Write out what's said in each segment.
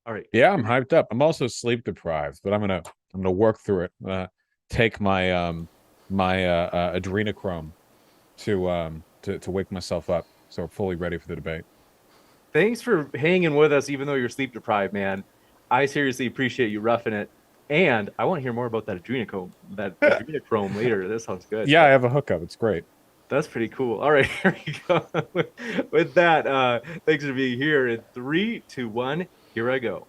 All right, Yeah, I'm here we hyped up. I'm also sleep deprived, but I'm gonna work through it. Take my adrenochrome to wake myself up, so fully ready for the debate. Thanks for hanging with us, even though you're sleep deprived, man. I seriously appreciate you roughing it. And I want to hear more about that adrenochrome later. This sounds good. Yeah, I have a hookup. It's great. That's pretty cool. All right, here we go. With that, thanks for being here. In three, two, one, here I go.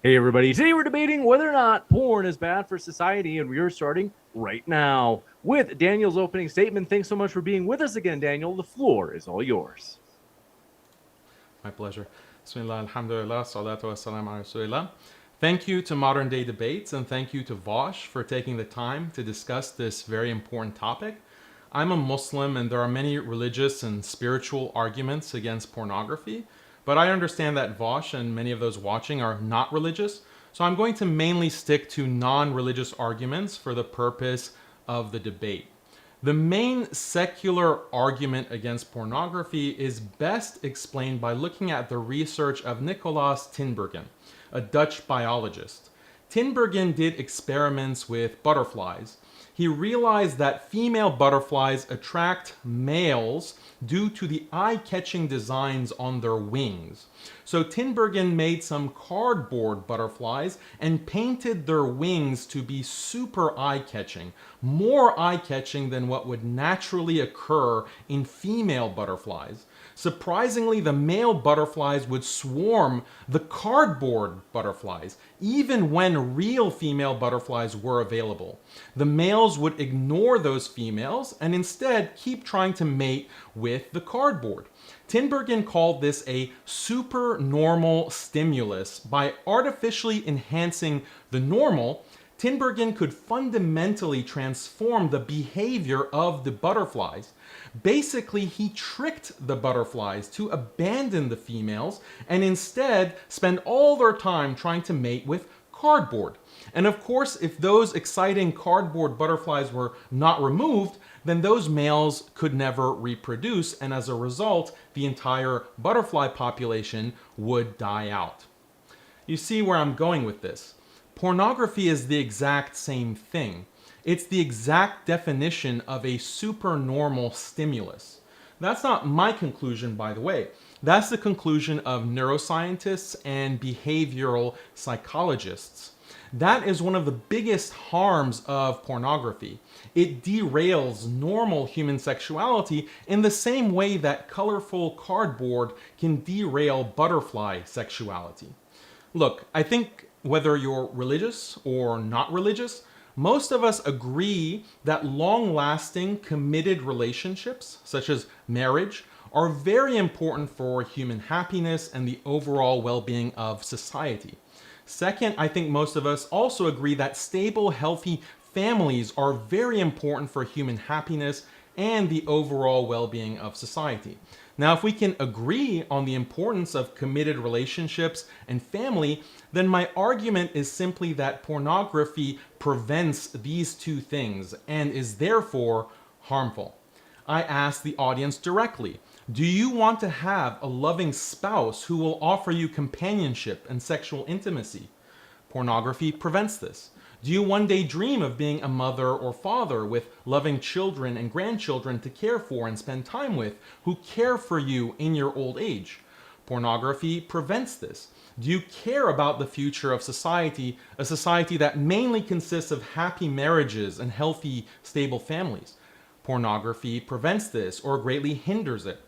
Hey, everybody. Today we're debating whether or not porn is bad for society, and we are starting right now with Daniel's opening statement. Thanks so much for being with us again, Daniel. The floor is all yours. My pleasure. Bismillah, alhamdulillah, salatu wassalam ala rasulillah. Thank you to Modern Day Debates and thank you to Vaush for taking the time to discuss this very important topic. I'm a Muslim and there are many religious and spiritual arguments against pornography, but I understand that Vaush and many of those watching are not religious, so I'm going to mainly stick to non-religious arguments for the purpose of the debate. The main secular argument against pornography is best explained by looking at the research of Nicolaas Tinbergen, a Dutch biologist. Tinbergen did experiments with butterflies. He realized that female butterflies attract males due to the eye-catching designs on their wings. So Tinbergen made some cardboard butterflies and painted their wings to be super eye-catching, more eye-catching than what would naturally occur in female butterflies. Surprisingly, the male butterflies would swarm the cardboard butterflies, even when real female butterflies were available. The males would ignore those females and instead keep trying to mate with the cardboard. Tinbergen called this a supernormal stimulus. By artificially enhancing the normal, Tinbergen could fundamentally transform the behavior of the butterflies. Basically, he tricked the butterflies to abandon the females and instead spend all their time trying to mate with cardboard. And of course, if those exciting cardboard butterflies were not removed, then those males could never reproduce, and as a result, the entire butterfly population would die out. You see where I'm going with this. Pornography is the exact same thing. It's the exact definition of a supernormal stimulus. That's not my conclusion, by the way. That's the conclusion of neuroscientists and behavioral psychologists. That is one of the biggest harms of pornography. It derails normal human sexuality in the same way that colorful cardboard can derail butterfly sexuality. Look, I think whether you're religious or not religious, most of us agree that long lasting, committed relationships, such as marriage, are very important for human happiness and the overall well being of society. Second, I think most of us also agree that stable, healthy families are very important for human happiness and the overall well being of society. Now, if we can agree on the importance of committed relationships and family, then my argument is simply that pornography prevents these two things and is therefore harmful. I ask the audience directly, do you want to have a loving spouse who will offer you companionship and sexual intimacy? Pornography prevents this. Do you one day dream of being a mother or father with loving children and grandchildren to care for and spend time with who care for you in your old age? Pornography prevents this. Do you care about the future of society, a society that mainly consists of happy marriages and healthy, stable families? Pornography prevents this or greatly hinders it.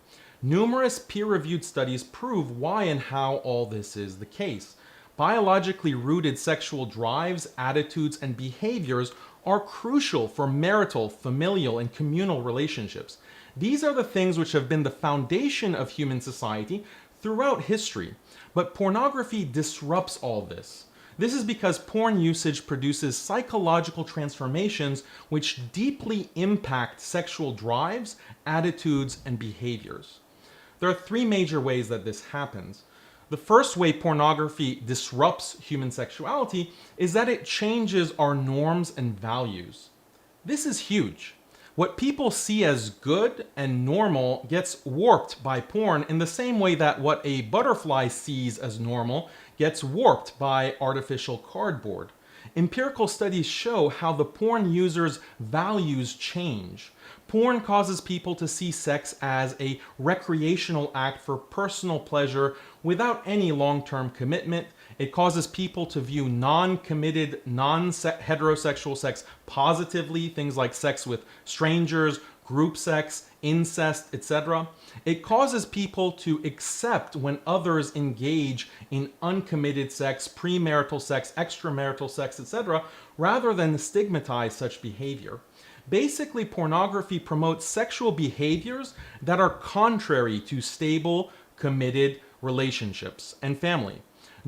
Numerous peer-reviewed studies prove why and how all this is the case. Biologically rooted sexual drives, attitudes, and behaviors are crucial for marital, familial, and communal relationships. These are the things which have been the foundation of human society throughout history. But pornography disrupts all this. This is because porn usage produces psychological transformations which deeply impact sexual drives, attitudes, and behaviors. There are three major ways that this happens. The first way pornography disrupts human sexuality is that it changes our norms and values. This is huge. What people see as good and normal gets warped by porn in the same way that what a butterfly sees as normal gets warped by artificial cardboard. Empirical studies show how the porn user's values change. Porn causes people to see sex as a recreational act for personal pleasure without any long-term commitment. It causes people to view non-committed, non-heterosexual sex positively, things like sex with strangers, group sex, incest, etc. It causes people to accept when others engage in uncommitted sex, premarital sex, extramarital sex, etc., rather than stigmatize such behavior. Basically, pornography promotes sexual behaviors that are contrary to stable, committed relationships and family.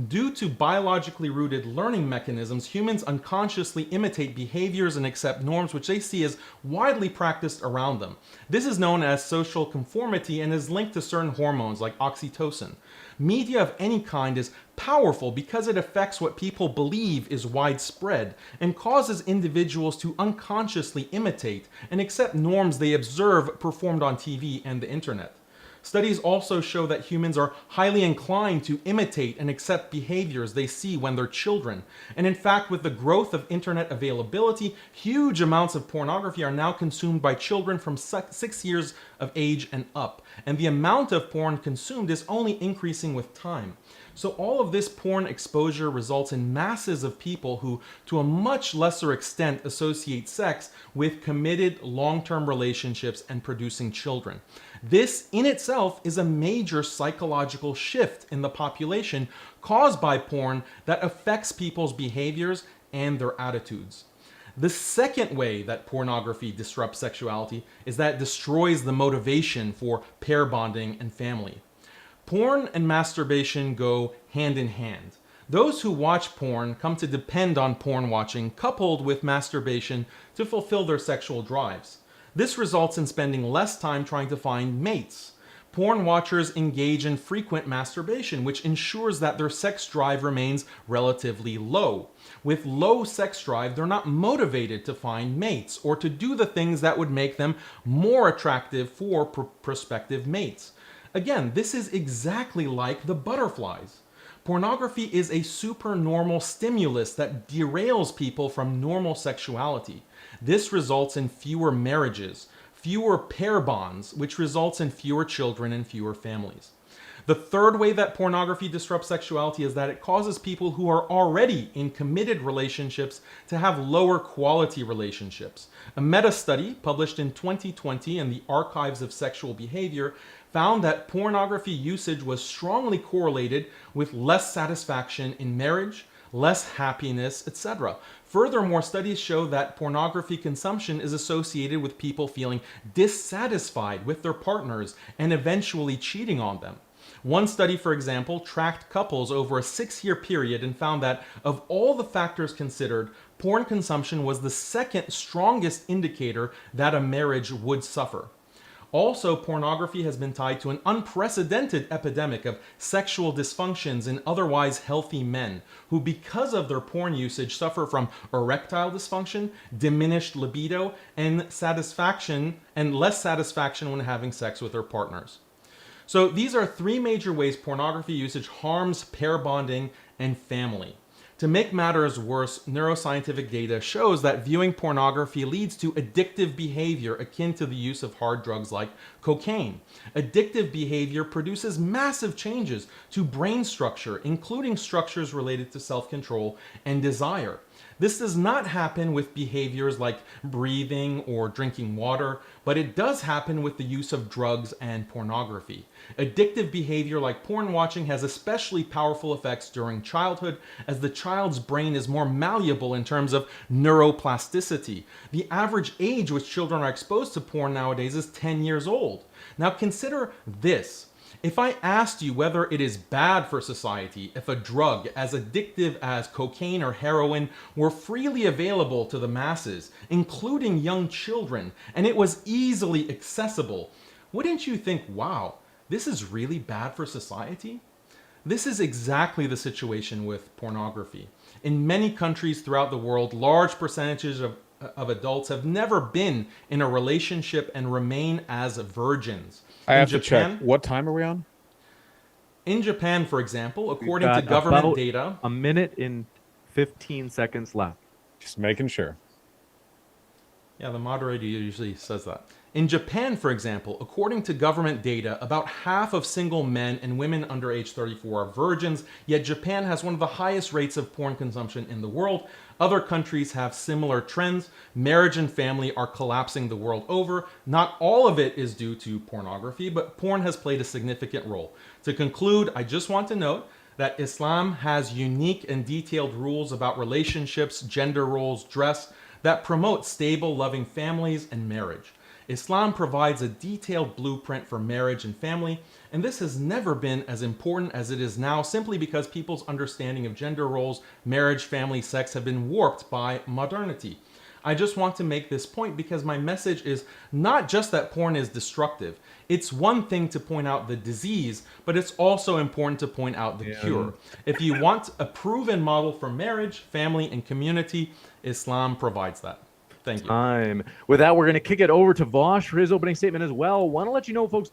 Due to biologically rooted learning mechanisms, humans unconsciously imitate behaviors and accept norms which they see as widely practiced around them. This is known as social conformity and is linked to certain hormones like oxytocin. Media of any kind is powerful because it affects what people believe is widespread and causes individuals to unconsciously imitate and accept norms they observe performed on TV and the internet. Studies also show that humans are highly inclined to imitate and accept behaviors they see when they're children. And in fact, with the growth of internet availability, huge amounts of pornography are now consumed by children from 6 years of age and up. And the amount of porn consumed is only increasing with time. So all of this porn exposure results in masses of people who, to a much lesser extent, associate sex with committed long-term relationships and producing children. This in itself is a major psychological shift in the population caused by porn that affects people's behaviors and their attitudes. The second way that pornography disrupts sexuality is that it destroys the motivation for pair bonding and family. Porn and masturbation go hand in hand. Those who watch porn come to depend on porn watching coupled with masturbation to fulfill their sexual drives. This results in spending less time trying to find mates. Porn watchers engage in frequent masturbation, which ensures that their sex drive remains relatively low. With low sex drive, they're not motivated to find mates or to do the things that would make them more attractive for prospective mates. Again, this is exactly like the butterflies. Pornography is a supernormal stimulus that derails people from normal sexuality. This results in fewer marriages, fewer pair bonds, which results in fewer children and fewer families. The third way that pornography disrupts sexuality is that it causes people who are already in committed relationships to have lower quality relationships. A meta-study published in 2020 in the Archives of Sexual Behavior found that pornography usage was strongly correlated with less satisfaction in marriage, less happiness, etc. Furthermore, studies show that pornography consumption is associated with people feeling dissatisfied with their partners and eventually cheating on them. One study, for example, tracked couples over a 6-year period and found that of all the factors considered, porn consumption was the second strongest indicator that a marriage would suffer. Also, pornography has been tied to an unprecedented epidemic of sexual dysfunctions in otherwise healthy men who, because of their porn usage, suffer from erectile dysfunction, diminished libido, and less satisfaction when having sex with their partners. So these are 3 major ways pornography usage harms pair bonding and family. To make matters worse, neuroscientific data shows that viewing pornography leads to addictive behavior akin to the use of hard drugs like cocaine. Addictive behavior produces massive changes to brain structure, including structures related to self-control and desire. This does not happen with behaviors like breathing or drinking water, but it does happen with the use of drugs and pornography. Addictive behavior like porn watching has especially powerful effects during childhood, as the child's brain is more malleable in terms of neuroplasticity. The average age which children are exposed to porn nowadays is 10 years old. Now consider this. If I asked you whether it is bad for society if a drug as addictive as cocaine or heroin were freely available to the masses, including young children, and it was easily accessible, wouldn't you think, wow, this is really bad for society? This is exactly the situation with pornography. In many countries throughout the world, large percentages of of adults have never been in a relationship and remain as virgins. I In have to check. Japan, What time are we on? in Japan, for example, We've according to got government about data, a minute and 15 seconds left. Just making sure. yeah, the moderator usually says that. In Japan, for example, according to government data, about half of single men and women under age 34 are virgins, yet Japan has one of the highest rates of porn consumption in the world. Other countries have similar trends. Marriage and family are collapsing the world over. Not all of it is due to pornography, but porn has played a significant role. To conclude, I just want to note that Islam has unique and detailed rules about relationships, gender roles, dress, that promote stable, loving families and marriage. Islam provides a detailed blueprint for marriage and family, and this has never been as important as it is now simply because people's understanding of gender roles, marriage, family, sex have been warped by modernity. I just want to make this point because my message is not just that porn is destructive. It's one thing to point out the disease, but it's also important to point out the cure. If you want a proven model for marriage, family, and community, Islam provides that. Thank you. Time. With that, we're going to kick it over to Vaush for his opening statement as well. Want to let you know, folks,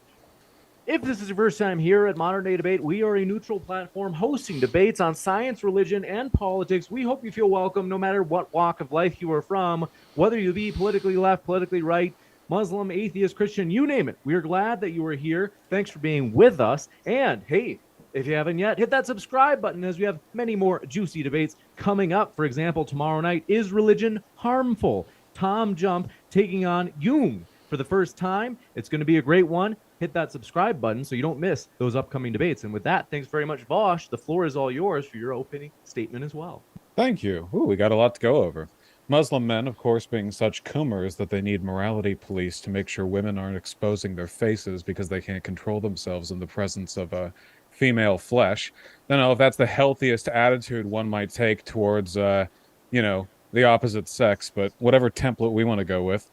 if this is your first time here at Modern Day Debate, we are a neutral platform hosting debates on science, religion, and politics. We hope you feel welcome no matter what walk of life you are from, whether you be politically left, politically right, Muslim, atheist, Christian, you name it. We are glad that you are here. Thanks for being with us. And hey, if you haven't yet, hit that subscribe button as we have many more juicy debates coming up. For example, tomorrow night, is religion harmful? Tom Jump taking on Jung for the first time. It's going to be a great one. Hit that subscribe button so you don't miss those upcoming debates. And with that, thanks very much, Vaush. The floor is all yours for your opening statement as well. Thank you. Ooh, we got a lot to go over. Muslim men, of course, being such coomers that they need morality police to make sure women aren't exposing their faces because they can't control themselves in the presence of female flesh. I don't know if that's the healthiest attitude one might take towards, the opposite sex, but whatever template we want to go with.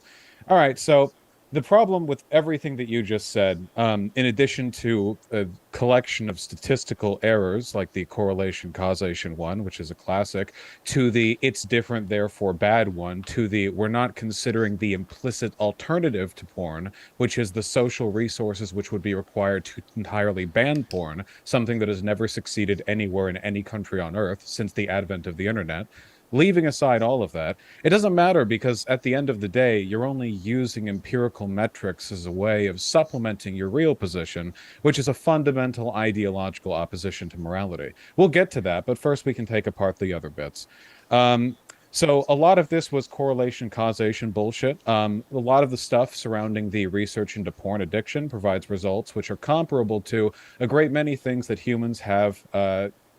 All right, so the problem with everything that you just said, in addition to a collection of statistical errors like the correlation causation one, which is a classic, to the it's different therefore bad one, to the we're not considering the implicit alternative to porn, which is the social resources which would be required to entirely ban porn, something that has never succeeded anywhere in any country on earth since the advent of the internet. Leaving aside all of that, it doesn't matter because at the end of the day, you're only using empirical metrics as a way of supplementing your real position, which is a fundamental ideological opposition to morality. We'll get to that, but first we can take apart the other bits. So a lot of this was correlation causation bullshit. A lot of the stuff surrounding the research into porn addiction provides results which are comparable to a great many things that humans have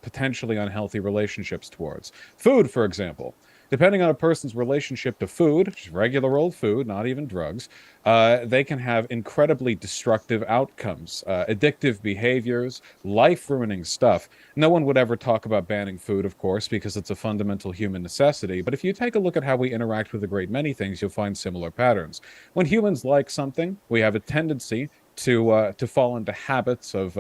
potentially unhealthy relationships towards. Food, for example. Depending on a person's relationship to food, which is regular old food, not even drugs, they can have incredibly destructive outcomes, addictive behaviors, life-ruining stuff. No one would ever talk about banning food, of course, because it's a fundamental human necessity. But if you take a look at how we interact with a great many things, you'll find similar patterns. When humans like something, we have a tendency to fall into habits of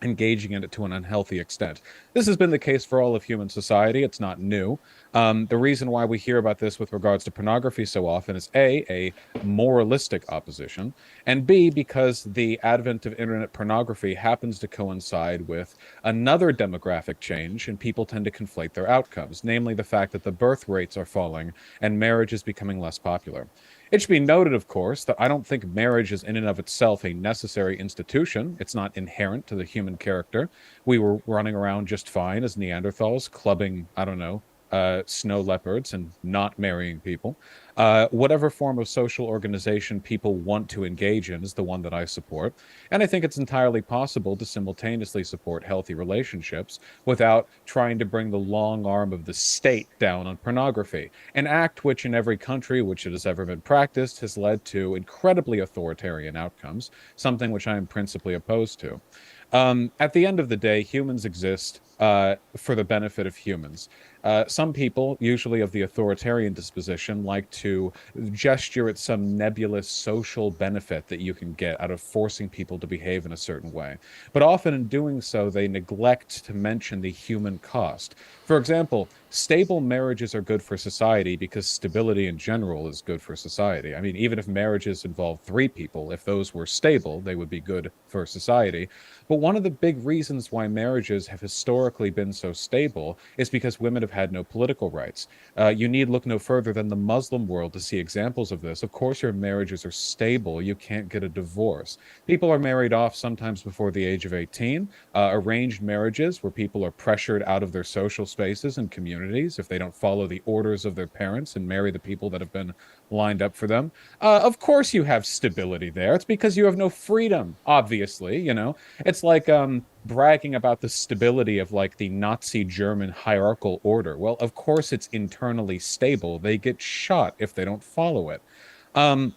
engaging in it to an unhealthy extent. This has been the case for all of human society. It's not new. The reason why we hear about this with regards to pornography so often is A, moralistic opposition, and B, because the advent of internet pornography happens to coincide with another demographic change, and people tend to conflate their outcomes, namely the fact that the birth rates are falling and marriage is becoming less popular. It should be noted, of course, that I don't think marriage is in and of itself a necessary institution. It's not inherent to the human character. We were running around just fine as Neanderthals, clubbing, I don't know, snow leopards and not marrying people. Whatever form of social organization people want to engage in is the one that I support. And I think it's entirely possible to simultaneously support healthy relationships without trying to bring the long arm of the state down on pornography, an act which in every country which it has ever been practiced has led to incredibly authoritarian outcomes, something which I am principally opposed to. At the end of the day, humans exist for the benefit of humans. Some people, usually of the authoritarian disposition, like to gesture at some nebulous social benefit that you can get out of forcing people to behave in a certain way. But often in doing so, they neglect to mention the human cost. For example, stable marriages are good for society because stability in general is good for society. I mean, even if marriages involve three people, if those were stable, they would be good for society. But one of the big reasons why marriages have historically been so stable is because women have had no political rights. You need look no further than the Muslim world to see examples of this. Of course, your marriages are stable. You can't get a divorce. People are married off sometimes before the age of 18. Arranged marriages where people are pressured out of their social spaces and communities if they don't follow the orders of their parents and marry the people that have been lined up for them. Of course, you have stability there. It's because you have no freedom, obviously, you know. It's like bragging about the stability of like the Nazi German hierarchical order. Well, of course it's internally stable. They get shot if they don't follow it. Um,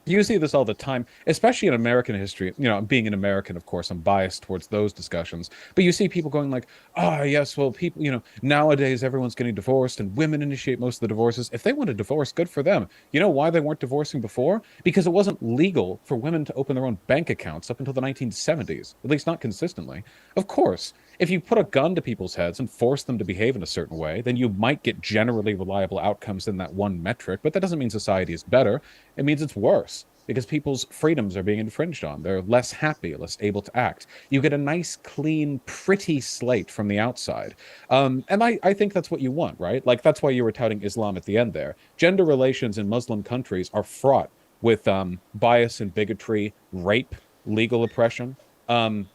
you see this all the time, especially in American history. You know, being an American, of course, I'm biased towards those discussions. But you see people going like, "Oh, yes, well, people, you know, nowadays everyone's getting divorced, and women initiate most of the divorces. If they want a divorce, good for them. You know why they weren't divorcing before? Because it wasn't legal for women to open their own bank accounts up until the 1970s, at least not consistently. Of course, if you put a gun to people's heads and force them to behave in a certain way, then you might get generally reliable outcomes in that one metric. But that doesn't mean society is better. It means it's worse because people's freedoms are being infringed on. They're less happy, less able to act. You get a nice, clean, pretty slate from the outside. And I think that's what you want, right? Like, that's why you were touting Islam at the end there. Gender relations in Muslim countries are fraught with bias and bigotry, rape, legal oppression. Um,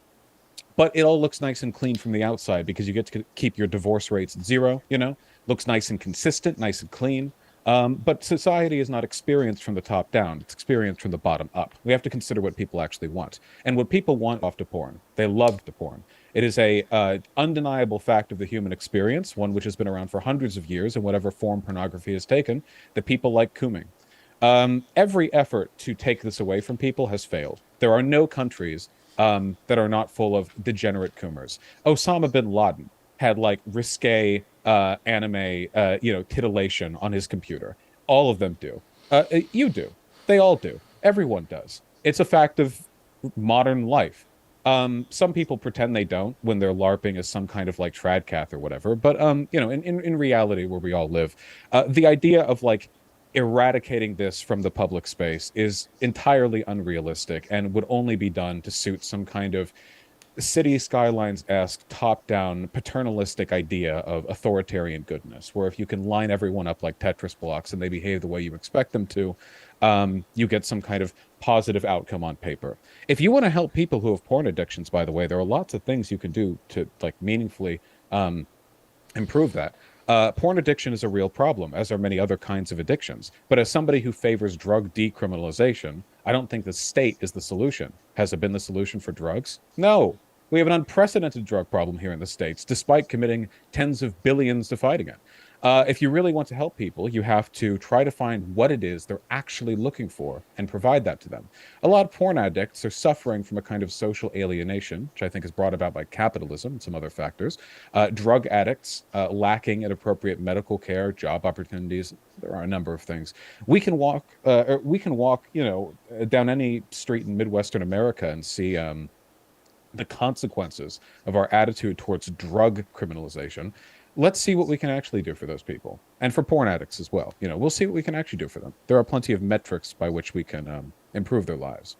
but it all looks nice and clean from the outside because you get to keep your divorce rates at zero, you know, looks nice and consistent, nice and clean. But society is not experienced from the top down. It's experienced from the bottom up. We have to consider what people actually want. And what people want off to porn. They love to porn. It is a undeniable fact of the human experience, one which has been around for hundreds of years in whatever form pornography has taken, that people like cooming. Every effort to take this away from people has failed. There are no countries that are not full of degenerate coomers. Osama bin Laden had like risque anime, you know, titillation on his computer. All of them do. You do. They all do. Everyone does. It's a fact of modern life. Some people pretend they don't when they're LARPing as some kind of like tradcath or whatever. But you know, in reality, where we all live, the idea of like eradicating this from the public space is entirely unrealistic and would only be done to suit some kind of city skylines-esque top-down paternalistic idea of authoritarian goodness, where if you can line everyone up like Tetris blocks and they behave the way you expect them to, you get some kind of positive outcome on paper. If you want to help people who have porn addictions, by the way, there are lots of things you can do to like meaningfully improve that. Porn addiction is a real problem, as are many other kinds of addictions. But as somebody who favors drug decriminalization, I don't think the state is the solution. Has it been the solution for drugs? No. We have an unprecedented drug problem here in the States, despite committing tens of billions to fighting it. If you really want to help people, you have to try to find what it is they're actually looking for and provide that to them. A lot of porn addicts are suffering from a kind of social alienation, which I think is brought about by capitalism and some other factors. Drug addicts lacking in appropriate medical care, job opportunities. There are a number of things. We can walk, you know, down any street in Midwestern America and see the consequences of our attitude towards drug criminalization. Let's see what we can actually do for those people and for porn addicts as well. You know, we'll see what we can actually do for them. There are plenty of metrics by which we can improve their lives.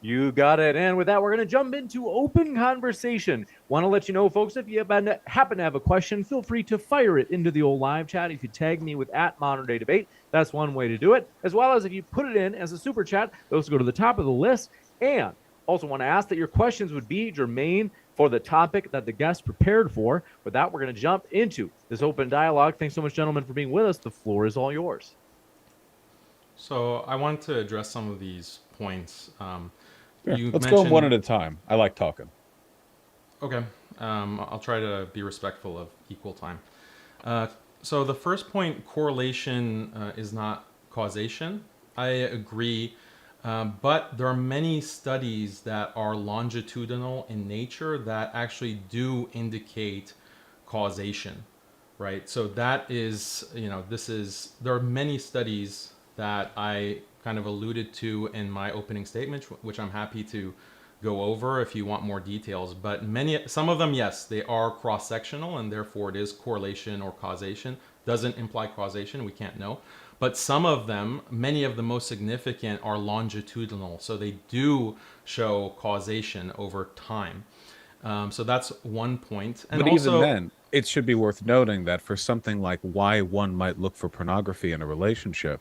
You got it. And with that, we're going to jump into open conversation. Want to let you know, folks, if you happen to have a question, feel free to fire it into the old live chat. If you tag me with @ModernDayDebate, that's one way to do it. As well as if you put it in as a super chat, those go to the top of the list. And also want to ask that your questions would be germane for the topic that the guest prepared for. With that, we're going to jump into this open dialogue. Thanks so much, gentlemen, for being with us. The floor is all yours. So I wanted to address some of these points. Sure. You Let's go one mentioned- at a time. I like talking. Okay. I'll try to be respectful of equal time. So the first point, correlation is not causation. I agree. But there are many studies that are longitudinal in nature that actually do indicate causation, right? So that is, there are many studies that I kind of alluded to in my opening statement, which I'm happy to go over if you want more details. But some of them, yes, they are cross-sectional, and therefore it is correlation or causation. Doesn't imply causation, we can't know. But some of them, many of the most significant, are longitudinal, so they do show causation over time. So that's one point. And But even also, then, it should be worth noting that for something like why one might look for pornography in a relationship,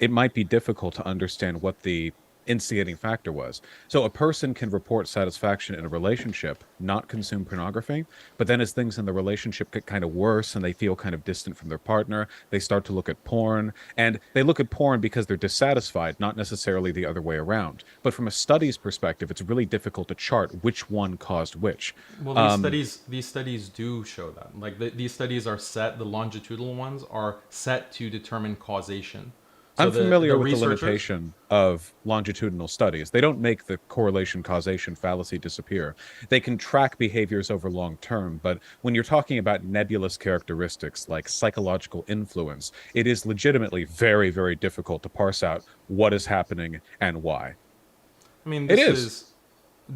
it might be difficult to understand what the instigating factor was. So a person can report satisfaction in a relationship, not consume pornography, but then as things in the relationship get kind of worse and they feel kind of distant from their partner, they start to look at porn. And they look at porn because they're dissatisfied, not necessarily the other way around. But from a studies perspective, it's really difficult to chart which one caused which. well, these studies do show that. Like these studies are set. The longitudinal ones are set to determine causation. So I'm the familiar with the researchers. limitation of longitudinal studies. They don't make the correlation causation fallacy disappear. They can track behaviors over long term, but when you're talking about nebulous characteristics like psychological influence, it is legitimately very, very difficult to parse out what is happening and why. I mean, It this is. is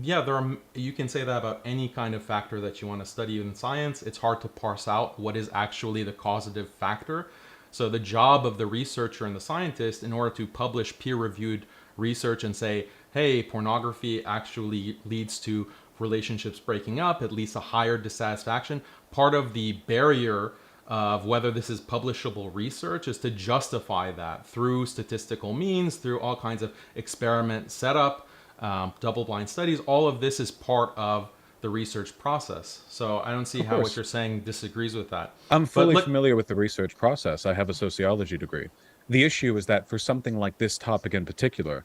yeah. There are you can say that about any kind of factor that you want to study in science. It's hard to parse out what is actually the causative factor. So the job of the researcher and the scientist, in order to publish peer-reviewed research and say, hey, pornography actually leads to relationships breaking up, it leads to higher dissatisfaction. Part of the barrier of whether this is publishable research is to justify that through statistical means, through all kinds of experiment setup, double-blind studies. All of this is part of the research process. So I don't see Of how what course. you're saying disagrees with that. I'm But fully let familiar with the research process. I have a sociology degree. The issue is that for something like this topic in particular,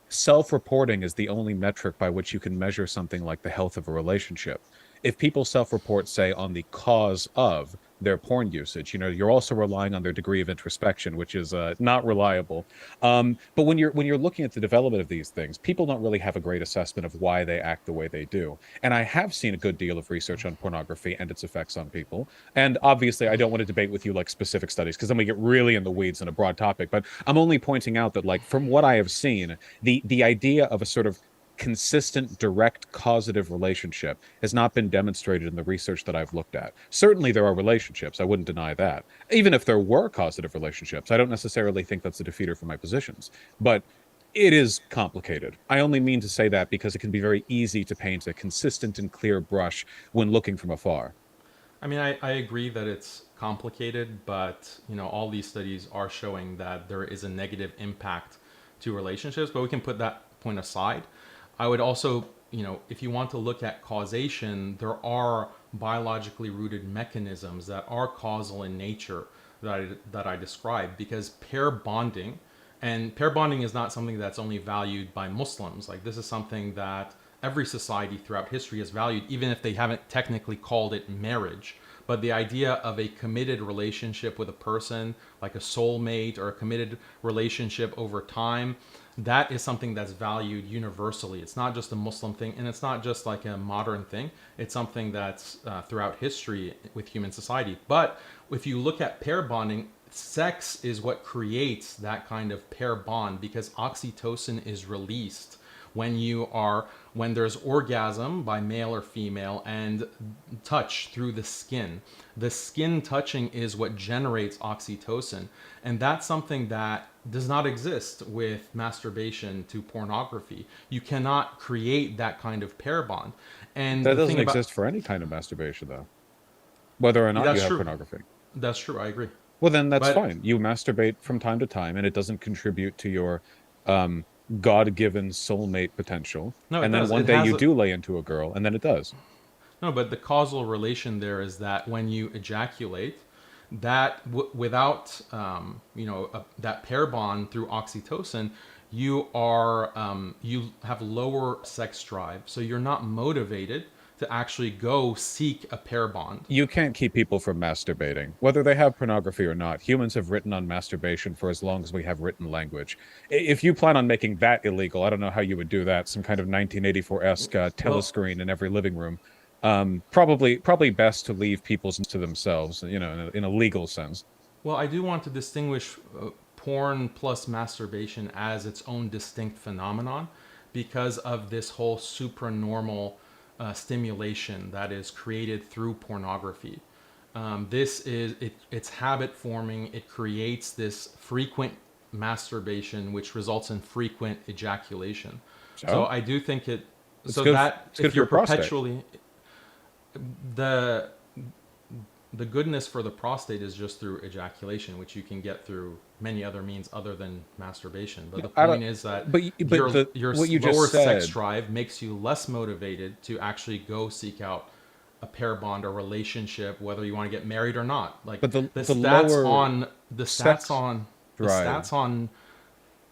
self-reporting is the only metric by which you can measure something like the health of a relationship. If people self-report, say, on the cause of their porn usage, you're also relying on their degree of introspection, which is not reliable. But when you're looking at the development of these things, people don't really have a great assessment of why they act the way they do. And I have seen a good deal of research on pornography and its effects on people. And obviously, I don't want to debate with you like specific studies because then we get really in the weeds in a broad topic. But I'm only pointing out that, like, from what I have seen, the idea of a sort of consistent direct causative relationship has not been demonstrated in the research that I've looked at. Certainly there are relationships, I wouldn't deny that. Even if there were causative relationships, I don't necessarily think that's a defeater for my positions. But it is complicated. I only mean to say that because it can be very easy to paint a consistent and clear brush when looking from afar. I mean, I agree that it's complicated, but all these studies are showing that there is a negative impact to relationships, but we can put that point aside. I would also, if you want to look at causation, there are biologically rooted mechanisms that are causal in nature that I described, because pair bonding, and pair bonding is not something that's only valued by Muslims. Like, this is something that every society throughout history has valued, even if they haven't technically called it marriage. But the idea of a committed relationship with a person, like a soulmate, or a committed relationship over time, that is something that's valued universally. It's not just a Muslim thing, and it's not just like a modern thing. It's something that's throughout history with human society. But if you look at pair bonding, sex is what creates that kind of pair bond, because oxytocin is released when there's orgasm by male or female and touch through the skin. The skin touching is what generates oxytocin, and that's something that does not exist with masturbation to pornography. You cannot create that kind of pair bond. And That the doesn't thing about exist for any kind of masturbation, though, whether or not you that's have true. pornography. That's true. I agree. Well, then that's But fine. You masturbate from time to time, and it doesn't contribute to your um, God-given soulmate potential. no, it And then does. one It day has you a, do lay into a girl, and then it does. no, but the causal relation there is that when you ejaculate, that without that pair bond through oxytocin, you have lower sex drive, so you're not motivated to actually go seek a pair bond. You can't keep people from masturbating, whether they have pornography or not. Humans have written on masturbation for as long as we have written language. If you plan on making that illegal, I don't know how you would do that. Some kind of 1984-esque Well, telescreen in every living room. Probably best to leave people to themselves, in a legal sense. Well, I do want to distinguish porn plus masturbation as its own distinct phenomenon because of this whole supranormal stimulation that is created through pornography. This is it's habit forming. It creates this frequent masturbation, which results in frequent ejaculation. So So I do think it. it's So good. that It's good if for you're your prostate. perpetually the the goodness for the prostate is just through ejaculation, which you can get through many other means other than masturbation. But the I don't. point is that But the your what you lower just sex said. drive makes you less motivated to actually go seek out a pair bond or relationship, whether you want to get married or not. Like But the the stats lower on the stats sex on the drive. stats on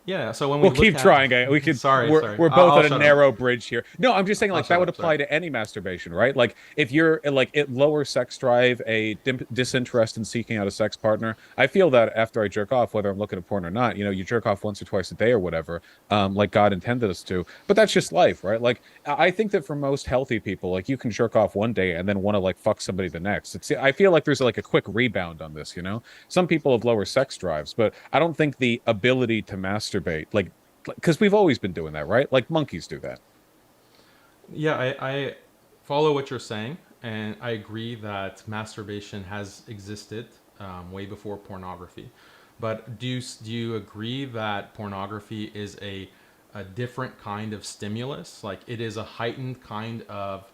yeah. So when we We'll look keep at trying. We could. sorry, We're sorry, we're both I'll on a shut up. narrow bridge here. No, I'm just saying I'll like that shut would up. Sorry. apply to any masturbation, right? Like if you're like it lower sex drive, a disinterest in seeking out a sex partner. I feel that after I jerk off, whether I'm looking at porn or not, you jerk off once or twice a day or whatever, like God intended us to. But that's just life, right? Like I think that for most healthy people, like you can jerk off one day and then want to like fuck somebody the next. I feel like there's like a quick rebound on this. Some people have lower sex drives, but I don't think the ability to masturbate, like because we've always been doing that, right? Like monkeys do that. Yeah, I follow what you're saying, and I agree that masturbation has existed way before pornography. But do you agree that pornography is a different kind of stimulus? Like it is a heightened kind of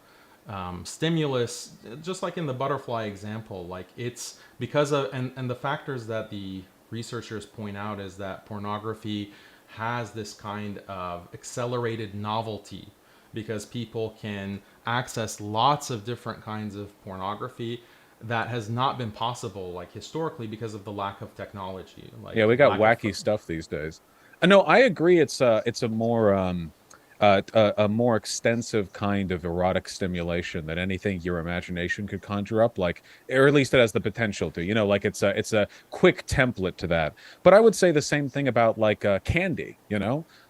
stimulus, just like in the butterfly example. Like it's because of and the factors that the researchers point out is that pornography has this kind of accelerated novelty because people can access lots of different kinds of pornography that has not been possible like historically because of the lack of technology, like Yeah, we got lack of wacky stuff these days. No, I agree. It's a more a more extensive kind of erotic stimulation than anything your imagination could conjure up. Like, or at least it has the potential to. Like it's a quick template to that. But I would say the same thing about like candy.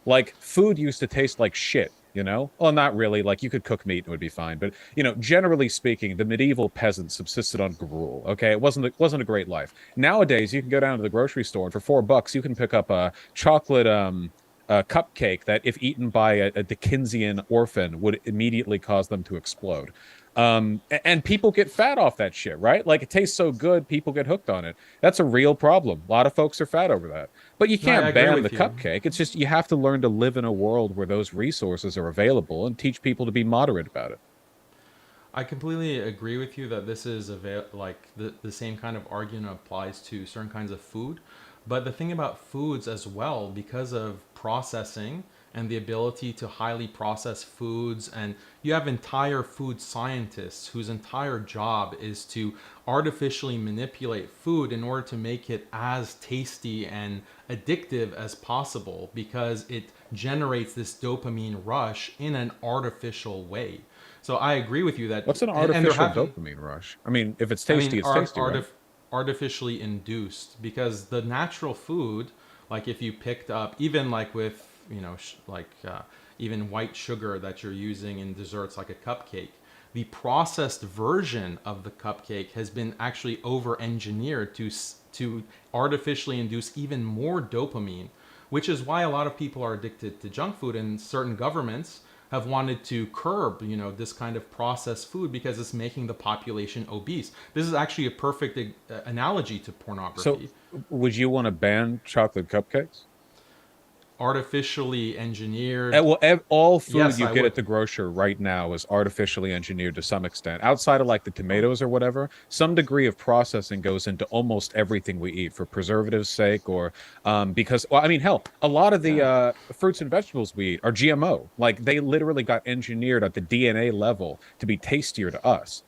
Like food used to taste like shit. Well, not really. Like you could cook meat and it would be fine, but generally speaking, the medieval peasants subsisted on gruel. Okay, it wasn't a great life. Nowadays, you can go down to the grocery store and for $4, you can pick up a chocolate cupcake that, if eaten by a Dickensian orphan, would immediately cause them to explode. And people get fat off that shit, right? Like it tastes so good, people get hooked on it. That's a real problem. A lot of folks are fat over that. But you No, I can't agree ban the with you. cupcake. It's just you have to learn to live in a world where those resources are available and teach people to be moderate about it. I completely agree with you that this is like the same kind of argument applies to certain kinds of food. But the thing about foods as well, because of processing and the ability to highly process foods, and you have entire food scientists whose entire job is to artificially manipulate food in order to make it as tasty and addictive as possible because it generates this dopamine rush in an artificial way. So I agree with you that, What's an and there artificial have been, dopamine rush? I mean, if it's I mean, tasty, it's tasty, right? artificially induced because the natural food, like if you picked up, even like with, even white sugar that you're using in desserts like a cupcake, the processed version of the cupcake has been actually over engineered to artificially induce even more dopamine, which is why a lot of people are addicted to junk food, and certain governments have wanted to curb, this kind of processed food because it's making the population obese. This is actually a perfect analogy to So, pornography. would you want to ban chocolate cupcakes? Artificially engineered. Well, all food Yes, you I get at would. the grocer right now is artificially engineered to some extent. Outside of like the Oh, tomatoes or whatever, some degree of processing goes into almost everything we eat for preservatives' sake, or because, well, I mean, hell, a lot of the yeah. fruits and vegetables we eat are GMO. Like they literally got engineered at the DNA level to be tastier to us.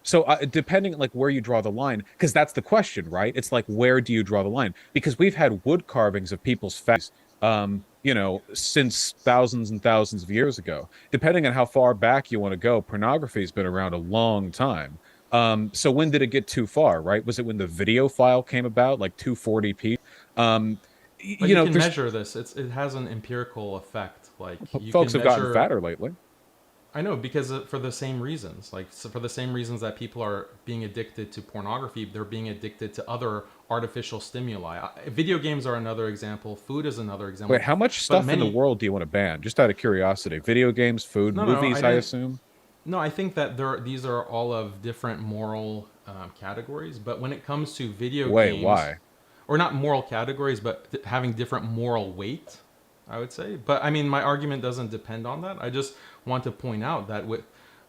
So depending like where you draw the line, because that's the question, right? It's like where do you draw the line? Because we've had wood carvings of people's faces since thousands and thousands of years ago. Depending on how far back you want to go, pornography has been around a long time. So when did it get too far, right? Was it when the video file came about, like 240p? Um, But you can there's measure this. It has an empirical effect. Like you folks can have gotten measure. fatter lately. I know, because for the same reasons, like so for the same reasons that people are being addicted to pornography, they're being addicted to other artificial stimuli. Video games are another example. Food is another Wait, example. how much But stuff in the many, world do you want to ban? Just out of curiosity. Video games, food, no, I movies, I didn't. assume? No, I think that these are all of different moral categories. But when it comes to video Wait, games, why? or not moral categories, but having different moral weight, I would say. But I mean, my argument doesn't depend on that. I just want to point out that with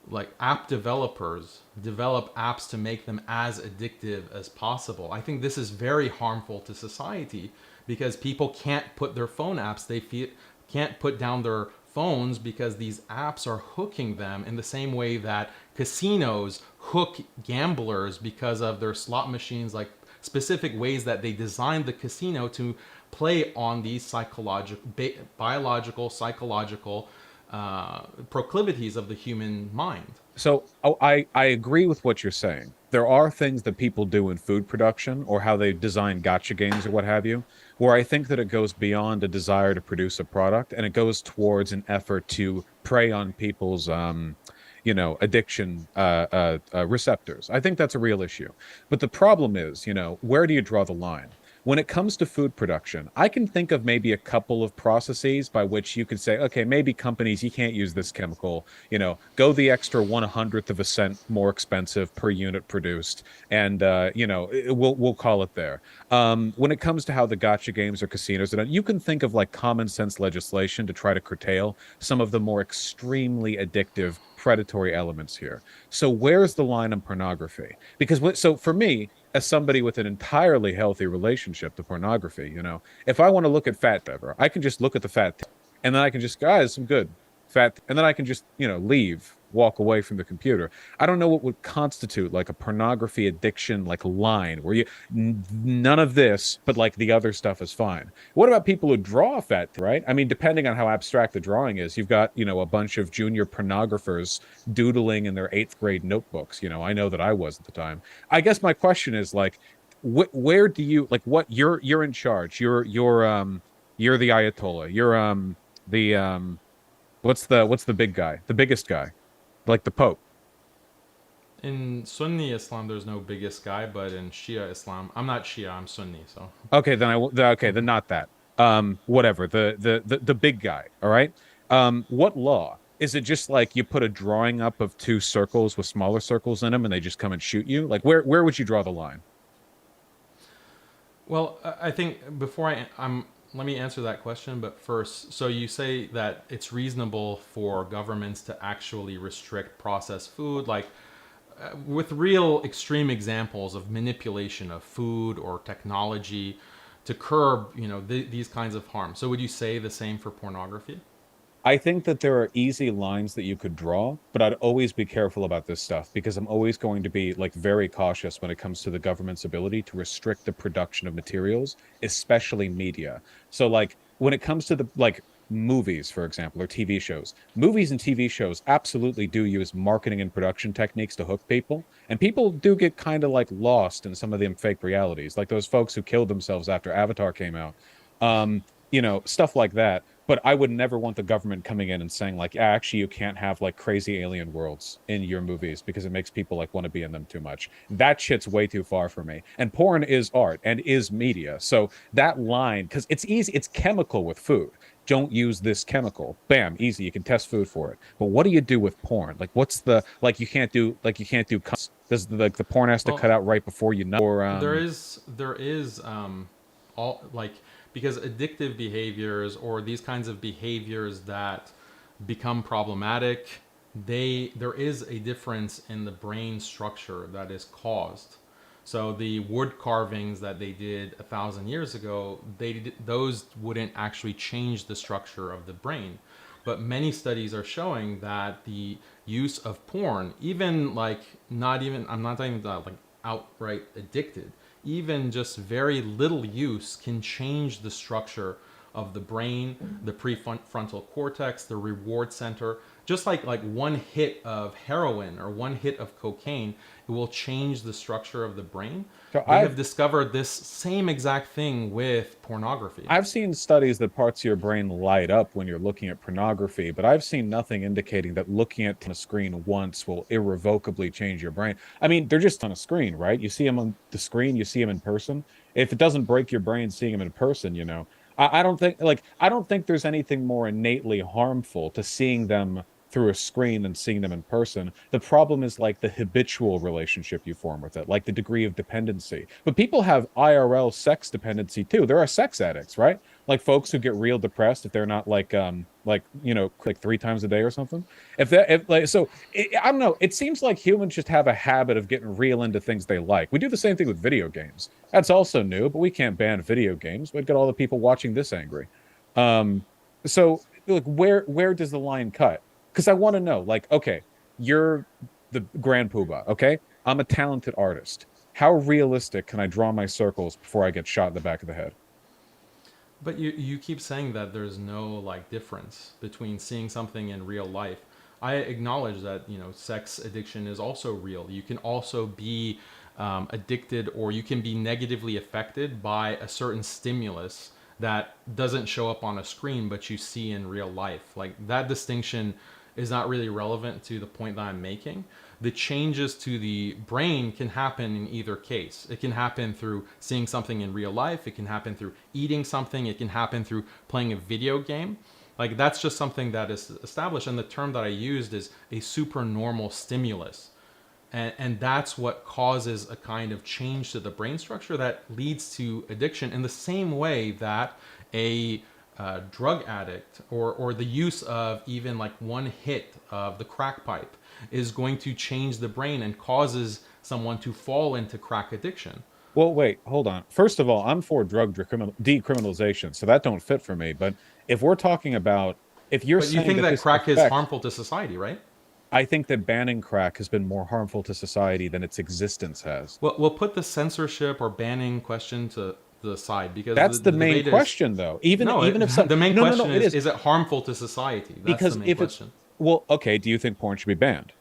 like app developers develop apps to make them as addictive as possible. I think this is very harmful to society because people can't put their phone apps, can't put down their phones because these apps are hooking them in the same way that casinos hook gamblers because of their slot machines, like specific ways that they designed the casino to play on these biological, psychological proclivities of the human mind. So I agree with what you're saying. There are things that people do in food production or how they design gotcha games or what have you, where I think that it goes beyond a desire to produce a product and it goes towards an effort to prey on people's addiction receptors. I think that's a real issue. But the problem is, where do you draw the line? When it comes to food production, I can think of maybe a couple of processes by which you could say, okay, maybe companies, you can't use this chemical, go the extra 1/100th of a cent more expensive per unit produced, and we'll call it there. When it comes to how the gotcha games or casinos are done, you can think of like common sense legislation to try to curtail some of the more extremely addictive predatory elements here. So where's the line on pornography? Because so for me, as somebody with an entirely healthy relationship to pornography, if I want to look at fat ever, I can just look at the fat and then I can just go, ah, some good fat, and then I can just, leave, walk away from the computer. I don't know what would constitute like a pornography addiction, like line where none of this, but like the other stuff is fine. What about people who draw fat, right? I mean, depending on how abstract the drawing is, you've got, a bunch of junior pornographers doodling in their 8th grade notebooks. I know that I was at the time. I guess my question is like, where do you like what you're in charge? You're the Ayatollah. You're the what's the big guy? The biggest guy, like the Pope. In Sunni Islam, there's no biggest guy, but in Shia Islam, I'm not Shia, I'm Sunni, so. Okay, then okay, then not that. Whatever, the big guy, all right? What law? Is it just like you put a drawing up of two circles with smaller circles in them and they just come and shoot you? Like where would you draw the line? Well, I think before let me answer that question. But first, so you say that it's reasonable for governments to actually restrict processed food, like with real extreme examples of manipulation of food or technology to curb, these kinds of harm. So would you say the same for pornography? I think that there are easy lines that you could draw, but I'd always be careful about this stuff because I'm always going to be like very cautious when it comes to the government's ability to restrict the production of materials, especially media. So like when it comes to the like movies, for example, or TV shows, movies and TV shows absolutely do use marketing and production techniques to hook people. And people do get kind of like lost in some of them fake realities, like those folks who killed themselves after Avatar came out. Stuff like that, but I would never want the government coming in and saying like, yeah, actually, you can't have like crazy alien worlds in your movies because it makes people like want to be in them too much. That shit's way too far for me. And porn is art and is media. So that line, because it's easy, it's chemical with food. Don't use this chemical. Bam, easy. You can test food for it. But what do you do with porn? Like, what's the like? You can't do. Does the porn has to cut Well, out right before you know? Or there is all like, because addictive behaviors or these kinds of behaviors that become problematic, there is a difference in the brain structure that is caused. So the wood carvings that they did 1,000 years ago, those wouldn't actually change the structure of the brain. But many studies are showing that the use of porn, even like I'm not even like outright addicted, even just very little use can change the structure of the brain, the prefrontal cortex, the reward center. just like one hit of heroin or one hit of cocaine, it will change the structure of the brain. So They have discovered this same exact thing with pornography. I've seen studies that parts of your brain light up when you're looking at pornography, but I've seen nothing indicating that looking at a screen once will irrevocably change your brain. I mean, they're just on a screen, right? You see them on the screen, you see them in person. If it doesn't break your brain seeing them in person, I don't think I don't think there's anything more innately harmful to seeing them through a screen than seeing them in person. The problem is like the habitual relationship you form with it, like the degree of dependency. But people have IRL sex dependency too. There are sex addicts, right? Like folks who get real depressed if they're not like 3 times a day or something. If that if like so I don't know, it seems like humans just have a habit of getting real into things they like. We do the same thing with video games. That's also new, but we can't ban video games. We'd get all the people watching this angry. So like where does the line cut? Because I want to know, like, okay, you're the grand poobah, okay? I'm a talented artist. How realistic can I draw my circles before I get shot in the back of the head? But you keep saying that there's no like difference between seeing something in real life. I acknowledge that sex addiction is also real. You can also be addicted, or you can be negatively affected by a certain stimulus that doesn't show up on a screen but you see in real life. Like, that distinction is not really relevant to the point that I'm making. The changes to the brain can happen in either case. It can happen through seeing something in real life, it can happen through eating something, it can happen through playing a video game. Like, that's just something that is established, and the term that I used is a supernormal stimulus. And that's what causes a kind of change to the brain structure that leads to addiction, in the same way that a drug addict, or the use of even like one hit of the crack pipe is going to change the brain and causes someone to fall into crack addiction. Well, wait, hold on. First of all, I'm for drug decriminalization, so that don't fit for me. But if we're talking about, if you're But you saying think that that this crack is affects, harmful to society, right? I think that banning crack has been more harmful to society than its existence has. Well, we'll put the censorship or banning question to the side, because That's the the main debate is, question, though. Even no, even if some, the main no, no, question no, it is it harmful to society? That's the because main if it's question. well, okay, do you think porn should be banned?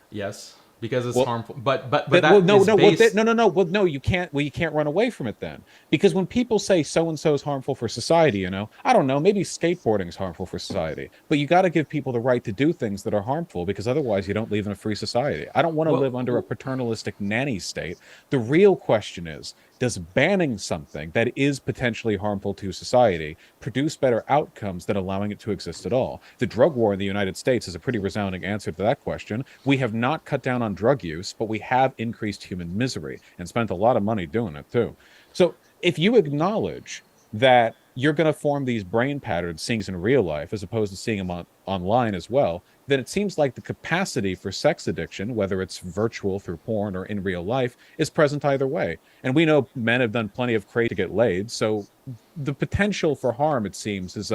Yes, because it's Well, harmful. But well, that no, is no, based. no, no, no. Well, no, you can't. Well, you can't run away from it then, because when people say so and so is harmful for society, I don't know. Maybe skateboarding is harmful for society, but you got to give people the right to do things that are harmful, because otherwise you don't live in a free society. I don't want to live under a Well, paternalistic nanny state. The real question is, does banning something that is potentially harmful to society produce better outcomes than allowing it to exist at all? The drug war in the United States is a pretty resounding answer to that question. We have not cut down on drug use, but we have increased human misery and spent a lot of money doing it too. So if you acknowledge that you're going to form these brain patterns seeing in real life as opposed to seeing them online as well, then it seems like the capacity for sex addiction, whether it's virtual through porn or in real life, is present either way. And we know men have done plenty of crazy to get laid. So the potential for harm, it seems, is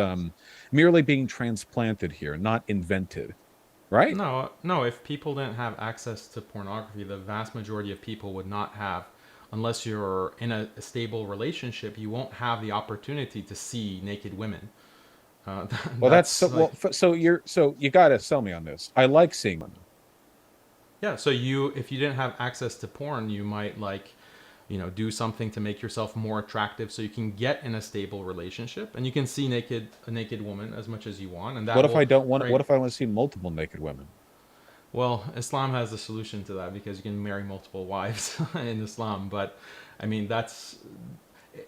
merely being transplanted here, not invented. Right? no, no. If people didn't have access to pornography, the vast majority of people would not have. Unless you're in a stable relationship, you won't have the opportunity to see naked women. Well, that's so That's like, well. So you got to sell me on this. I like seeing women. yeah. So if you didn't have access to porn, you might like, do something to make yourself more attractive so you can get in a stable relationship, and you can see a naked woman as much as you want, and that What if I will don't want? create. What if I want to see multiple naked women? Well, Islam has a solution to that, because you can marry multiple wives in Islam. But I mean, that's,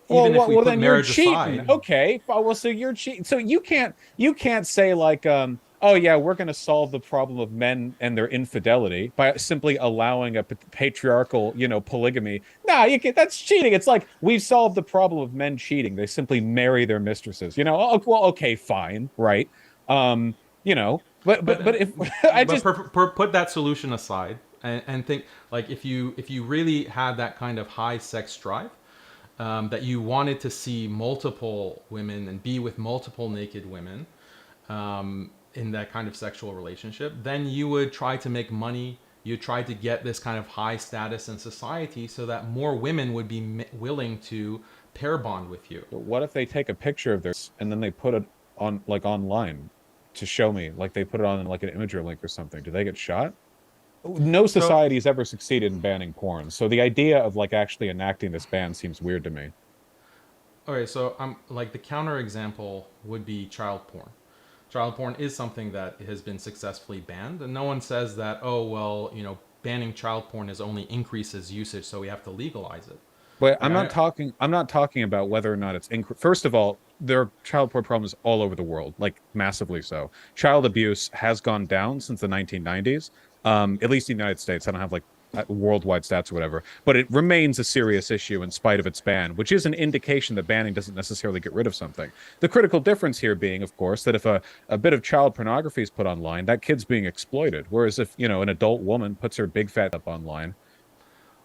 even if we Well, put then you're marriage cheating. aside. Okay. Well, so you're cheating. So you can't say like, oh yeah, we're going to solve the problem of men and their infidelity by simply allowing a patriarchal, polygamy. Nah, you can That's cheating. It's like we've solved the problem of men cheating. They simply marry their mistresses. Oh, well, okay, fine, right? But But if I just put that solution aside, and think, like, if you really had that kind of high sex drive, that you wanted to see multiple women and be with multiple naked women, in that kind of sexual relationship, then you would try to make money. You try to get this kind of high status in society so that more women would be willing to pair bond with you. what if they take a picture of this and then they put it on like online? to show me, like they put it on like an imager link or something, do they get shot? No So society has ever succeeded in banning porn, so the idea of like actually enacting this ban seems weird to me. okay, so like the counter example would be child porn. Child porn is something that has been successfully banned, and no one says that, oh well, banning child porn is only increases usage, so we have to legalize it. But Like I I'm not talking about whether or not it's first of all, there are child porn problems all over the world, like massively so. Child abuse has gone down since the 1990s, at least in the United States. I don't have like worldwide stats or whatever, but it remains a serious issue in spite of its ban, which is an indication that banning doesn't necessarily get rid of something. The critical difference here being, of course, that if a bit of child pornography is put online, that kid's being exploited. Whereas if, an adult woman puts her big fat up online.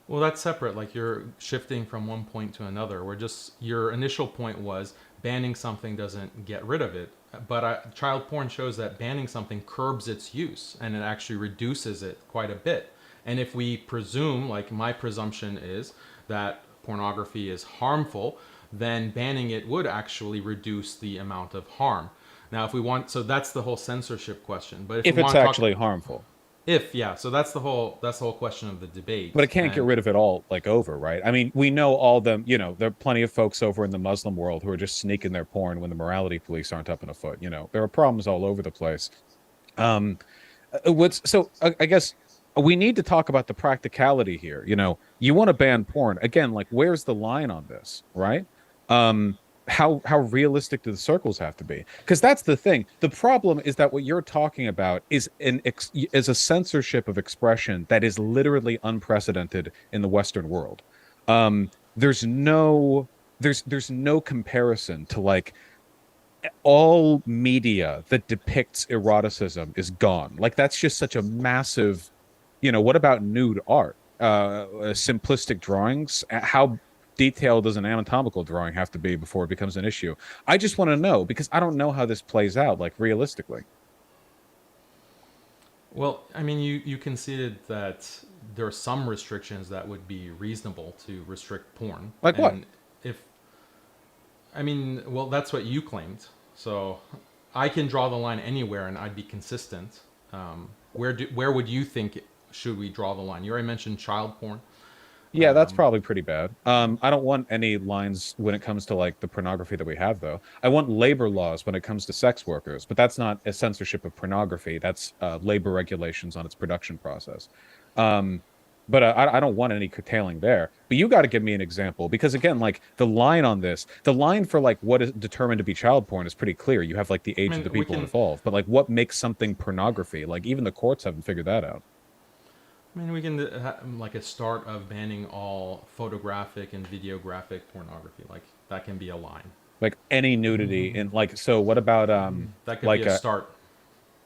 Well, that's separate. Like you're shifting from one point to another. Where just your initial point was banning something doesn't get rid of it, but child porn shows that banning something curbs its use and it actually reduces it quite a bit. And if we presume, like my presumption is that pornography is harmful, then banning it would actually reduce the amount of harm. Now, if we want, so that's the whole censorship question. But If we it's want to talk, actually harmful. if yeah, so that's the whole question of the debate. But it can't get And rid of it all like over, right? I mean, we know all them, there are plenty of folks over in the Muslim world who are just sneaking their porn when the morality police aren't up in a foot. There are problems all over the place. Um, I guess we need to talk about the practicality here. You want to ban porn again, like where's the line on this, right? How realistic do the circles have to be? Because that's the thing. The problem is that what you're talking about is a censorship of expression that is literally unprecedented in the Western world. There's no comparison to like all media that depicts eroticism is gone. Like that's just such a massive, what about nude art? Simplistic drawings? How detailed does an anatomical drawing have to be before it becomes an issue? I just want to know because I don't know how this plays out, like realistically. well, I mean, you conceded that there are some restrictions that would be reasonable to restrict porn. Like what? And if, I mean, well, that's what you claimed. So I can draw the line anywhere and I'd be consistent. Where would you think should we draw the line? You already mentioned child porn. Yeah, that's probably pretty bad. I don't want any lines when it comes to like the pornography that we have, though. I want labor laws when it comes to sex workers, but that's not a censorship of pornography. That's labor regulations on its production process. Um, but I don't want any curtailing there. But you got to give me an example because again, like the line on this, the line for like what is determined to be child porn is pretty clear. You have like the age I of the mean, we people can. involved, but like what makes something pornography? Like even the courts haven't figured that out. I mean, we can like a start of banning all photographic and videographic pornography. Like that can be a line. Like any nudity in like so what about That could like be a start.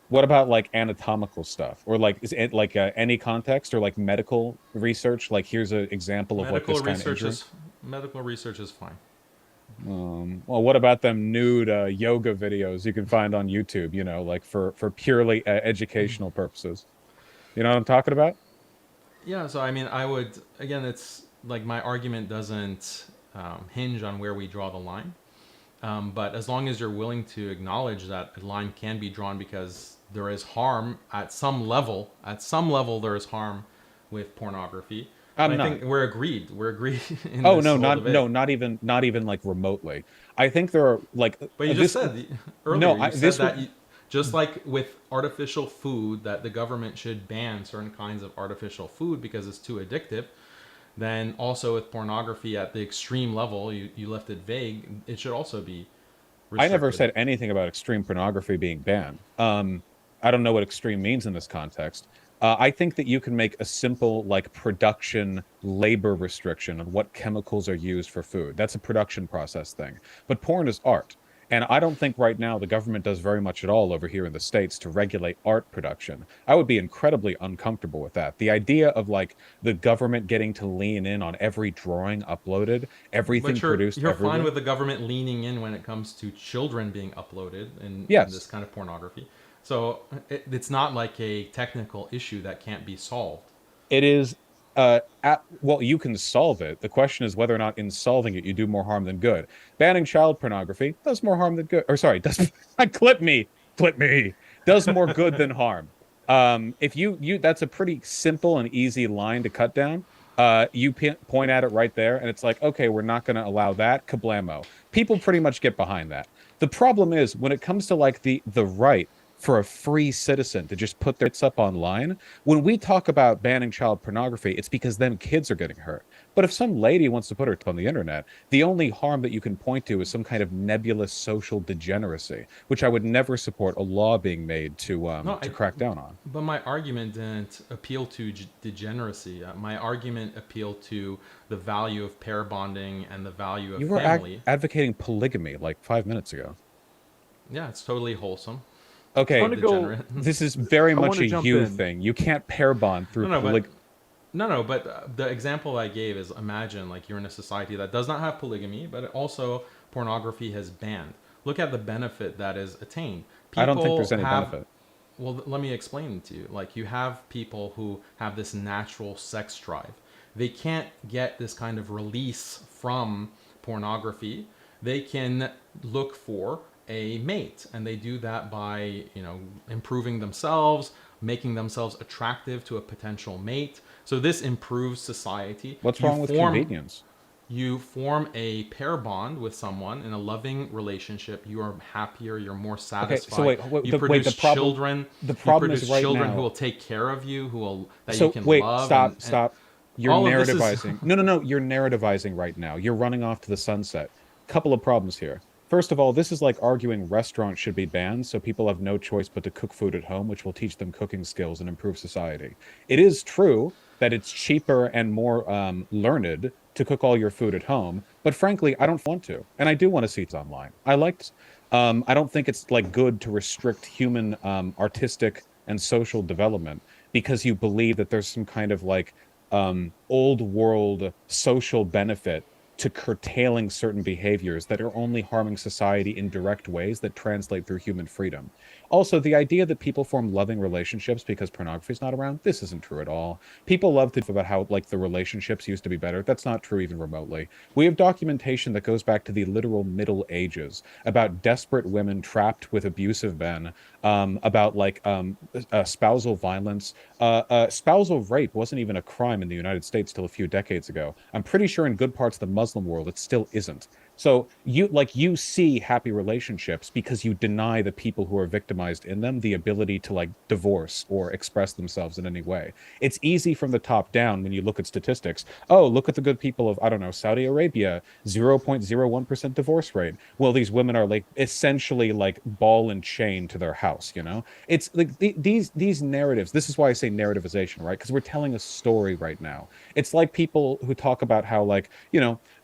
what about like anatomical stuff or like is it like any context or like medical research? Like here's an example of like Medical this kind of research injury. is medical research is fine. Well, what about them nude yoga videos you can find on YouTube? Like for purely educational purposes. You know what I'm talking about? Yeah, so I mean, I would again. It's like my argument doesn't hinge on where we draw the line, but as long as you're willing to acknowledge that a line can be drawn because there is harm at some level there is harm with pornography. And I'm I not. think we're agreed. We're agreed in Oh this no, whole not debate. no, not even like remotely. I think there are like But you just this. said No, earlier, you said this that would. just like with artificial food, that the government should ban certain kinds of artificial food because it's too addictive. Then also with pornography at the extreme level, you left it vague. It should also be I never restricted. said anything about extreme pornography being banned. I don't know what extreme means in this context. I think that you can make a simple like production labor restriction on what chemicals are used for food. That's a production process thing. But porn is art. And I don't think right now the government does very much at all over here in the States to regulate art production. I would be incredibly uncomfortable with that. The idea of like the government getting to lean in on every drawing uploaded, everything But you're produced you're fine everywhere. with the government leaning in when it comes to children being uploaded in this Yes, kind of pornography. So it's not like a technical issue that can't be solved. it is well, you can solve it. The question is whether or not in solving it you do more harm than good. Banning child pornography does more harm than good. Or sorry, does clip me. Flip me. Does more good than harm. If you that's a pretty simple and easy line to cut down. You point at it right there, and it's like, okay, we're not going to allow that. Kablamo. People pretty much get behind that. The problem is when it comes to like the right for a free citizen to just put their rights up online. When we talk about banning child pornography, it's because then kids are getting hurt. But if some lady wants to put her on the internet, the only harm that you can point to is some kind of nebulous social degeneracy, which I would never support a law being made No, to crack down on. but my argument didn't appeal to degeneracy. My argument appealed to the value of pair bonding and the value of You were family. advocating polygamy like 5 minutes ago. Yeah, it's totally wholesome. I Okay, want to go. Degenerate. this is very I want much to a jump you in. thing. You can't pair bond through No, no, but polygamy. no, but the example I gave is imagine like you're in a society that does not have polygamy, but also pornography has banned. Look at the benefit that is attained. I don't think People there's any have benefit. Well, let me explain it to you. Like, you have people who have this natural sex drive. They can't get this kind of release from pornography. They can look for a mate, and they do that by, improving themselves, making themselves attractive to a potential mate. So this improves society. What's wrong with convenience? You form a pair bond with someone in a loving relationship. You are happier. You're more Okay, satisfied. so You wait, produce children. the You problem is produce right children who now. will take care of you, that you So can wait, love, and stop. You're all of this is narrativizing. No, no, no. You're narrativizing right now. You're running off to the sunset. Couple of problems here. First of all, this is like arguing restaurants should be banned, so people have no choice but to cook food at home, which will teach them cooking skills and improve society. It is true that it's cheaper and more learned to cook all your food at home, but frankly, I don't want to, and I do want to see it online. I don't think it's like good to restrict human artistic and social development because you believe that there's some kind of like old world social benefit to curtailing certain behaviors that are only harming society in direct ways that translate through human freedom. Also, the idea that people form loving relationships because pornography is not around, this isn't true at all. People love to talk about how like the relationships used to be better. That's not true even remotely. We have documentation that goes back to the literal Middle Ages about desperate women trapped with abusive men, about like spousal violence. Spousal rape wasn't even a crime in the United States till a few decades ago. I'm pretty sure in good parts of the Muslim world it still isn't. So you see happy relationships because you deny the people who are victimized in them the ability to like divorce or express themselves in any way. It's easy from the top down when you look at statistics. Oh, look at the good people of, I don't know, Saudi Arabia, 0.01% divorce rate. Well, these women are like essentially like ball and chain to their house, you know? It's like these narratives. This is why I say narrativization, right? Because we're telling a story right now. It's like people who talk about how like,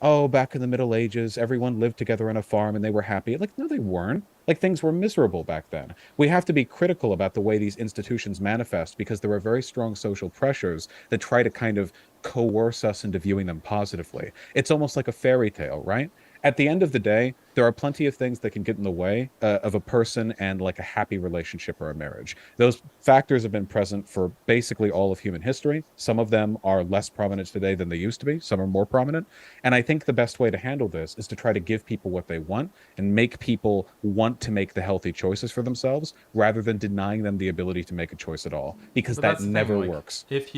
oh, back in the Middle Ages, everyone lived together on a farm and they were happy. Like, no, they weren't. Like, things were miserable back then. We have to be critical about the way these institutions manifest because there are very strong social pressures that try to kind of coerce us into viewing them positively. It's almost like a fairy tale, right? At the end of the day, there are plenty of things that can get in the way of a person and like a happy relationship or a marriage. Those factors have been present for basically all of human history. Some of them are less prominent today than they used to be, some are more prominent. And I think the best way to handle this is to try to give people what they want and make people want to make the healthy choices for themselves rather than denying them the ability to make a choice at all, because But that that's the thing, never like works. if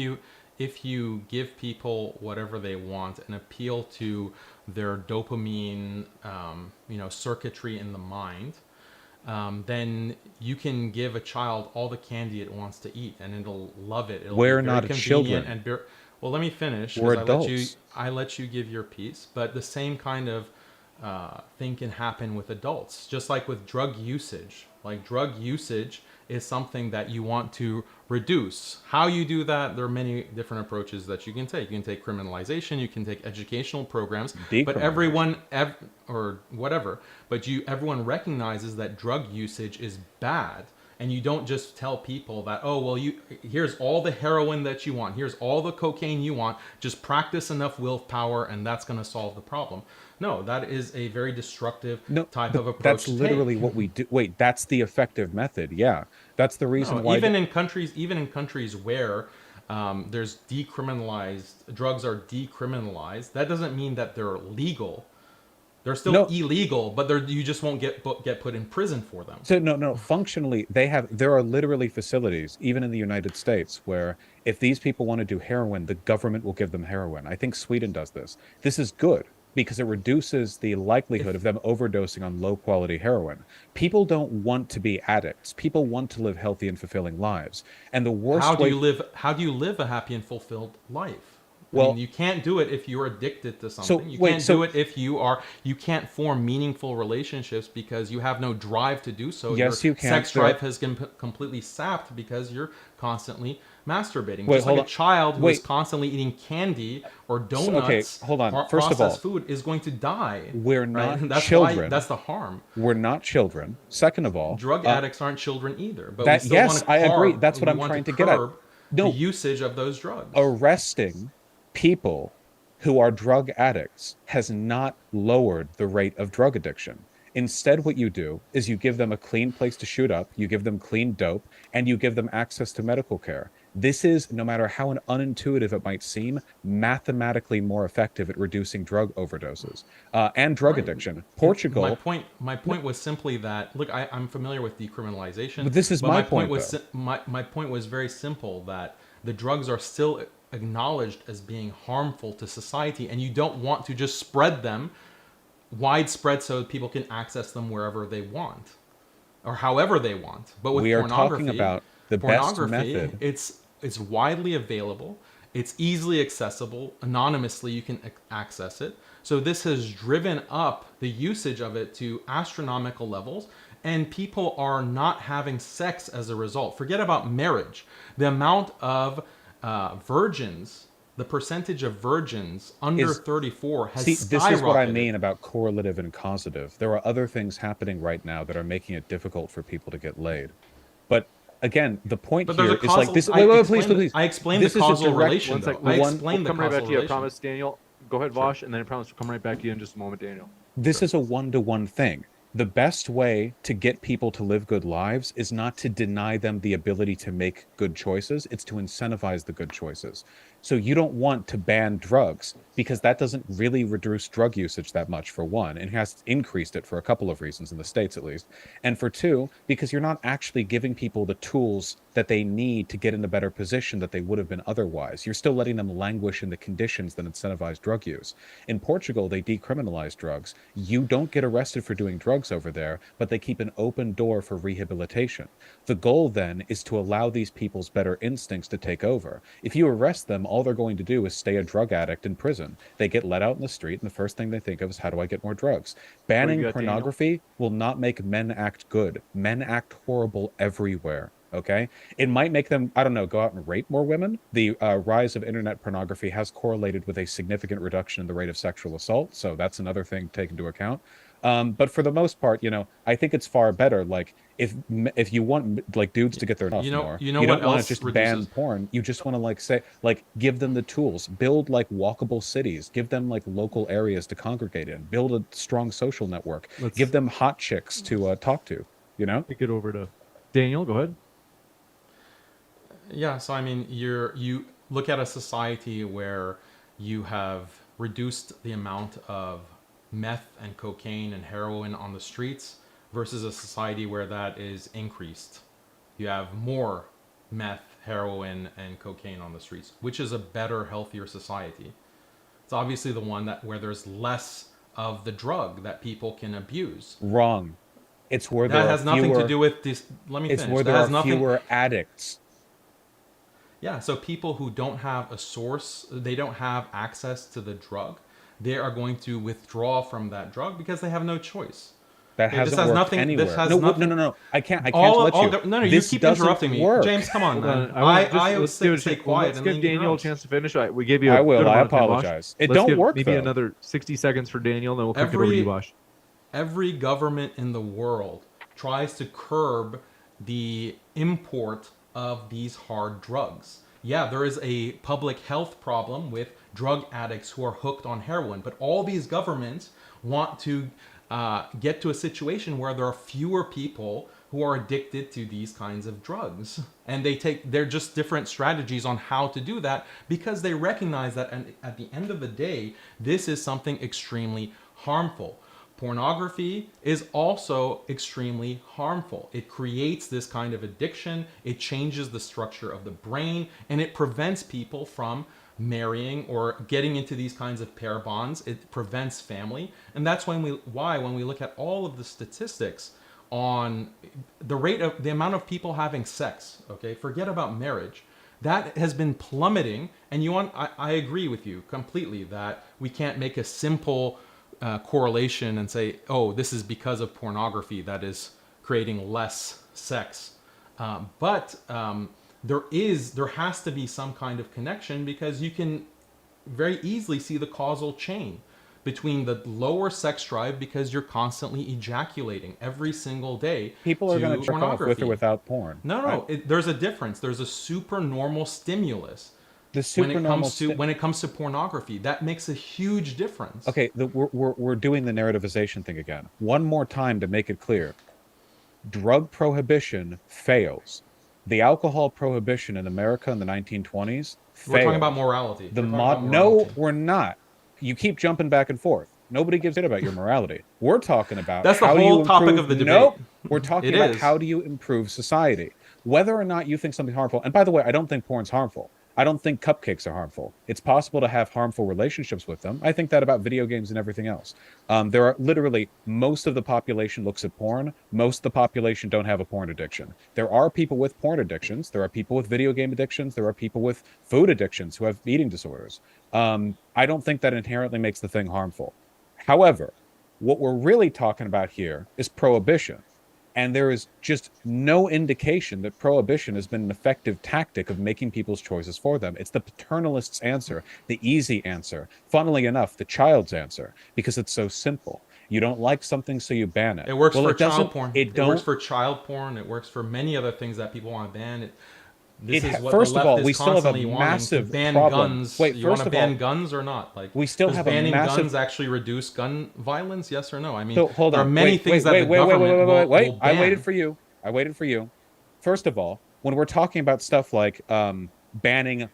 you give people whatever they want and appeal to their dopamine, circuitry in the mind, then you can give a child all the candy it wants to eat, and it'll love it. It'll be We're very not convenient children. well. Let me finish We're because adults. I let you give your piece, but the same kind of thing can happen with adults, just like with drug usage. Like, drug usage is something that you want to reduce. How you do that, there are many different approaches that you can take. You can take criminalization, you can take educational programs, but Decriminalization. or whatever, but everyone recognizes that drug usage is bad. And you don't just tell people that, oh, well, here's all the heroin that you want, here's all the cocaine you want, just practice enough willpower and that's going to solve the problem. No, that is a very destructive No, type but of that's approach to literally take. what we do. Wait, that's the effective method. Yeah. That's the No, reason why. even in countries where there's decriminalized drugs are decriminalized, that doesn't mean that they're legal. They're still illegal, but you just won't get put in prison for them. So no, functionally, there are literally facilities, even in the United States, where if these people want to do heroin, the government will give them heroin. I think Sweden does this. This is good because it reduces the likelihood of them overdosing on low quality heroin. People don't want to be addicts. People want to live healthy and fulfilling lives. And the worst How do way you live? How do you live a happy and fulfilled life? I well, mean, you can't do it if you're addicted to so something. You wait, can't so do it if you can't form meaningful relationships because you have no drive to do so. Your yes, you can. sex drive has been completely sapped because you're constantly masturbating. Wait, Just like hold a on. child who is Wait, constantly eating candy or okay, donuts, hold on. First of all, processed food is going to die. we're Right? not That's why children. that's the harm. We're not children. Second of all, Drug addicts aren't children either, but we that still want yes, to I agree. carb. That's what We I'm want to trying to get at. curb the No, usage of those drugs. arresting people who are drug addicts has not lowered the rate of drug addiction. Instead, what you do is you give them a clean place to shoot up, you give them clean dope, and you give them access to medical care. This is, no matter how unintuitive it might seem, mathematically more effective at reducing drug overdoses and drug Right. addiction. My Portugal, point was simply that look, I'm familiar with decriminalization, but this is but my my point point, was though. my point was very simple that the drugs are still acknowledged as being harmful to society, and you don't want to just spread them widespread so people can access them wherever they want or however they want. But with We are talking about the best method. it's widely available, it's easily accessible, anonymously you can access it. So this has driven up the usage of it to astronomical levels, and people are not having sex as a result. Forget about marriage. The amount of virgins, the percentage of virgins under 34 has See, this is what I skyrocketed. mean about correlative and causative. There are other things happening right now that are making it difficult for people to get laid. But again, the point But there's here a is like causal. this. Wait, wait, please, please. I explained the This is a causal direct relation, One though. sec. I one. explained We'll the come right causal back to you. I relation. promise, Daniel. Go ahead, Sure. Vaush, and then I promise we'll come right back to you in just a moment, Daniel. This is a one-to-one thing. The best way to get people to live good lives is not to deny them the ability to make good choices, it's to incentivize the good choices. So you don't want to ban drugs because that doesn't really reduce drug usage that much, for one, and has increased it for a couple of reasons in the States at least. And for two, because you're not actually giving people the tools that they need to get in a better position that they would have been otherwise. You're still letting them languish in the conditions that incentivize drug use. In Portugal, they decriminalize drugs. You don't get arrested for doing drugs over there, but they keep an open door for rehabilitation. The goal then is to allow these people's better instincts to take over. If you arrest them, all they're going to do is stay a drug addict in prison. They get let out in the street, and the first thing they think of is, how do I get more drugs? What do you Banning got, Daniel? pornography will not make men act good. Men act horrible everywhere. Okay, it might make them, I don't know, go out and rape more women. The rise of internet pornography has correlated with a significant reduction in the rate of sexual assault, so that's another thing to take into account. But for the most part, I think it's far better. Like, if you want like dudes to get their off more, You know you what don't want else to just reduces? ban porn. You just want to like say, like, give them the tools, build like walkable cities, give them like local areas to congregate in, build a strong social network, Let's give them hot chicks to talk to. You know, kick it over to Daniel. Go ahead. Yeah, so I mean, you look at a society where you have reduced the amount of meth and cocaine and heroin on the streets versus a society where that is increased. You have more meth, heroin, and cocaine on the streets, which is a better, healthier society. It's obviously the one that where there's less of the drug that people can abuse. wrong. It's where That there are has nothing to fewer. do with this. Let me It's finish. where That there has are nothing. fewer addicts. Yeah, so people who don't have a source, they don't have access to the drug, they are going to withdraw from that drug because they have no choice. That Okay, this hasn't has worked nothing. This anywhere. has No, nothing. no. I can't All, let all you. the, no, no, you This keep doesn't interrupting me, work. James. Come on, Hold man. on. I want I let's say, give say well, quiet let's and give then Daniel a interrupt. chance to finish. We gave you I a will. good I amount of time, Vaush. apologize. It Let's don't give work, maybe though. another 60 seconds for Daniel, then we'll kick it over to you, Vaush. Every government in the world tries to curb the import of these hard drugs. Yeah, there is a public health problem with drug addicts who are hooked on heroin, but all these governments want to get to a situation where there are fewer people who are addicted to these kinds of drugs, and they're just different strategies on how to do that because they recognize that at the end of the day, this is something extremely harmful. pornography is also extremely harmful. It creates this kind of addiction, it changes the structure of the brain, and it prevents people from marrying or getting into these kinds of pair bonds. It prevents family. And that's when we look at all of the statistics on the amount of people having sex, okay? Forget about marriage. That has been plummeting, and I agree with you completely that we can't make a simple correlation and say, oh, this is because of pornography that is creating less sex. But there has to be some kind of connection, because you can very easily see the causal chain between the lower sex drive, because you're constantly ejaculating every single day. People are going to jerk off with or without porn. No, there's a difference. There's a supernormal stimulus. The supernormal when it comes to pornography, that makes a huge difference. Okay, we're doing the narrativization thing again. One more time to make it clear. Drug prohibition fails. The alcohol prohibition in America in the 1920s failed. We're talking about morality. No, we're not. You keep jumping back and forth. Nobody gives a shit about your morality. We're talking about that's the whole topic of the debate. Nope. We're talking about how do you improve society. Whether or not you think something harmful. And by the way, I don't think porn's harmful. I don't think cupcakes are harmful. It's possible to have harmful relationships with them. I think that about video games and everything else. There are literally, most of the population looks at porn. Most of the population don't have a porn addiction. There are people with porn addictions. There are people with video game addictions. There are people with food addictions who have eating disorders. I don't think that inherently makes the thing harmful. However, what we're really talking about here is prohibition. And there is just no indication that prohibition has been an effective tactic of making people's choices for them. It's the paternalist's answer, the easy answer. Funnily enough, the child's answer, because it's so simple. You don't like something, so you ban it. It works for child porn. It works for child porn. It works for many other things that people want to ban. First of all, we still have a massive problem. Guns. Wait, you want to ban guns or not? Like, we still have banning a massive... guns actually reduce gun violence? Yes or no? I mean, so, hold on. There are many things that the government will ban. I waited for you. First of all, when we're talking about stuff like banning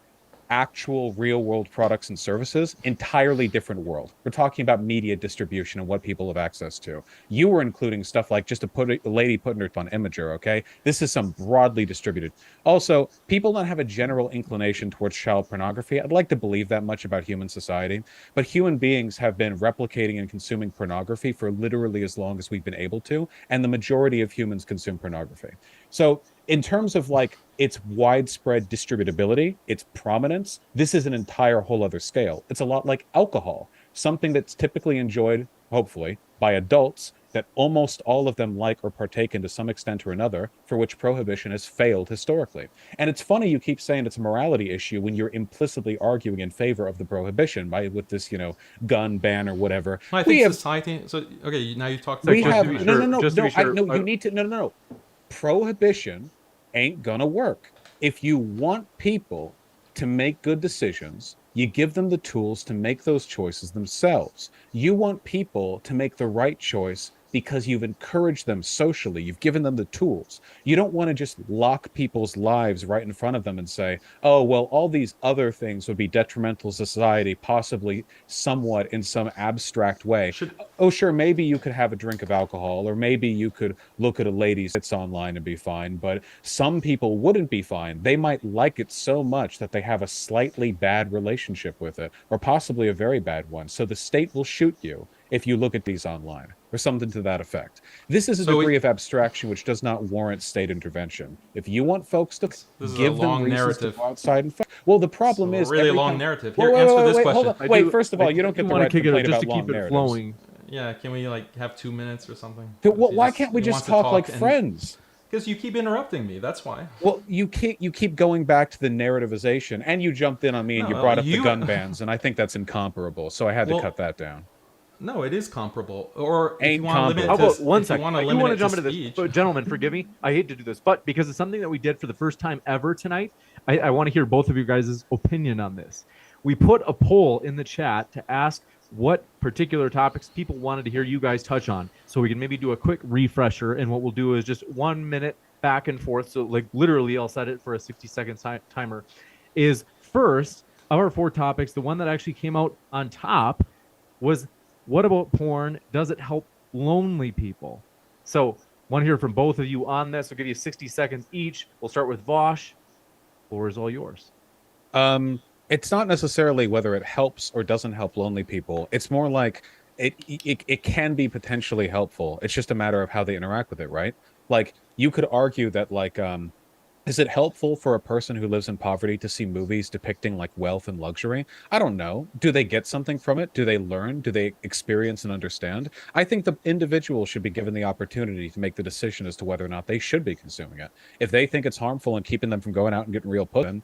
actual real world products and services, entirely different world. We're talking about media distribution and what people have access to. You were including stuff like just a lady putting her on Imager, okay? This is some broadly distributed. Also, people don't have a general inclination towards child pornography. I'd like to believe that much about human society, but human beings have been replicating and consuming pornography for literally as long as we've been able to, and the majority of humans consume pornography. So in terms of like its widespread distributability, its prominence, this is an entire whole other scale. It's a lot like alcohol, something that's typically enjoyed, hopefully, by adults that almost all of them like or partake in to some extent or another, for which prohibition has failed historically. And it's funny you keep saying it's a morality issue when you're implicitly arguing in favor of the prohibition with this, gun ban or whatever. I think society. So okay, now you talked. No. Prohibition ain't gonna work. If you want people to make good decisions, you give them the tools to make those choices themselves. You want people to make the right choice because you've encouraged them socially. You've given them the tools. You don't want to just lock people's lives right in front of them and say, oh, well, all these other things would be detrimental to society, possibly somewhat in some abstract way. Oh, sure, maybe you could have a drink of alcohol, or maybe you could look at a lady's tits online and be fine, but some people wouldn't be fine. They might like it so much that they have a slightly bad relationship with it, or possibly a very bad one. So the state will shoot you if you look at these online, or something to that effect. This is a degree of abstraction which does not warrant state intervention. If you want folks to give them reasons to go outside and fight. Well, the problem is... really long narrative. Here, answer this question. Wait, first of all, you don't get the right to complain about long narratives. Flowing. Yeah, can we have 2 minutes or something? Why can't we just talk like friends? Because you keep interrupting me, that's why. Well, you keep going back to the narrativization, and you jumped in on me and you brought up the gun bans, and I think that's incomparable, so I had to cut that down. No, it is comparable. Or if ain't you want to limit it to, one second. I do want to jump into this. But gentlemen, forgive me. I hate to do this, but because it's something that we did for the first time ever tonight, I want to hear both of you guys' opinion on this. We put a poll in the chat to ask what particular topics people wanted to hear you guys touch on, so we can maybe do a quick refresher. And what we'll do is just 1 minute back and forth. So like literally, I'll set it for a 60-second timer. Is first of our 4 topics, the one that actually came out on top was, what about porn? Does it help lonely people. So, want to hear from both of you on this. I'll give you 60 seconds each. We'll start with Vaush. Floor is all yours. It's not necessarily whether it helps or doesn't help lonely people. It's more like it can be potentially helpful. It's just a matter of how they interact with it, right? Like you could argue that is it helpful for a person who lives in poverty to see movies depicting like wealth and luxury? I don't know. Do they get something from it? Do they learn? Do they experience and understand? I think the individual should be given the opportunity to make the decision as to whether or not they should be consuming it. If they think it's harmful and keeping them from going out and getting real pussy,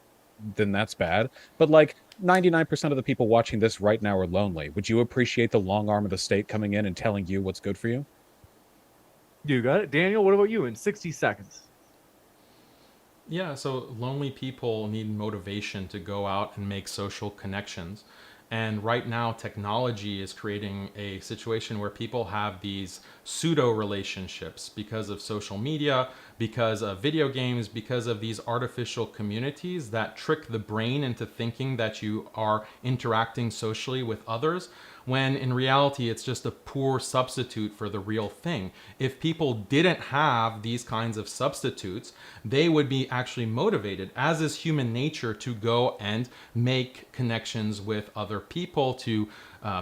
then that's bad. But like 99% of the people watching this right now are lonely. Would you appreciate the long arm of the state coming in and telling you what's good for you? You got it. Daniel, what about you in 60 seconds? Yeah, so lonely people need motivation to go out and make social connections. And right now, technology is creating a situation where people have these pseudo relationships because of social media, because of video games, because of these artificial communities that trick the brain into thinking that you are interacting socially with others, when in reality it's just a poor substitute for the real thing. If people didn't have these kinds of substitutes, they would be actually motivated, as is human nature, to go and make connections with other people, to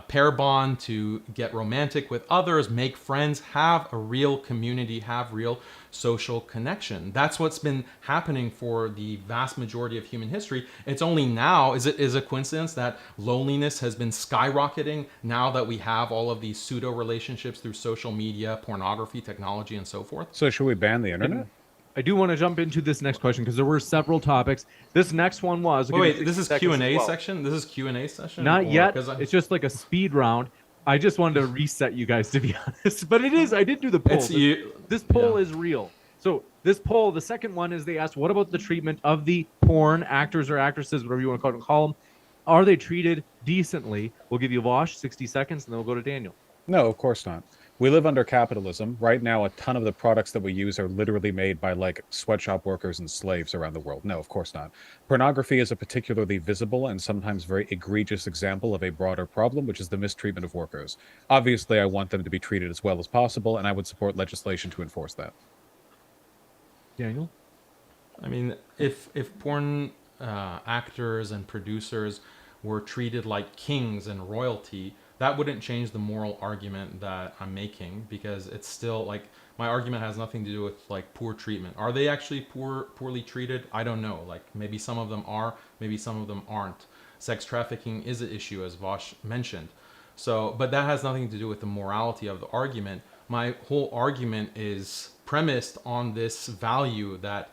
pair bond, to get romantic with others, make friends, have a real community, have real social connection. That's what's been happening for the vast majority of human history. It's only now, is it a coincidence that loneliness has been skyrocketing now that we have all of these pseudo relationships through social media, pornography, technology, and so forth? So should we ban the internet? I do want to jump into this next question because there were several topics. This next one was. Wait, this is Q&A section? This is Q&A session? Not yet. It's just like a speed round. I just wanted to reset you guys, to be honest. But it is. I did do the poll. This poll is real. So this poll, the second one is they asked, what about the treatment of the porn actors or actresses, whatever you want to call them? Are they treated decently? We'll give you Vaush 60 seconds, and then we'll go to Daniel. No, of course not. We live under capitalism. Right now, a ton of the products that we use are literally made by like sweatshop workers and slaves around the world. No, of course not. Pornography is a particularly visible and sometimes very egregious example of a broader problem, which is the mistreatment of workers. Obviously, I want them to be treated as well as possible, and I would support legislation to enforce that. Daniel? I mean, if porn actors and producers were treated like kings and royalty, that wouldn't change the moral argument that I'm making, because it's still like my argument has nothing to do with like poor treatment. Are they actually poorly treated? I don't know. Like maybe some of them are, maybe some of them aren't. Sex trafficking is an issue, as Vaush mentioned. So, but that has nothing to do with the morality of the argument. My whole argument is premised on this value that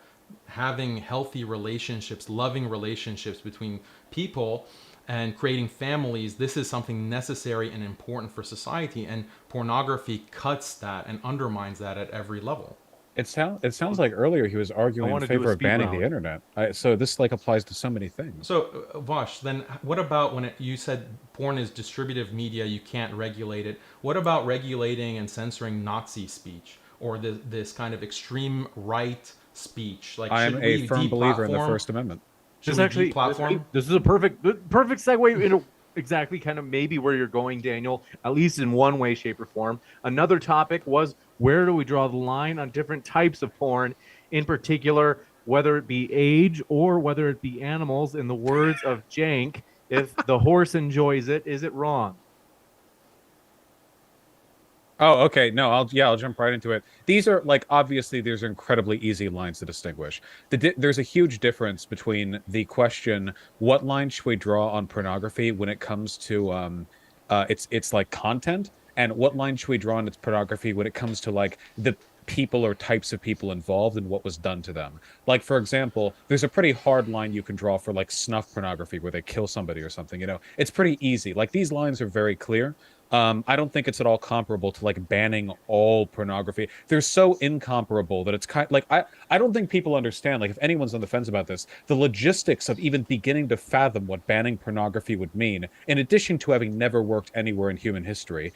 having healthy relationships, loving relationships between people and creating families, this is something necessary and important for society, and pornography cuts that and undermines that at every level. It sounds like earlier he was arguing in favor of banning the internet. So this like applies to so many things. So Vaush, then what about when you said porn is distributive media, you can't regulate it? What about regulating and censoring Nazi speech or this kind of extreme right speech? Like, I am a firm believer in the First Amendment. This is a perfect segue into exactly kind of maybe where you're going, Daniel, at least in one way, shape, or form. Another topic was, where do we draw the line on different types of porn, in particular, whether it be age or whether it be animals? In the words of Jank, if the horse enjoys it, is it wrong? Oh, okay. No, I'll jump right into it. These are like obviously there's incredibly easy lines to distinguish. There's a huge difference between the question, what line should we draw on pornography when it comes to it's like content, and what line should we draw on its pornography when it comes to like the people or types of people involved and what was done to them. Like, for example, there's a pretty hard line you can draw for like snuff pornography where they kill somebody or something, you know. It's pretty easy. Like these lines are very clear. I don't think it's at all comparable to like banning all pornography. They're so incomparable that it's kind of like I don't think people understand. Like if anyone's on the fence about this, the logistics of even beginning to fathom what banning pornography would mean, in addition to having never worked anywhere in human history,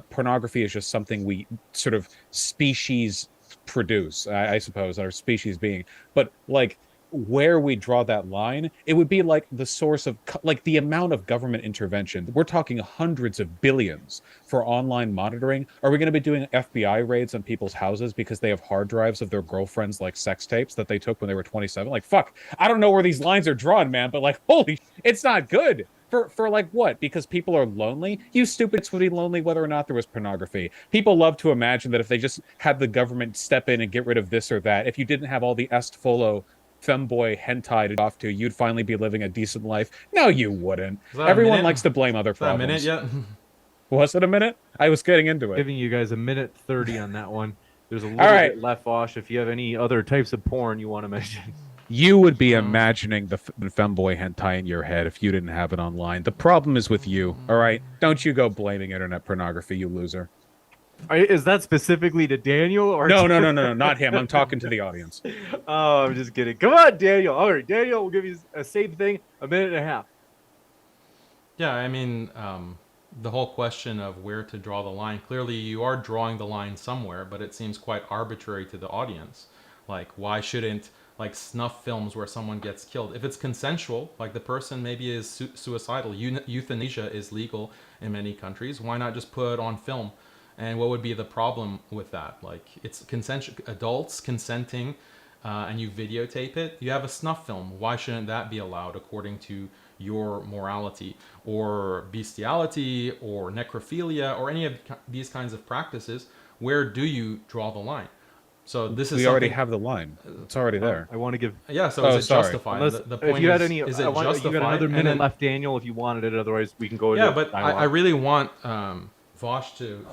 pornography is just something we sort of species produce, I suppose, our species being. But like where we draw that line, it would be like the source of like the amount of government intervention. We're talking hundreds of billions for online monitoring. Are we going to be doing FBI raids on people's houses because they have hard drives of their girlfriends like sex tapes that they took when they were 27? Like, fuck, I don't know where these lines are drawn, man, but like, holy, it's not good. For like what? Because people are lonely? You stupids would be lonely whether or not there was pornography. People love to imagine that if they just had the government step in and get rid of this or that, if you didn't have all the est follow femboy hentai to off to, you'd finally be living a decent life. No, you wouldn't. Everyone likes to blame other problems. Is that a minute yet? Was it a minute? I was getting into it. Giving you guys a minute 30 on that one. There's a little bit left, Vaush, if you have any other types of porn you want to mention. You would be imagining the femboy hentai in your head if you didn't have it online. The problem is with you, all right? Don't you go blaming internet pornography, you loser. Is that specifically to Daniel? Or No, not him. I'm talking to the audience. Oh, I'm just kidding. Come on, Daniel. All right, Daniel, we'll give you a same thing, a minute and a half. Yeah, I mean, the whole question of where to draw the line, clearly you are drawing the line somewhere, but it seems quite arbitrary to the audience. Like, why shouldn't, like, snuff films where someone gets killed, if it's consensual, like the person maybe is suicidal, euthanasia is legal in many countries, why not just put it on film? And what would be the problem with that? Like, it's consensual, adults consenting, and you videotape it, you have a snuff film. Why shouldn't that be allowed according to your morality? Or bestiality, or necrophilia, or any of these kinds of practices, where do you draw the line? So this is we already have the line. It's already there. I want to give. Yeah. So is it justified? The point if you had is, any, is it you got justified? another minute left, Daniel, if you wanted it. Otherwise, we can go. Yeah, but I really want Vaush to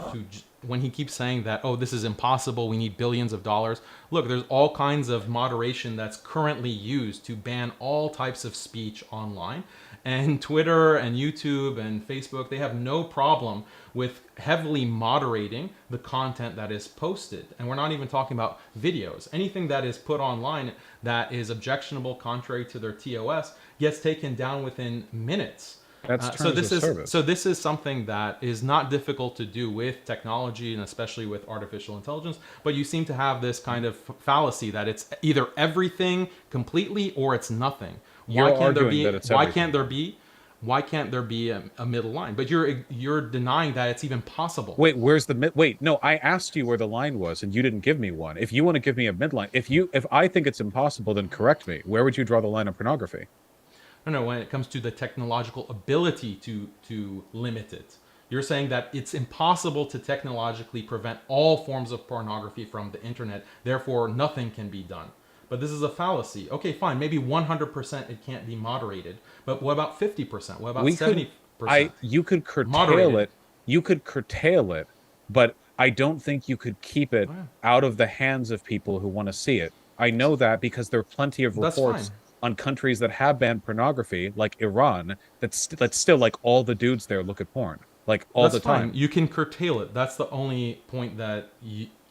when he keeps saying that, oh, this is impossible, we need billions of dollars. Look, there's all kinds of moderation that's currently used to ban all types of speech online. And Twitter and YouTube and Facebook, they have no problem with heavily moderating the content that is posted. And we're not even talking about videos. Anything that is put online that is objectionable, contrary to their TOS, gets taken down within minutes. That's so this is something that is not difficult to do with technology, and especially with artificial intelligence. But you seem to have this kind of fallacy that it's either everything completely or it's nothing. Why can't there be a middle line? But you're denying that it's even possible. Wait, where's the wait? No, I asked you where the line was, and you didn't give me one. If you want to give me a midline, if I think it's impossible, then correct me. Where would you draw the line on pornography? No, when it comes to the technological ability to limit it. You're saying that it's impossible to technologically prevent all forms of pornography from the internet, therefore nothing can be done. But this is a fallacy. Okay, fine, maybe 100% it can't be moderated, but what about 50%? What about 70%? You could curtail it. You could curtail it, but I don't think you could keep it out of the hands of people who want to see it. I know that because there are plenty of reports on countries that have banned pornography, like Iran, that's still like all the dudes there look at porn, like all the time. You can curtail it. That's the only point that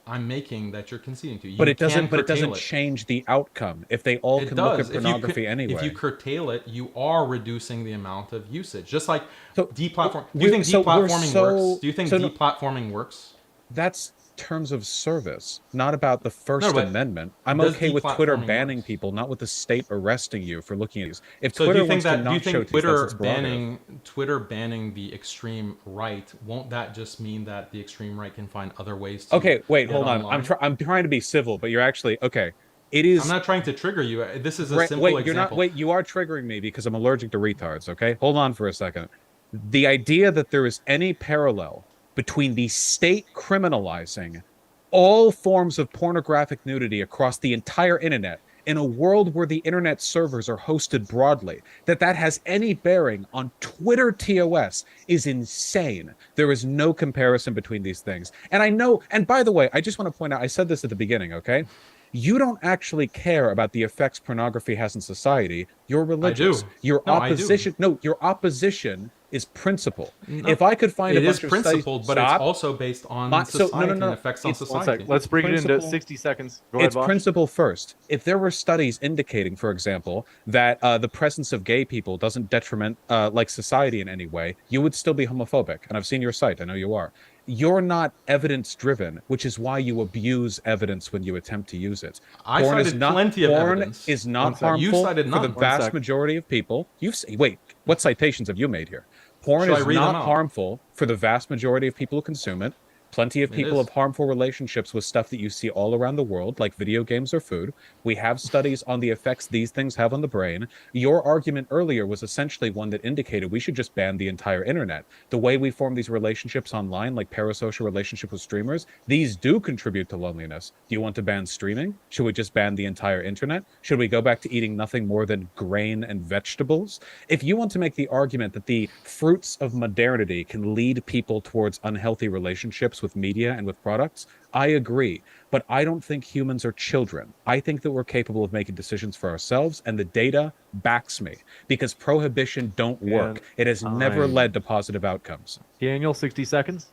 I'm making that you're conceding to. But it doesn't change the outcome if they all can look at pornography anyway. If you curtail it, you are reducing the amount of usage. Just like deplatforming. Do you think deplatforming works? Do you think deplatforming works? That's terms of service, not about the First Amendment. I'm okay with Twitter banning people, not with the state arresting you for looking at these. If Twitter wants to not show Twitter banning the extreme right, won't that just mean that the extreme right can find other ways to Okay, wait, hold on. I'm trying to be civil, but you're actually okay. It is. I'm not trying to trigger you. This is a simple example. You are triggering me because I'm allergic to retards, okay? Hold on for a second. The idea that there is any parallel between the state criminalizing all forms of pornographic nudity across the entire internet in a world where the internet servers are hosted broadly, that has any bearing on Twitter TOS is insane. There is no comparison between these things. And I know, and by the way, I just want to point out, I said this at the beginning, okay? You don't actually care about the effects pornography has in society. You're religious. I do. Your opposition is principle. No, if I could find it is principled, but it's also based on society and effects on society. Let's bring it into 60 seconds. Go ahead, it's principle first. If there were studies indicating, for example, that the presence of gay people doesn't detriment like society in any way, you would still be homophobic. And I've seen your site. I know you are. you're not evidence driven, which is why you abuse evidence when you attempt to use it. I cited plenty of Porn evidence. is not One sec. You harmful cited for the none. One vast sec. majority of people. Wait, what citations have you made here? Porn Should I is read them not out? harmful for the vast majority of people who consume it. Plenty of It people is. have harmful relationships with stuff that you see all around the world, like video games or food. We have studies on the effects these things have on the brain. Your argument earlier was essentially one that indicated we should just ban the entire internet. The way we form these relationships online, like parasocial relationships with streamers, these do contribute to loneliness. Do you want to ban streaming? Should we just ban the entire internet? Should we go back to eating nothing more than grain and vegetables? If you want to make the argument that the fruits of modernity can lead people towards unhealthy relationships with media and with products, I agree. But I don't think humans are children. I think that we're capable of making decisions for ourselves, and the data backs me because prohibition don't work. And It has never time. led to positive outcomes. Daniel, 60 seconds.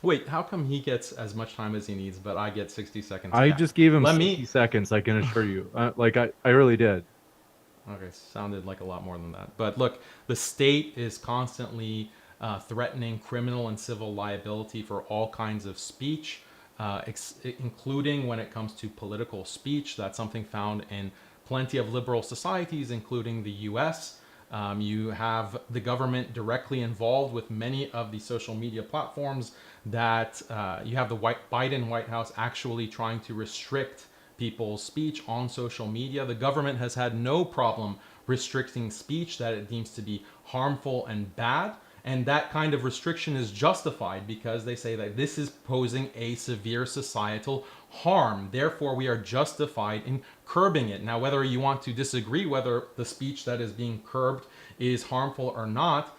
Wait, how come he gets as much time as he needs, but I get 60 seconds? I back? just gave him Let 60 me. seconds, I can assure you. I really did. Okay, sounded like a lot more than that. But look, the state is constantly threatening criminal and civil liability for all kinds of speech, including when it comes to political speech. That's something found in plenty of liberal societies, including the US. You have the government directly involved with many of the social media platforms that you have the Biden White House actually trying to restrict people's speech on social media. The government has had no problem restricting speech that it deems to be harmful and bad. And that kind of restriction is justified because they say that this is posing a severe societal harm. Therefore, we are justified in curbing it. Now, whether you want to disagree whether the speech that is being curbed is harmful or not,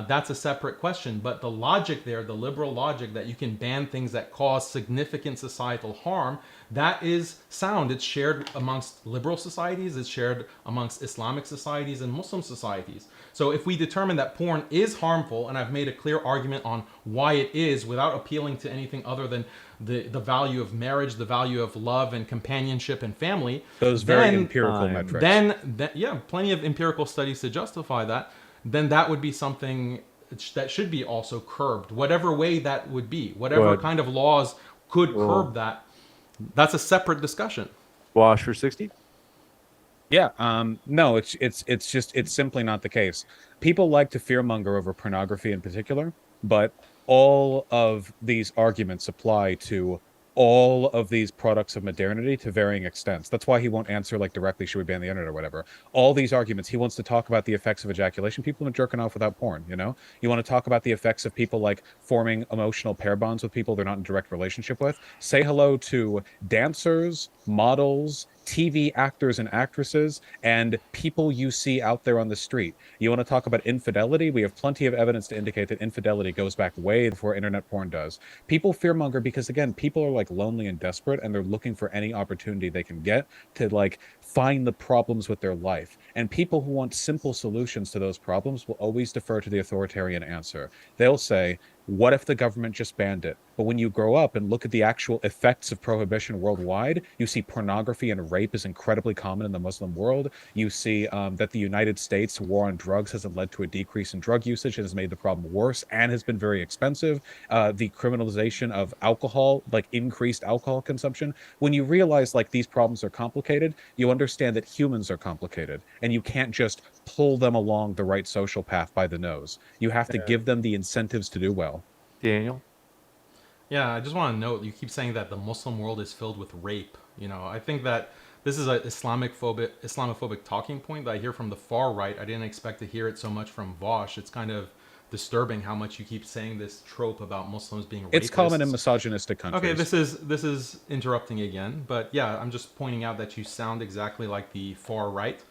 that's a separate question. But the logic there, the liberal logic that you can ban things that cause significant societal harm, that is sound. It's shared amongst liberal societies, it's shared amongst Islamic societies and Muslim societies. So if we determine that porn is harmful, and I've made a clear argument on why it is without appealing to anything other than the value of marriage, the value of love and companionship and family, Those very then empirical metrics. then yeah, plenty of empirical studies to justify that, then that would be something that should be also curbed, whatever way that would be, whatever Good. kind of laws could Well- curb that. That's a separate discussion. Wash for 60. Yeah, no, it's simply not the case. People like to fearmonger over pornography in particular, but all of these arguments apply to all of these products of modernity to varying extents. That's why he won't answer like directly, should we ban the internet or whatever. All these arguments, he wants to talk about the effects of ejaculation. People are jerking off without porn, you know? You want to talk about the effects of people like forming emotional pair bonds with people they're not in direct relationship with. Say hello to dancers, models, TV actors and actresses, and people you see out there on the street. You want to talk about infidelity? We have plenty of evidence to indicate that infidelity goes back way before internet porn does. People fearmonger because, again, people are like lonely and desperate, and they're looking for any opportunity they can get to like find the problems with their life. And people who want simple solutions to those problems will always defer to the authoritarian answer. They'll say, what if the government just banned it? But when you grow up and look at the actual effects of prohibition worldwide, you see pornography and rape is incredibly common in the Muslim world. You see that the United States war on drugs has led to a decrease in drug usage and has made the problem worse and has been very expensive. The criminalization of alcohol, like increased alcohol consumption. When you realize like these problems are complicated, you understand that humans are complicated and you can't just pull them along the right social path by the nose. You have to give them the incentives to do well. Daniel. Yeah, I just want to note, you keep saying that the Muslim world is filled with rape. You know, I think that this is an Islamophobic talking point that I hear from the far right. I didn't expect to hear it so much from Vaush. It's kind of disturbing how much you keep saying this trope about Muslims being rapists. It's common in misogynistic countries. Okay, this is interrupting again, but yeah, I'm just pointing out that you sound exactly like the far right.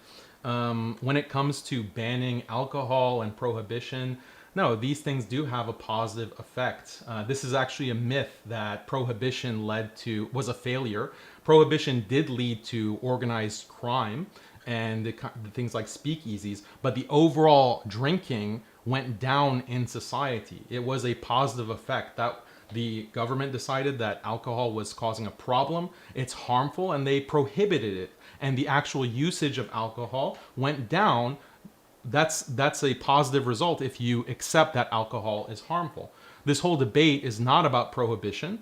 When it comes to banning alcohol and prohibition, no, these things do have a positive effect. This is actually a myth that prohibition was a failure. Prohibition did lead to organized crime and the things like speakeasies, but the overall drinking went down in society. It was a positive effect. That the government decided that alcohol was causing a problem, it's harmful, and they prohibited it. And the actual usage of alcohol went down that's a positive result if you accept that alcohol is harmful. This whole debate is not about prohibition.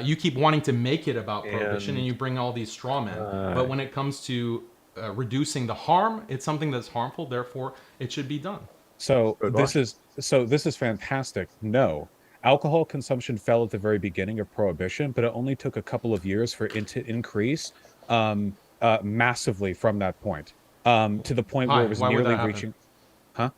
You keep wanting to make it about prohibition, and you bring all these straw men. But when it comes to reducing the harm, it's something that's harmful. Therefore, it should be done. So Good this Vaush. is this is fantastic. No, alcohol consumption fell at the very beginning of prohibition, but it only took a couple of years for it to increase massively from that point, to the point where Why? it was Why would nearly that happen? reaching, huh?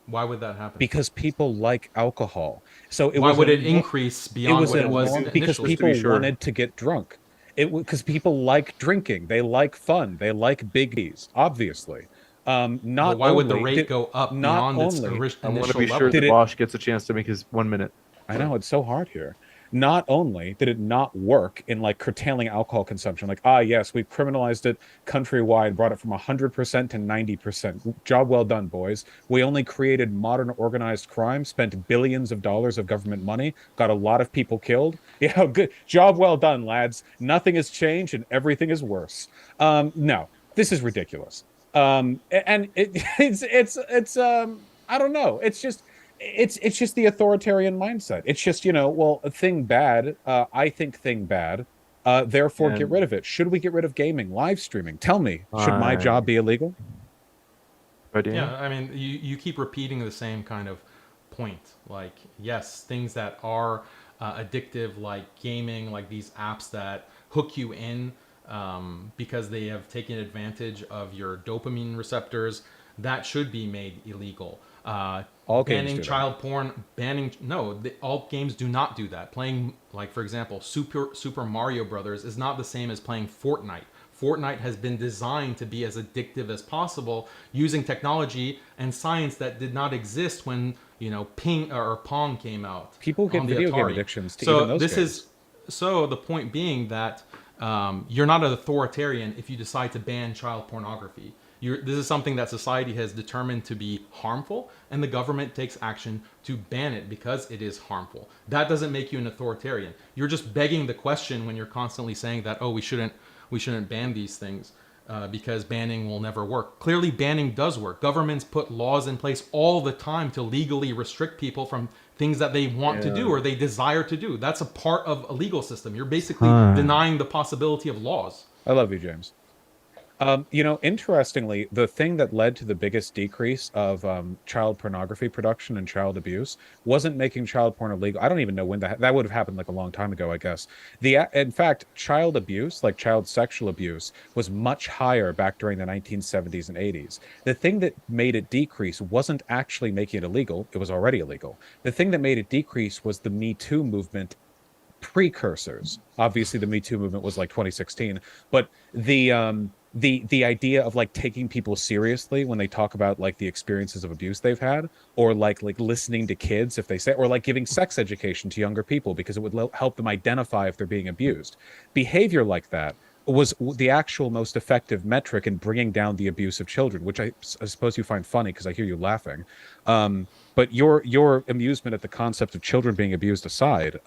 Why would that happen? Because people like alcohol. So Why would it increase beyond what it was because initially? Just to be people sure. wanted to get drunk. Because people like drinking, they like fun, they like biggies, obviously. But Not why would the only rate did go up not beyond its only I want to initial be sure level? that did it Vaush gets a chance to make his 1 minute. I know it's so hard here. Not only did it not work in like curtailing alcohol consumption, like, yes, we've criminalized it countrywide, brought it from 100% to 90%. Job well done, boys. We only created modern organized crime, spent billions of dollars of government money, got a lot of people killed. Yeah, good. Job well done, lads. Nothing has changed and everything is worse. No, this is ridiculous. And it's I don't know. It's just the authoritarian mindset. It's just, well, a thing bad, I think thing bad, therefore get rid And of it. Should we get rid of gaming, live streaming? Tell me, should my I, job be illegal? Daniel? Yeah, I mean, you keep repeating the same kind of point. Like, yes, things that are addictive, like gaming, like these apps that hook you in because they have taken advantage of your dopamine receptors, that should be made illegal. All games Banning do that. child porn, all games do not do that. Playing, like, for example, Super Mario Brothers is not the same as playing Fortnite. Fortnite has been designed to be as addictive as possible using technology and science that did not exist when, Ping or Pong came out People get on the video game Atari. addictions to even So those this games. is so the point being that you're not an authoritarian if you decide to ban child pornography. This is something that society has determined to be harmful, and the government takes action to ban it because it is harmful. That doesn't make you an authoritarian. You're just begging the question when you're constantly saying that, oh, we shouldn't ban these things because banning will never work. Clearly, banning does work. Governments put laws in place all the time to legally restrict people from things that they want to do or they desire to do. That's a part of a legal system. You're basically denying the possibility of laws. I love you, James. Interestingly, the thing that led to the biggest decrease of child pornography production and child abuse wasn't making child porn illegal. I don't even know when that would have happened, like a long time ago, I guess. In fact, child abuse, like child sexual abuse, was much higher back during the 1970s and 80s. The thing that made it decrease wasn't actually making it illegal; it was already illegal. The thing that made it decrease was the Me Too movement precursors. Obviously, the Me Too movement was like 2016, but the idea of like taking people seriously when they talk about like the experiences of abuse they've had, or like listening to kids if they say, or like giving sex education to younger people because it would help them identify if they're being abused. Behavior like that was the actual most effective metric in bringing down the abuse of children, which I suppose you find funny because I hear you laughing. But your amusement at the concept of children being abused aside,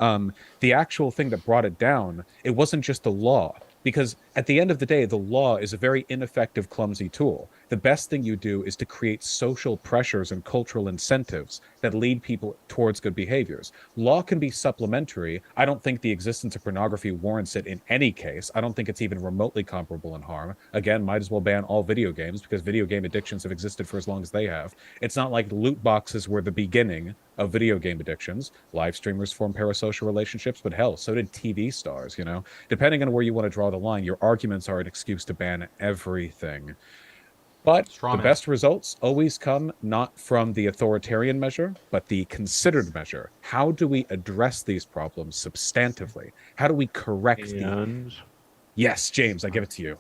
the actual thing that brought it down, it wasn't just the law. Because at the end of the day, the law is a very ineffective, clumsy tool. The best thing you do is to create social pressures and cultural incentives that lead people towards good behaviors. Law can be supplementary. I don't think the existence of pornography warrants it in any case. I don't think it's even remotely comparable in harm. Again, might as well ban all video games because video game addictions have existed for as long as they have. It's not like loot boxes were the beginning of video game addictions. Live streamers form parasocial relationships, but hell, so did TV stars, Depending on where you want to draw the line, your arguments are an excuse to ban everything. But the Strawman. best results always come not from the authoritarian measure, but the considered measure. How do we address these problems substantively? How do we correct And Yes, James, I give it to you.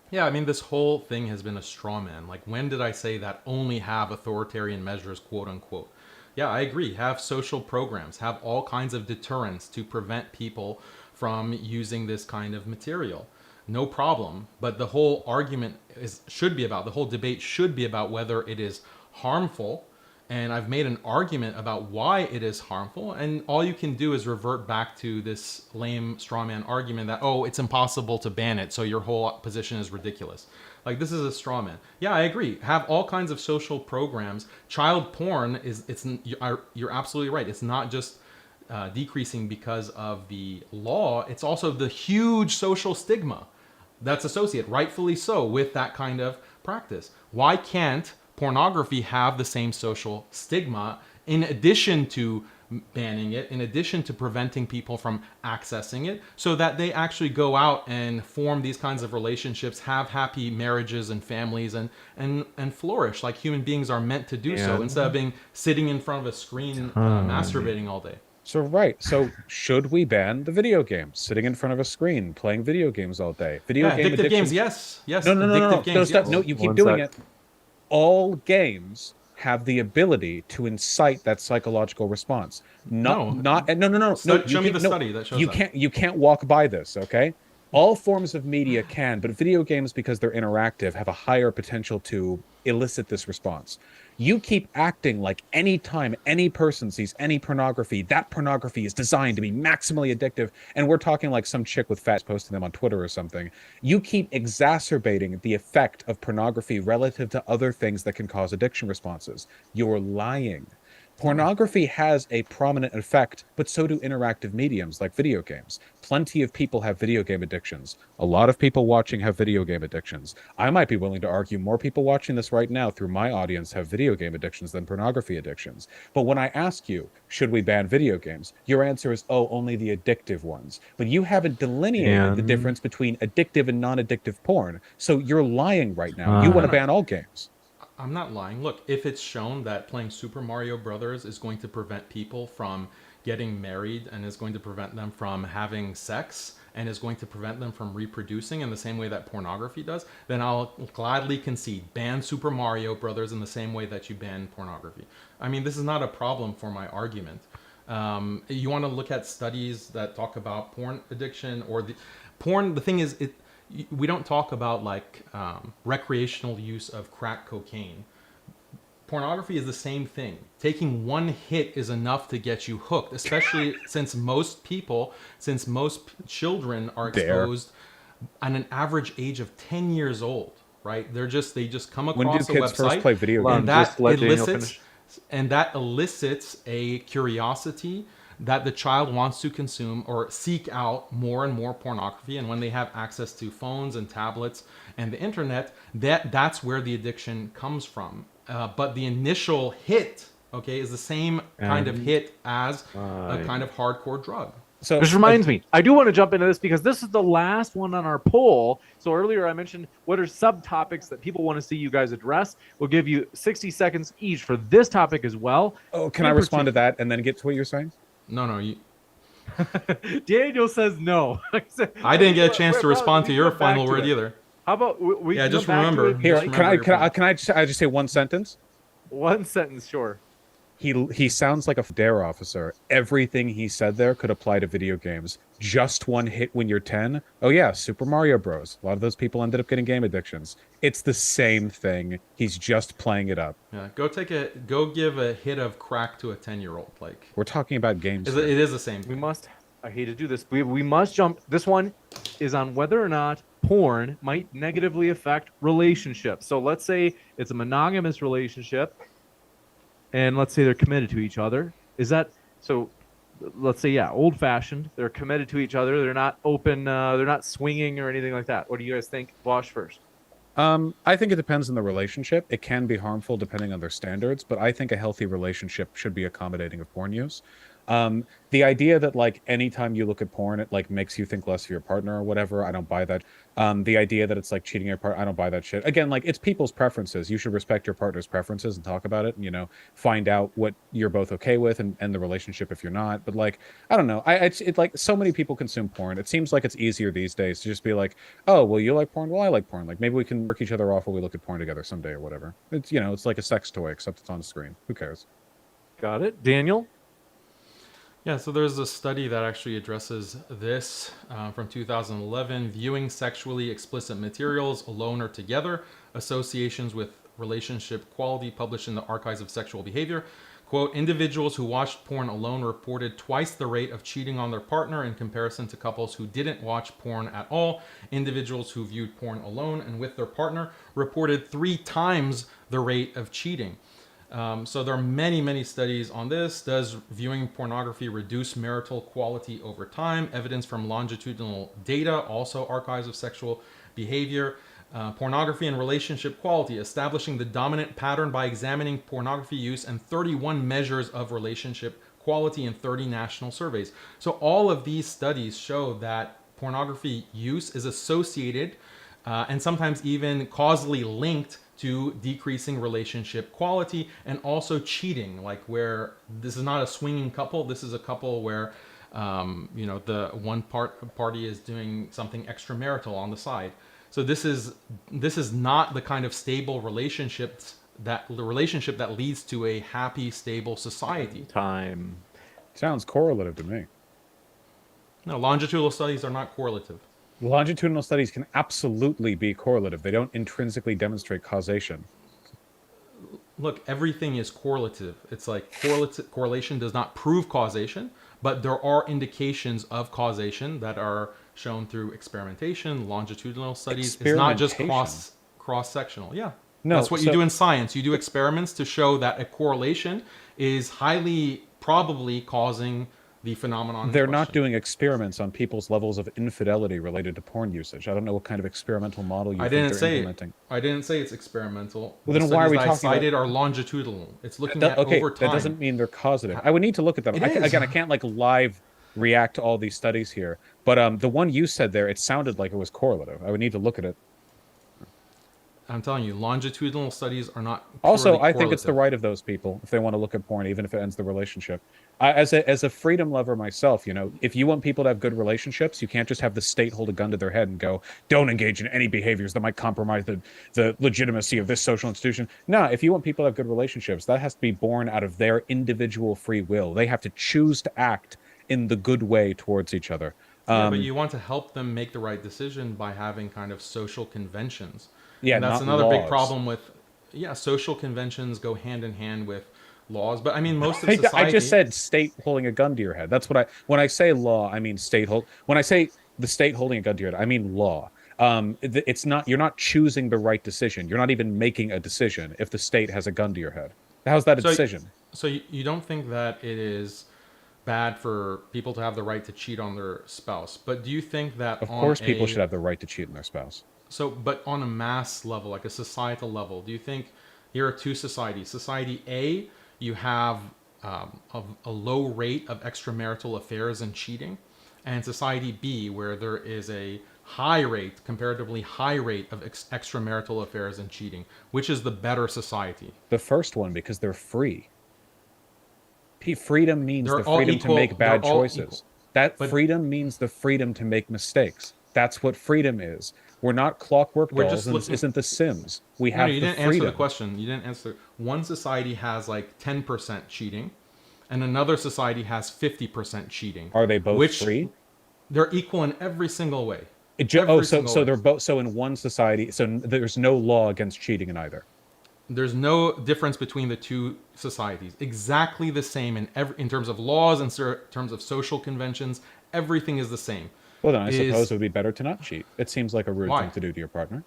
Yeah, I mean, this whole thing has been a straw man. Like, when did I say that only have authoritarian measures, quote unquote? Yeah, I agree. Have social programs, have all kinds of deterrents to prevent people from using this kind of material. No problem. But the whole argument the whole debate should be about whether it is harmful. And I've made an argument about why it is harmful, and all you can do is revert back to this lame straw man argument that, oh, it's impossible to ban it, so your whole position is ridiculous. Like, this is a straw man. Yeah, I agree. Have all kinds of social programs. Child porn you're absolutely right. It's not just decreasing because of the law, it's also the huge social stigma that's associated, rightfully so, with that kind of practice. Why can't pornography have the same social stigma in addition to banning it, in addition to preventing people from accessing it, so that they actually go out and form these kinds of relationships, have happy marriages and families, and flourish like human beings are meant to do so, instead of being sitting in front of a screen masturbating all day. So right. So should we ban the video games? Sitting in front of a screen, playing video games all day. Video Yeah, game addictive games, addictions. yes. Yes, No, no, no, no, addictive no. games, No, stop. yes. No, you keep One doing sec. it. All games have the ability to incite that psychological response. No. Not no, no, no, no. Show me the study that shows you that. can't walk by this, okay? All forms of media can, but video games, because they're interactive, have a higher potential to elicit this response. You keep acting like any time any person sees any pornography, that pornography is designed to be maximally addictive. And we're talking like some chick with fat posting them on Twitter or something. You keep exacerbating the effect of pornography relative to other things that can cause addiction responses. You're lying. Pornography has a prominent effect, but so do interactive mediums like video games. Plenty of people have video game addictions. A lot of people watching have video game addictions. I might be willing to argue more people watching this right now through my audience have video game addictions than pornography addictions. But when I ask you, should we ban video games? Your answer is, oh, only the addictive ones. But you haven't delineated the difference between addictive and non-addictive porn. So you're lying right now. You want to ban all games. I'm not lying. Look, if it's shown that playing Super Mario Brothers is going to prevent people from getting married and is going to prevent them from having sex and is going to prevent them from reproducing in the same way that pornography does, then I'll gladly concede. Ban Super Mario Brothers in the same way that you ban pornography. I mean, this is not a problem for my argument. You want to look at studies that talk about porn addiction or the porn. The thing is, we don't talk about like recreational use of crack cocaine. Pornography is the same thing. Taking one hit is enough to get you hooked, especially since most children are exposed at an average age of 10 years old, right? They just come When do across a kids first website play video Hold on, and games? just let Daniel that elicits a curiosity that the child wants to consume or seek out more and more pornography. And when they have access to phones and tablets and the internet, that's where the addiction comes from. But the initial hit, okay, is the same kind of hit as a kind of hardcore drug. So This reminds me, I do want to jump into this because this is the last one on our poll. So earlier I mentioned what are subtopics that people want to see you guys address. We'll give you 60 seconds each for this topic as well. Oh, can I respond to that and then get to what you're saying? No. Daniel says no. I didn't get a chance to Bro, respond we to your jump back final to word it. either. How about we Yeah, jump just back to remember. it? Here, Just can remember your point. I just say one sentence? One sentence, sure. He sounds like a dare officer. Everything he said there could apply to video games. Just one hit when you're 10. Oh yeah, Super Mario Bros. A lot of those people ended up getting game addictions. It's the same thing. He's just playing it up. Yeah, go give a hit of crack to a 10-year-old. Like, We're talking about games. it here. is the same. We must. I hate to do this. We must jump. This one is on whether or not porn might negatively affect relationships. So let's say it's a monogamous relationship, and let's say they're committed to each other. Is that so? Let's say old-fashioned. They're committed to each other. They're not open. They're not swinging or anything like that. What do you guys think? Vaush first. I think it depends on the relationship. It can be harmful depending on their standards, but I think a healthy relationship should be accommodating of porn use. The idea that like anytime you look at porn, it like makes you think less of your partner or whatever, I don't buy that. The idea that it's like cheating your partner, I don't buy that shit. Again, like it's people's preferences. You should respect your partner's preferences and talk about it and, find out what you're both okay with and the relationship if you're not. But like, I don't know. It's like so many people consume porn. It seems like it's easier these days to just be like, oh, well, you like porn? Well, I like porn. Like maybe we can work each other off while we look at porn together someday or whatever. It's, it's like a sex toy, except it's on screen. Who cares? Got it. Daniel. Yeah, so there's a study that actually addresses this from 2011, viewing sexually explicit materials alone or together, associations with relationship quality, published in the Archives of Sexual Behavior. quote, individuals who watched porn alone reported twice the rate of cheating on their partner in comparison to couples who didn't watch porn at all. Individuals who viewed porn alone and with their partner reported 3 times the rate of cheating. So there are many, many studies on this. Does viewing pornography reduce marital quality over time? Evidence from longitudinal data, also archives of sexual behavior. Pornography and relationship quality, establishing the dominant pattern by examining pornography use and 31 measures of relationship quality in 30 national surveys. So all of these studies show that pornography use is associated and sometimes even causally linked to decreasing relationship quality and also cheating, like where this is not a swinging couple, this is a couple where the one party is doing something extramarital on the side. So this is not the kind of stable relationship that leads to a happy, stable society. Time. Sounds correlative to me. No, longitudinal studies are not correlative. Longitudinal studies can absolutely be correlative. They don't intrinsically demonstrate causation. Look, everything is correlative. It's like correlation does not prove causation, but there are indications of causation that are shown through experimentation, longitudinal studies. It's not just cross-sectional. Yeah. No, that's what you do in science. You do experiments to show that a correlation is highly probably causing the phenomenon. They're not doing experiments on people's levels of infidelity related to porn usage. I don't know what kind of experimental model you think they're implementing. I didn't say it's experimental. Well, then why are we talking about? Cited are longitudinal. It's looking at over time. That doesn't mean they're causative. I would need to look at them. Again, I can't like live react to all these studies here. But the one you said there, it sounded like it was correlative. I would need to look at it. I'm telling you, longitudinal studies are not. Also, I think it's the right of those people if they want to look at porn, even if it ends the relationship. As a freedom lover myself, if you want people to have good relationships, you can't just have the state hold a gun to their head and go, "Don't engage in any behaviors that might compromise the legitimacy of this social institution." No, if you want people to have good relationships, that has to be born out of their individual free will. They have to choose to act in the good way towards each other. Yeah, but you want to help them make the right decision by having kind of social conventions. Yeah, and that's another big problem with, social conventions go hand in hand with laws. But I mean, most of society. I just said state holding a gun to your head. That's what when I say law, I mean when I say the state holding a gun to your head, I mean law. It's not, you're not choosing the right decision. You're not even making a decision if the state has a gun to your head. How's that a decision? So you don't think that it is bad for people to have the right to cheat on their spouse, but do you think that of course people should have the right to cheat on their spouse? So, but on a mass level, like a societal level, do you think here are two societies? Society A, you have a low rate of extramarital affairs and cheating, and society B, where there is a comparatively high rate of extramarital affairs and cheating. Which is the better society? The first one, because they're free. Freedom means the freedom to make bad choices. Freedom means the freedom to make mistakes. That's what freedom is. We're not clockwork dolls, and this isn't The Sims. You didn't answer the question. You didn't answer. One society has like 10% cheating, and another society has 50% cheating. Are they both free? They're equal in every single way. So they're both. So in one society, so there's no law against cheating in either. There's no difference between the two societies. Exactly the same in terms of laws and terms of social conventions. Everything is the same. Well, then I suppose it would be better to not cheat. It seems like a rude thing to do to your partner.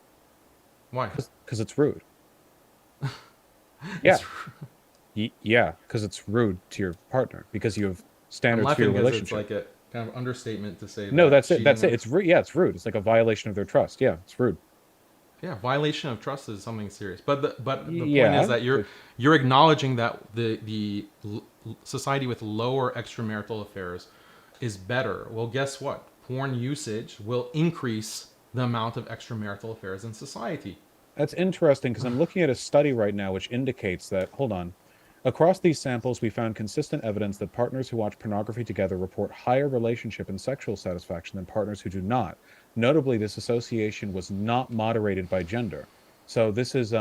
Why? Because it's rude. Yeah. Yeah, because it's rude to your partner. Because you have standards for your relationship. It's like a kind of understatement to say. No, that's it. That's it. It's rude. Yeah, it's rude. It's like a violation of their trust. Yeah, it's rude. Yeah, violation of trust is something serious. But the point is that you're acknowledging that the society with lower extramarital affairs is better. Well, guess what? Porn usage will increase the amount of extramarital affairs in society. That's interesting because I'm looking at a study right now which indicates that, hold on, across these samples we found consistent evidence that partners who watch pornography together report higher relationship and sexual satisfaction than partners who do not. Notably, this association was not moderated by gender. So this is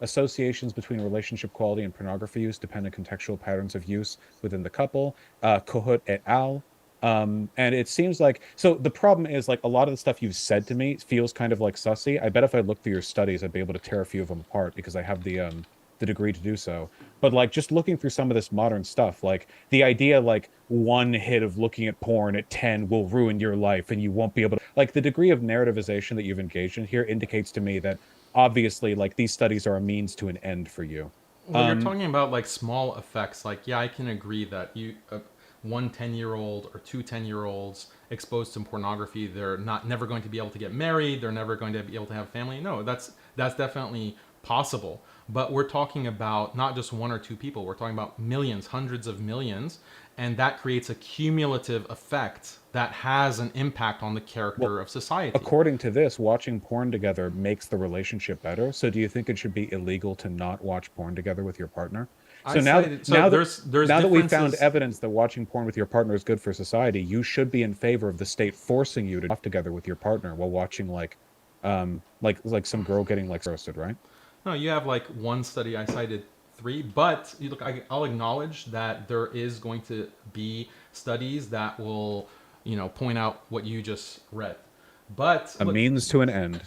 associations between relationship quality and pornography use dependent contextual patterns of use within the couple. Kohut et al. And it seems like, so the problem is like a lot of the stuff you've said to me feels kind of like sussy. I bet if I looked through your studies, I'd be able to tear a few of them apart because I have the the degree to do so. But like just looking through some of this modern stuff, like the idea like one hit of looking at porn at 10 will ruin your life and you won't be able to, like the degree of narrativization that you've engaged in here indicates to me that obviously like these studies are a means to an end for you. Well, you're talking about like small effects. Like, yeah, I can agree that one 10-year-old or two 10-year-olds exposed to pornography, they're not never going to be able to get married. They're never going to be able to have a family. No, that's definitely possible. But we're talking about not just one or two people. We're talking about millions, hundreds of millions. And that creates a cumulative effect that has an impact on the character of society. According to this, watching porn together makes the relationship better. So do you think it should be illegal to not watch porn together with your partner? So now that we found evidence that watching porn with your partner is good for society, you should be in favor of the state forcing you to watch together with your partner while watching like some girl getting like roasted, right? No, you have like one study. I cited 3, but you look, I'll acknowledge that there is going to be studies that will, point out what you just read. But a means to an end.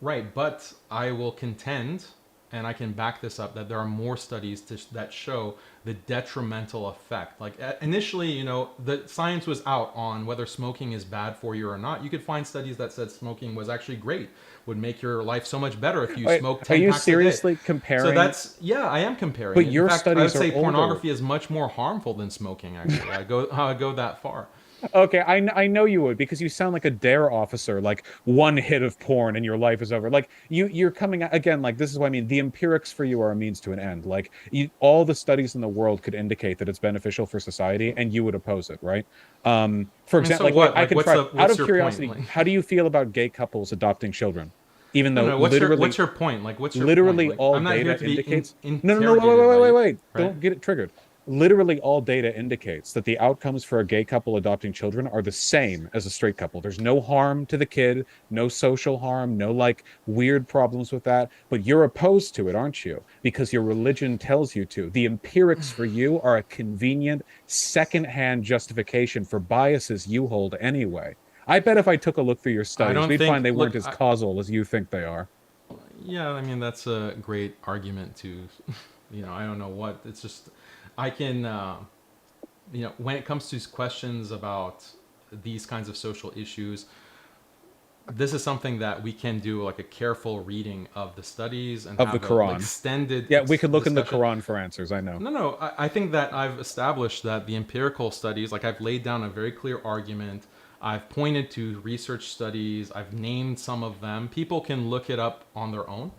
Right, but I will contend, and I can back this up, that there are more studies that show the detrimental effect. Like initially, the science was out on whether smoking is bad for you or not. You could find studies that said smoking was actually great, would make your life so much better if you smoke 10 packs a day. Are you seriously comparing? So I am comparing. But your studies I would say are pornography older. is much more harmful than smoking, actually. I go that far. Okay, I know you would, because you sound like a dare officer, like one hit of porn and your life is over. Like you're coming again, like this is what I mean. The empirics for you are a means to an end. Like all the studies in the world could indicate that it's beneficial for society, and you would oppose it, right? For example, so I could try. Out of curiosity, curiosity, how do you feel about gay couples adopting children? Even though what's your point? Like, what's your literally point? Like, all I'm not data here to be indicates. No, Wait! Don't get it triggered. Literally all data indicates that the outcomes for a gay couple adopting children are the same as a straight couple. There's no harm to the kid, no social harm, no like weird problems with that. But you're opposed to it, aren't you? Because your religion tells you to. The empirics for you are a convenient second-hand justification for biases you hold anyway. I bet if I took a look through your studies, we'd find they weren't as causal as you think they are. Yeah, I mean, that's a great argument to, I don't know what. It's just, I can, when it comes to questions about these kinds of social issues, this is something that we can do like a careful reading of the studies and of have the Quran. Extended. Yeah, we could look in the Quran for answers. I know. No. I think that I've established that the empirical studies, like I've laid down a very clear argument. I've pointed to research studies. I've named some of them. People can look it up on their own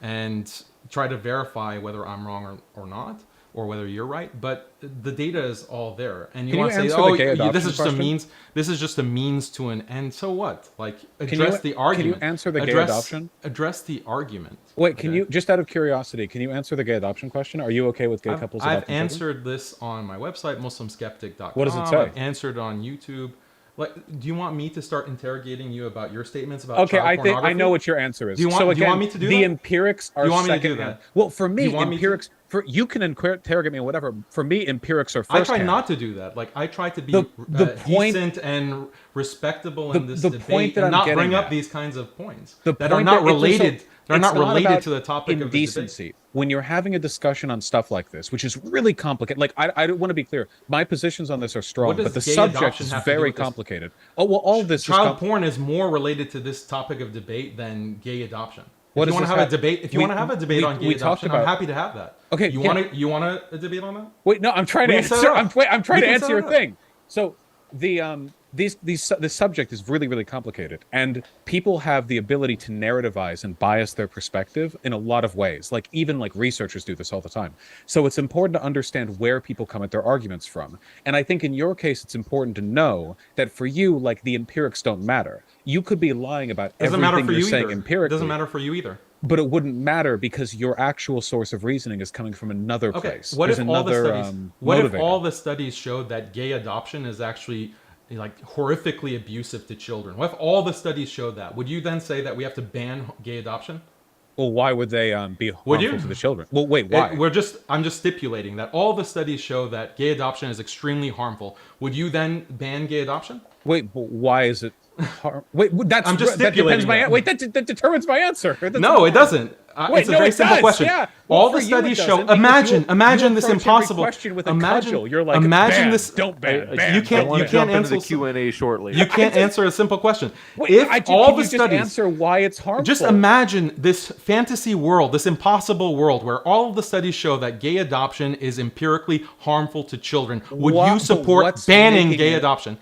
and try to verify whether I'm wrong or not, or whether you're right. But the data is all there. And you want to say, this is just a means. This is just a means to an end. So what? Like, address the argument. Can you answer the gay adoption? Address the argument. Wait, can you, just out of curiosity, can you answer the gay adoption question? Are you okay with gay couples adopting children? I've answered this on my website, muslimskeptic.com. What does it say? I've answered on YouTube. Like, do you want me to start interrogating you about your statements about child pornography? I know what your answer is. Do you want me to do that? The empirics are second-hand. Do that? Well, for me, empirics... you can interrogate me or whatever. For me, empirics are first-hand. I try not to do that. Like, I try to be decent and respectable in this debate and not bring up these kinds of points that are not related. They're not related to the topic of the debate. When you're having a discussion on stuff like this, which is really complicated, like I want to be clear, my positions on this are strong, but the subject is very complicated. Oh well, all this child porn is more related to this topic of debate than gay adoption. If you want to have a debate on gay adoption, I'm happy to have that. Okay, you want a debate on that? Wait, no, I'm trying to answer. I'm trying to answer your thing. So the subject is really, really complicated, and people have the ability to narrativize and bias their perspective in a lot of ways. Like even like researchers do this all the time. So it's important to understand where people come at their arguments from. And I think in your case, it's important to know that for you, like the empirics don't matter. You could be lying about everything you're saying empirically. It doesn't matter for you either. But it wouldn't matter because your actual source of reasoning is coming from another place. What if all the studies showed that gay adoption is actually like horrifically abusive to children? What if all the studies showed that? Would you then say that we have to ban gay adoption? Well, why would they be harmful to the children? Well, wait, why? I'm just stipulating that all the studies show that gay adoption is extremely harmful. Would you then ban gay adoption? Wait, but why is it? Wait, I'm just stipulating. That determines my answer. No, it doesn't. Wait, it's a no, very it simple does. question. Yeah. All Well, the for you it studies show. doesn't, because Imagine, you imagine this approach every impossible question with a imagine, cudgel. You're like, imagine ban, this. don't ban, ban. You I can't. want You to can't jump into answer the Q&A shortly. You can't answer a simple question. Wait, If all can the you just studies answer why it's harmful? just imagine this fantasy world, this impossible world where all of the studies show that gay adoption is empirically harmful to children. Would What- you but support what's banning making gay it adoption?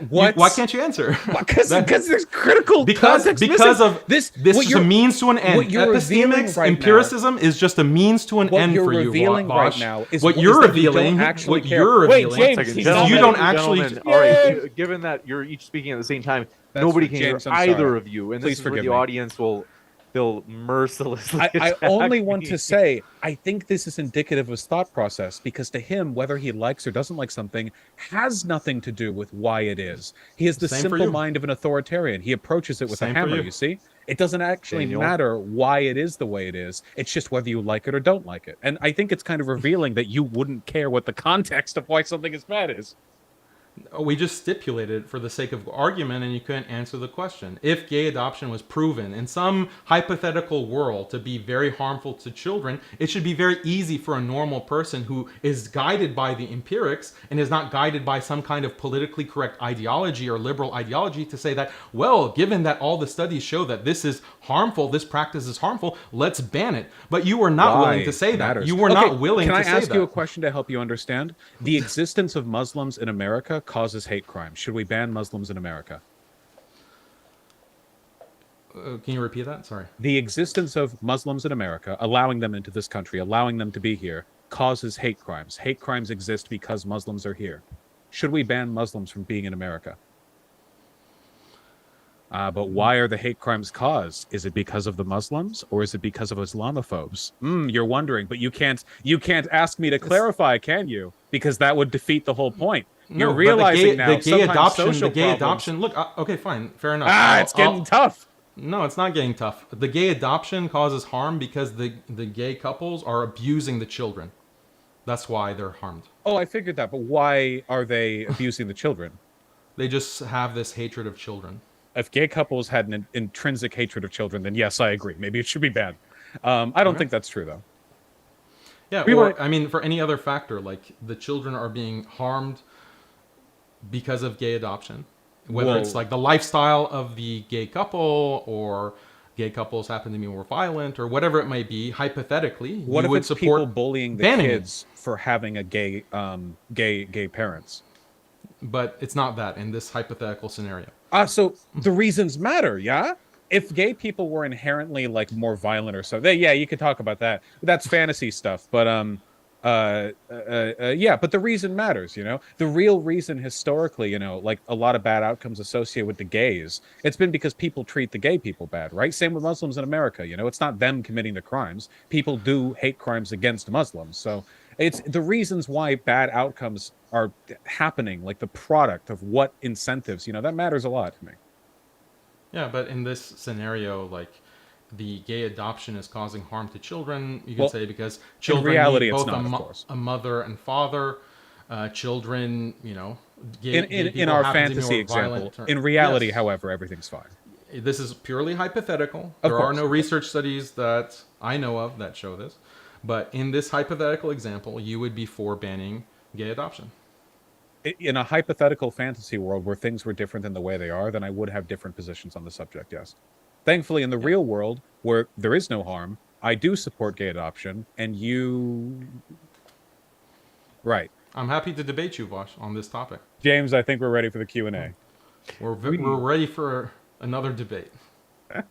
what's- Why can't you answer? Because That- there's critical context because missing. of this is a means to an end. What you're revealing Epistemics, right empiricism is just a means to an What end you're for you. revealing right Vaush. now is what is you're that you don't revealing. actually What care. you're Wait, revealing James, Second, he's is gentlemen, you don't gentlemen, actually. all Yay! right, given that you're each speaking at the same time, That's nobody true. can James, hear I'm either sorry. of you, and Please this is where forgive the me. audience will mercilessly I attack only want me. to say I think this is indicative of his thought process, because to him, whether he likes or doesn't like something has nothing to do with why it is. He has the Same for simple you. mind of an authoritarian. He approaches it with Same a for hammer, you. you see? It doesn't actually Daniel? matter why it is the way it is. It's just whether you like it or don't like it. And I think it's kind of revealing that you wouldn't care what the context of why something is bad is. We just stipulated for the sake of argument, and you couldn't answer the question. If gay adoption was proven in some hypothetical world to be very harmful to children, it should be very easy for a normal person who is guided by the empirics and is not guided by some kind of politically correct ideology or liberal ideology to say that, well, given that all the studies show that this is harmful, this practice is harmful, let's ban it. But you were not willing to say that. Matters. You were Okay, not willing can to I say ask that. you a question to help you understand? The existence of Muslims in America causes hate crimes. Should we ban Muslims in America? Can you repeat that? Sorry. The existence of Muslims in America, allowing them into this country, allowing them to be here, causes hate crimes. Hate crimes exist because Muslims are here. Should we ban Muslims from being in America? But why are the hate crimes caused? Is it because of the Muslims, or is it because of Islamophobes? You're wondering, but you can't ask me to clarify, can you? Because that would defeat the whole point. You're realizing now the gay sometimes social adoption. The gay problems- adoption. Look, okay, fine, fair enough. It's getting tough. No, it's not getting tough. The gay adoption causes harm because the gay couples are abusing the children. That's why they're harmed. Oh, I figured that, but why are they abusing the children? They just have this hatred of children. If gay couples had an intrinsic hatred of children, then yes, I agree. Maybe it should be banned. I don't think that's true, though. Yeah, I mean, for any other factor, like the children are being harmed because of gay adoption. Whether it's like the lifestyle of the gay couple, or gay couples happen to be more violent, or whatever it may be, hypothetically, What you if would it's support people bullying the banning kids for having a gay parents? But it's not that in this hypothetical scenario. So the reasons matter, yeah? If gay people were inherently like more violent or so, yeah, you could talk about that. That's fantasy stuff, but yeah, but the reason matters, you know? The real reason historically, you know, like a lot of bad outcomes associated with the gays, it's been because people treat the gay people bad, right? Same with Muslims in America, you know? It's not them committing the crimes. People do hate crimes against Muslims. So it's the reasons why bad outcomes are happening, like the product of what incentives, you know, that matters a lot to me. Yeah, but in this scenario, like the gay adoption is causing harm to children. You can say because children reality, need it's both not, of course. a mother and father. Children, you know, gay In people our happen to be fantasy more example, violent. in reality, Yes. however, everything's fine. This is purely hypothetical. Of There are course, no of course. research studies that I know of that show this. But in this hypothetical example, you would be for banning gay adoption. In a hypothetical fantasy world where things were different than the way they are, then I would have different positions on the subject, yes. Thankfully, in the real world, where there is no harm, I do support gay adoption, and you... Right. I'm happy to debate you, Vaush, on this topic. James, I think we're ready for the Q&A. We're ready for another debate.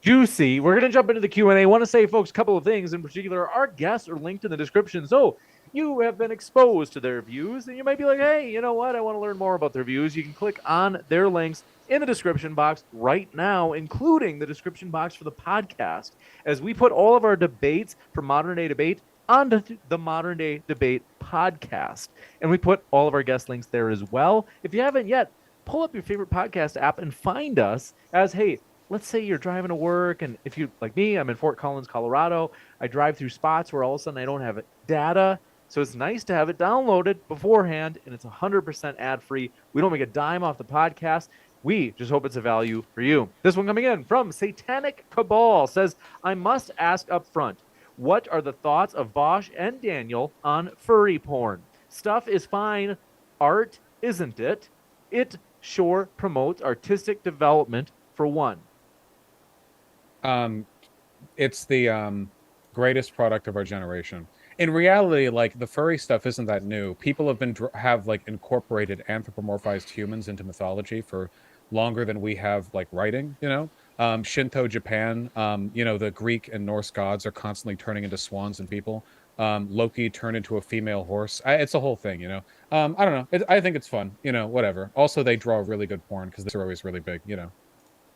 Juicy. We're going to jump into the Q&A. I want to say, folks, a couple of things. In particular, our guests are linked in the description. So you have been exposed to their views, and you might be like, hey, you know what? I want to learn more about their views. You can click on their links in the description box right now, including the description box for the podcast, as we put all of our debates for Modern Day Debate onto the Modern Day Debate podcast. And we put all of our guest links there as well. If you haven't yet, pull up your favorite podcast app and find us as, hey, let's say you're driving to work, and if you, like me, I'm in Fort Collins, Colorado. I drive through spots where all of a sudden I don't have data. So it's nice to have it downloaded beforehand, and it's 100% ad-free. We don't make a dime off the podcast. We just hope it's a value for you. This one coming in from Satanic Cabal says, I must ask up front, What are the thoughts of Vaush and Daniel on furry porn? Stuff is fine. Art, isn't it? It sure promotes artistic development for one. It's the greatest product of our generation. In reality, like the furry stuff isn't that new. People have like incorporated anthropomorphized humans into mythology for longer than we have like writing, you know. Shinto Japan, you know, the Greek and Norse gods are constantly turning into swans and people. Loki turned into a female horse. It's a whole thing, you know. I don't know. I think it's fun, you know, whatever. Also, they draw really good porn because they're always really big, you know.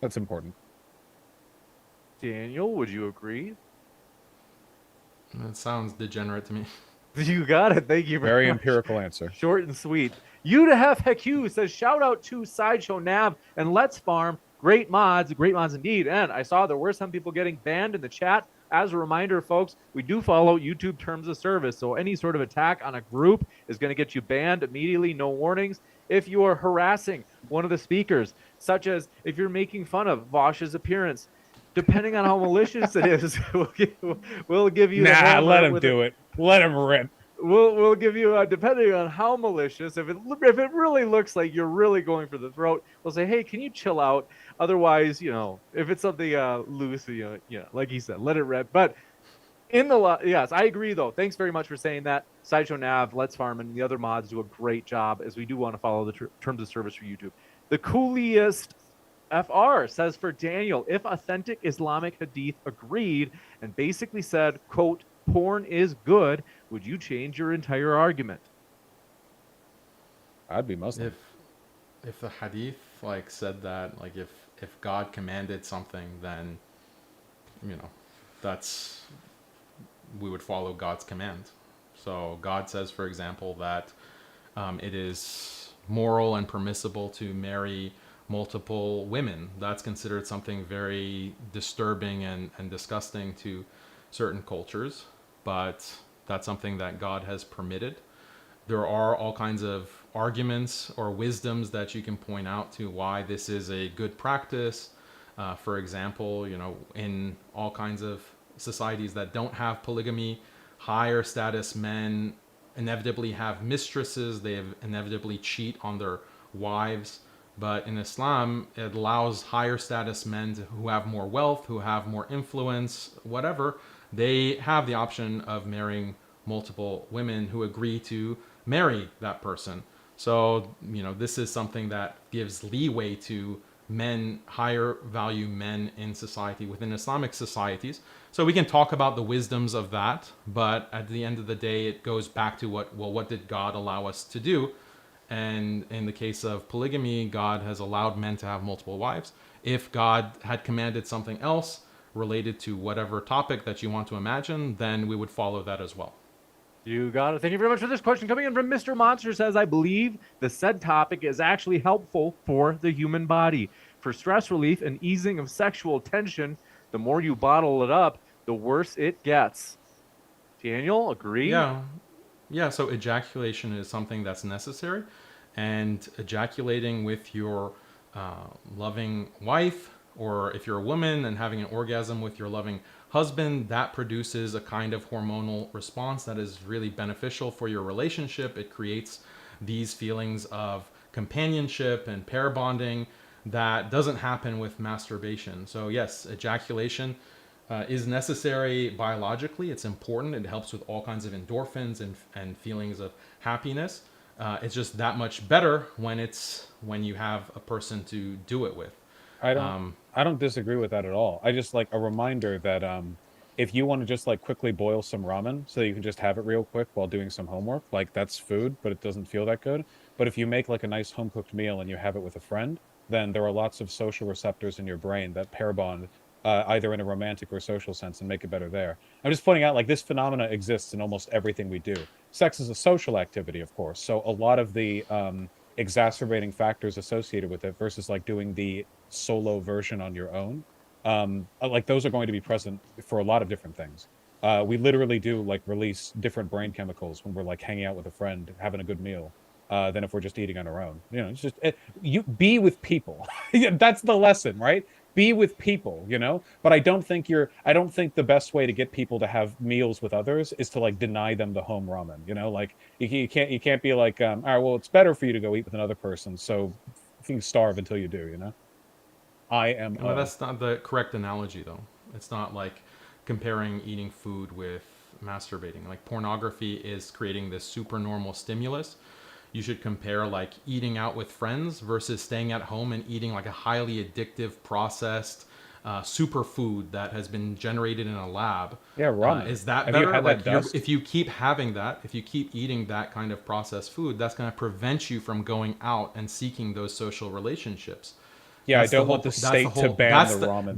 That's important. Daniel, would you agree? That sounds degenerate to me. You got it. Thank you Very much. empirical answer. Short and sweet. You to have Heku says, shout out to Sideshow Nav and Let's Farm. Great mods indeed. And I saw there were some people getting banned in the chat. As a reminder, folks, we do follow YouTube terms of service. So any sort of attack on a group is going to get you banned immediately, no warnings. If you are harassing one of the speakers, such as if you're making fun of Vaush's appearance, depending on how malicious it is, we'll give you. Nah, let him do it. Let him rip. We'll give you depending on how malicious. If it really looks like you're really going for the throat, we'll say, hey, can you chill out? Otherwise, you know, if it's something loose, you know, like he said, let it rip. But yes, I agree though. Thanks very much for saying that. Sideshow Nav, Let's Farm, and the other mods do a great job as we do want to follow the terms of service for YouTube. The coolest FR says for Daniel, if authentic Islamic hadith agreed and basically said, quote, porn is good, would you change your entire argument? I'd be Muslim. If the hadith like said that, like if God commanded something, then you know, we would follow God's command. So God says, for example, that it is moral and permissible to marry multiple women. That's considered something very disturbing and disgusting to certain cultures, but that's something that God has permitted. There are all kinds of arguments or wisdoms that you can point out to why this is a good practice. For example, you know, in all kinds of societies that don't have polygamy, higher status men inevitably have mistresses. They inevitably cheat on their wives. But in Islam, it allows higher status men who have more wealth, who have more influence, whatever. They have the option of marrying multiple women who agree to marry that person. So, you know, this is something that gives leeway to men, higher value men in society, within Islamic societies. So we can talk about the wisdoms of that, but at the end of the day, it goes back to what did God allow us to do? And in the case of polygamy, God has allowed men to have multiple wives. If God had commanded something else related to whatever topic that you want to imagine, then we would follow that as well. You got it. Thank you very much for this question. Coming in from Mr. Monster says, I believe the said topic is actually helpful for the human body. For stress relief and easing of sexual tension, the more you bottle it up, the worse it gets. Daniel, agree? Yeah, so ejaculation is something that's necessary, and ejaculating with your loving wife, or if you're a woman and having an orgasm with your loving husband, that produces a kind of hormonal response that is really beneficial for your relationship. It creates these feelings of companionship and pair bonding that doesn't happen with masturbation. So yes, ejaculation is necessary biologically. It's important. It helps with all kinds of endorphins and feelings of happiness. It's just that much better when you have a person to do it with. I don't disagree with that at all. I just like a reminder that if you want to just like quickly boil some ramen so you can just have it real quick while doing some homework, like that's food, but it doesn't feel that good. But if you make like a nice home cooked meal and you have it with a friend, then there are lots of social receptors in your brain that pair bond either in a romantic or social sense and make it better there. I'm just pointing out like this phenomena exists in almost everything we do. Sex is a social activity, of course. So a lot of the exacerbating factors associated with it versus like doing the solo version on your own, like those are going to be present for a lot of different things. We literally do like release different brain chemicals when we're like hanging out with a friend, having a good meal, than if we're just eating on our own. You know, it's just you be with people. That's the lesson, right? be with people, you know. But I don't think the best way to get people to have meals with others is to like deny them the home ramen, you know. Like you can't be like, all right, well, it's better for you to go eat with another person, so you starve until you do, you know. Well, that's not the correct analogy, though. It's not like comparing eating food with masturbating. Like pornography is creating this super normal stimulus. You should compare like eating out with friends versus staying at home and eating like a highly addictive processed superfood that has been generated in a lab. Yeah, ramen. Is that Have you better? had that Like dust? if you keep having that, if you keep eating that kind of processed food, that's going to prevent you from going out and seeking those social relationships. Yeah, I don't want the state to ban the ramen, right?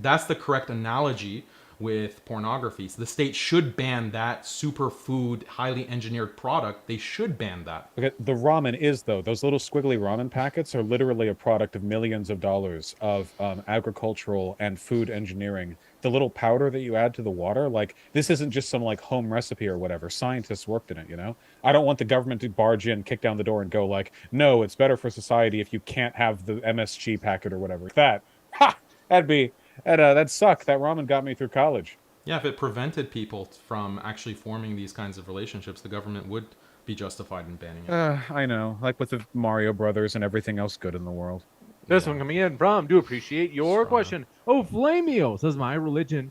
That's the correct analogy with pornography. So the state should ban that superfood, highly engineered product. They should ban that. Okay, the ramen is though, those little squiggly ramen packets are literally a product of millions of dollars of agricultural and food engineering. The little powder that you add to the water, like this isn't just some like home recipe or whatever. Scientists worked in it, you know? I don't want the government to barge in, kick down the door and go like, no, it's better for society if you can't have the MSG packet or whatever. That, ha, that'd suck. That ramen got me through college. Yeah, if it prevented people from actually forming these kinds of relationships, the government would be justified in banning it. I know, like with the Mario Brothers and everything else good in the world. This Yeah. one coming in from, do appreciate your Strong. question. Oh, Flamio says, my religion,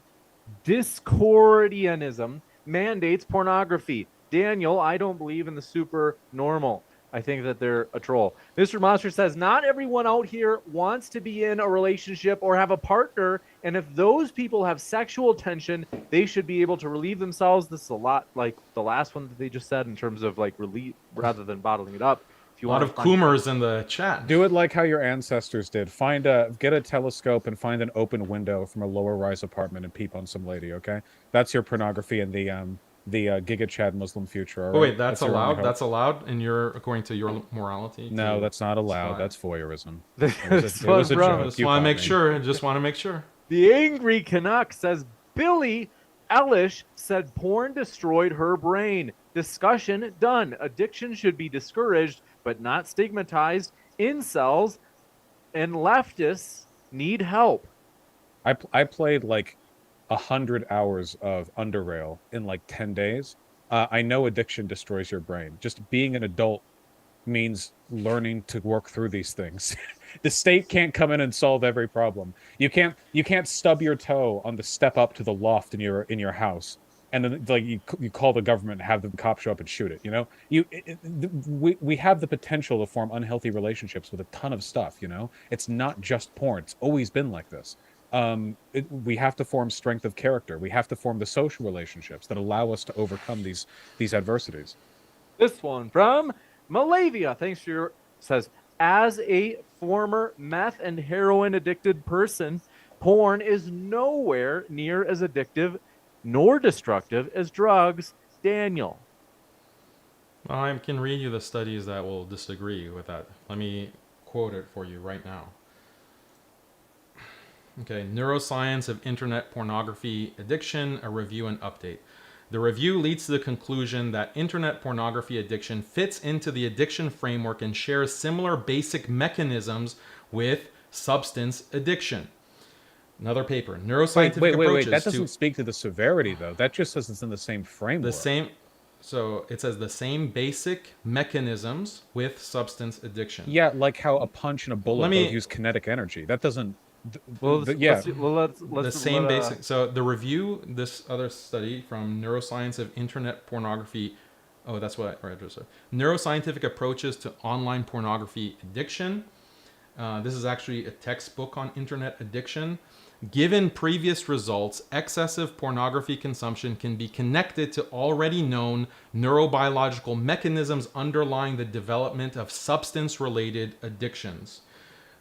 Discordianism, mandates pornography. Daniel, I don't believe in the super normal. I think that they're a troll. Mr. Monster says, not everyone out here wants to be in a relationship or have a partner. And if those people have sexual tension, they should be able to relieve themselves. This is a lot like the last one that they just said in terms of like relief rather than bottling it up. If you A lot want of Coomers in the chat. Do it like how your ancestors did. Get a telescope and find an open window from a lower rise apartment and peep on some lady, okay? That's your pornography and the Giga Chad Muslim future. All Oh right? wait, that's your only allowed. hope. That's allowed, and you're according to your morality. No, to that's not allowed. spy. That's voyeurism. This It was a one from- joke. Just You want to caught make me. sure. Just want to make sure. The Angry Canuck says, Billy Eilish said porn destroyed her brain. Discussion done. Addiction should be discouraged, but not stigmatized. Incels and leftists need help. I played like 100 hours of Underrail in like 10 days. I know addiction destroys your brain. Just being an adult means learning to work through these things. The state can't come in and solve every problem. You can't stub your toe on the step up to the loft in your house and then like you call the government and have the cops show up and shoot it, you know? We have the potential to form unhealthy relationships with a ton of stuff, you know? It's not just porn. It's always been like this. We have to form strength of character. We have to form the social relationships that allow us to overcome these adversities. This one from Malavia, thanks for your, says, as a former meth and heroin addicted person, porn is nowhere near as addictive nor destructive as drugs. Daniel. I can read you the studies that will disagree with that. Let me quote it for you right now. Okay, Neuroscience of Internet Pornography Addiction, a review and update. The review leads to the conclusion that internet pornography addiction fits into the addiction framework and shares similar basic mechanisms with substance addiction. Another paper, neuroscientific approaches That doesn't speak to the severity, though. That just says it's in the same framework. So it says the same basic mechanisms with substance addiction. Yeah, like how a punch and a bullet both use kinetic energy. That doesn't. Let's the same basic. So the review, this other study from Neuroscience of Internet Pornography. Oh, that's what I read. Neuroscientific approaches to online pornography addiction. This is actually a textbook on internet addiction. Given previous results, excessive pornography consumption can be connected to already known neurobiological mechanisms underlying the development of substance-related addictions.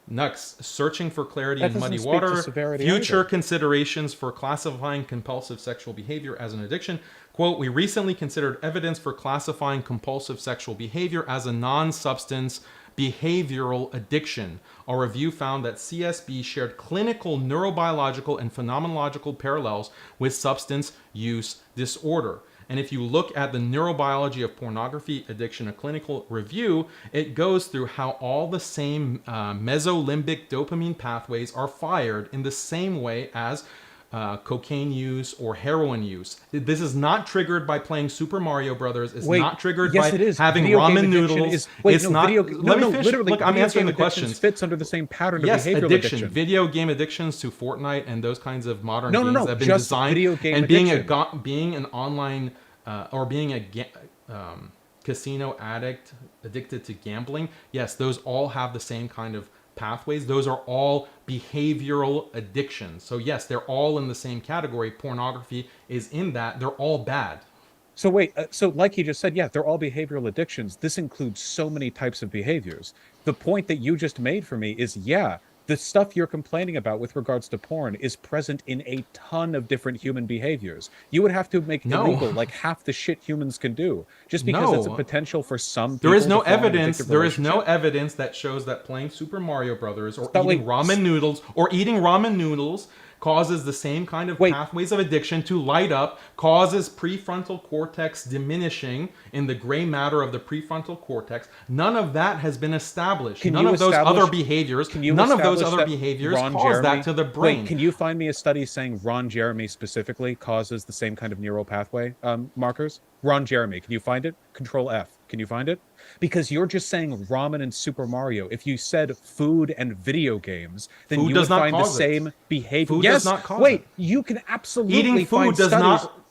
Next, searching for clarity in muddy water, future considerations for classifying compulsive sexual behavior as an addiction. Quote, we recently considered evidence for classifying compulsive sexual behavior as a non-substance behavioral addiction. Our review found that CSB shared clinical, neurobiological, and phenomenological parallels with substance use disorder. And if you look at the neurobiology of pornography addiction, a clinical review, it goes through how all the same mesolimbic dopamine pathways are fired in the same way as cocaine use or heroin use. This is not triggered by playing Super Mario Brothers. It's not triggered by having ramen noodles. It's not. Let me finish. Literally, look, I'm answering the questions. Fits under the same pattern Yes, of behavioral addiction. Video game addictions to Fortnite and those kinds of modern games No, have been just designed. video game and addiction. being an online or being a casino addict, addicted to gambling. Yes, those all have the same kind of pathways. Those are all behavioral addictions. So yes, they're all in the same category. Pornography is in that. They're all bad. So wait, so like he just said, yeah, they're all behavioral addictions. This includes so many types of behaviors. The point that you just made for me is, yeah, the stuff you're complaining about with regards to porn is present in a ton of different human behaviors. You would have to make illegal like half the shit humans can do, just because it's a potential for some people. There is no evidence. There is no evidence that shows that playing Super Mario Brothers or eating ramen noodles causes the same kind of pathways of addiction to light up, causes prefrontal cortex diminishing in the gray matter of the prefrontal cortex. None of that has been established. None of those other behaviors cause that to the brain. Wait, can you find me a study saying Ron Jeremy specifically causes the same kind of neural pathway markers? Ron Jeremy, can you find it? Control F. Can you find it? Because you're just saying ramen and Super Mario. If you said food and video games, then you would find the same behavior. Food does not cause it. You can absolutely eating food does not.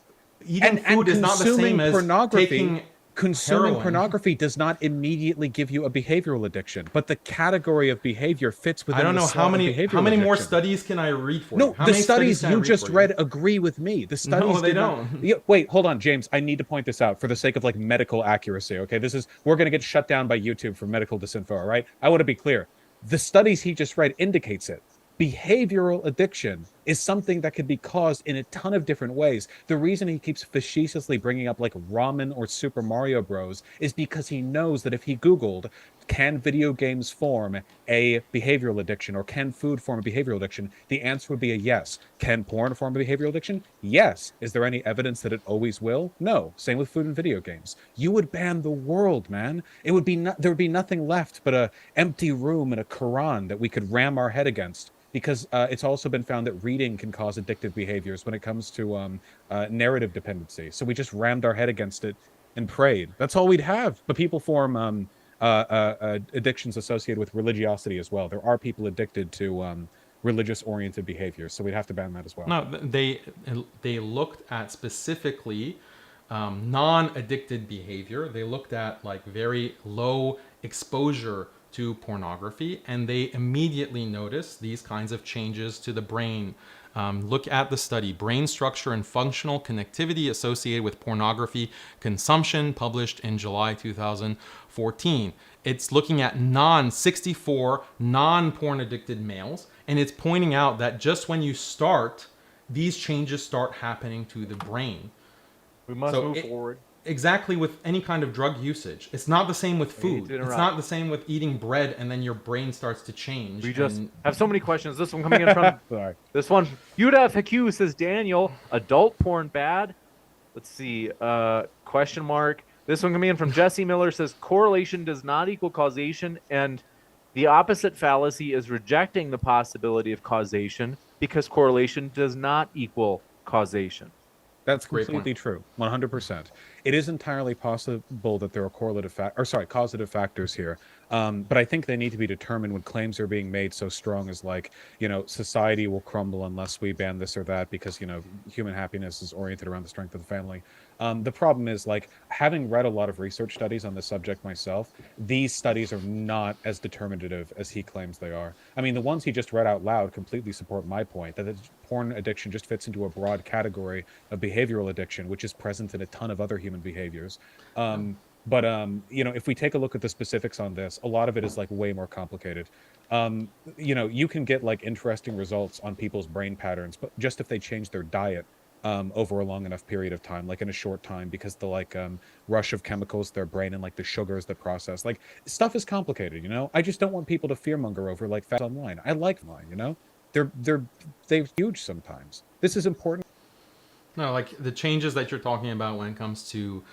Eating food is not the same as taking consuming heroin. Pornography does not immediately give you a behavioral addiction, but the category of behavior fits within. I don't know how many more addiction. Studies can I read for you? No, the studies you just read agree with me. The studies no, they don't. Wait, hold on, James. I need to point this out for the sake of like medical accuracy. Okay, we're going to get shut down by YouTube for medical disinfo. All right, I want to be clear. The studies he just read indicates it. Behavioral addiction is something that can be caused in a ton of different ways. The reason he keeps facetiously bringing up like ramen or Super Mario Bros. Is because he knows that if he Googled, can video games form a behavioral addiction or can food form a behavioral addiction, the answer would be a yes. Can porn form a behavioral addiction? Yes. Is there any evidence that it always will? No. Same with food and video games. You would ban the world, man. It would be there would be nothing left but a empty room and a Quran that we could ram our head against. Because it's also been found that reading can cause addictive behaviors when it comes to narrative dependency. So we just rammed our head against it and prayed. That's all we'd have. But people form addictions associated with religiosity as well. There are people addicted to religious-oriented behaviors, so we'd have to ban that as well. No, they looked at specifically non-addicted behavior. They looked at like very low exposure to pornography, and they immediately notice these kinds of changes to the brain. Look at the study, Brain Structure and Functional Connectivity Associated with Pornography Consumption, published in July 2014. It's looking at 64 non-porn addicted males, and it's pointing out that just when you start, these changes start happening to the brain. We must move forward. Exactly with any kind of drug usage. It's not the same with food. It's not the same with eating bread and then your brain starts to change. We just have so many questions. This one coming in from this one. Yuda Haku says, Daniel, adult porn bad? Let's see. Question mark. This one coming in from Jesse Miller says, correlation does not equal causation, and the opposite fallacy is rejecting the possibility of causation because correlation does not equal causation. That's completely true, 100%. It is entirely possible that there are causative factors here, but I think they need to be determined when claims are being made so strong as like, society will crumble unless we ban this or that because, human happiness is oriented around the strength of the family. The problem is, like, having read a lot of research studies on this subject myself, these studies are not as determinative as he claims they are. I mean, the ones he just read out loud completely support my point that porn addiction just fits into a broad category of behavioral addiction, which is present in a ton of other human behaviors. But if we take a look at the specifics on this, a lot of it is like way more complicated. You can get like interesting results on people's brain patterns, but just if they change their diet over a long enough period of time, like in a short time, because the rush of chemicals to their brain and like the sugars that process, like stuff is complicated. I just don't want people to fearmonger over like facts online. I like mine. They're huge sometimes. This is important. No, like the changes that you're talking about when it comes to,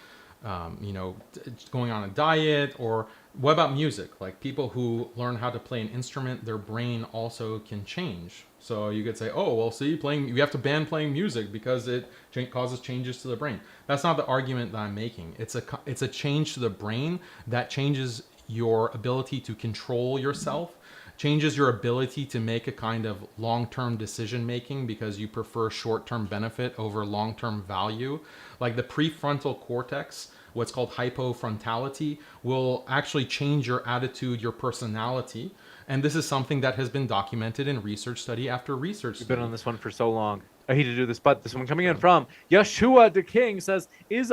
going on a diet, or what about music? Like people who learn how to play an instrument, their brain also can change. So you could say, oh, well, see, you have to ban playing music because it causes changes to the brain. That's not the argument that I'm making. It's a change to the brain that changes your ability to control yourself, changes your ability to make a kind of long-term decision making because you prefer short-term benefit over long-term value. Like the prefrontal cortex, what's called hypofrontality, will actually change your attitude, your personality. And this is something that has been documented in research study after research We've study. been on this one for so long. I hate to do this, but this one coming in from Yeshua the King says, if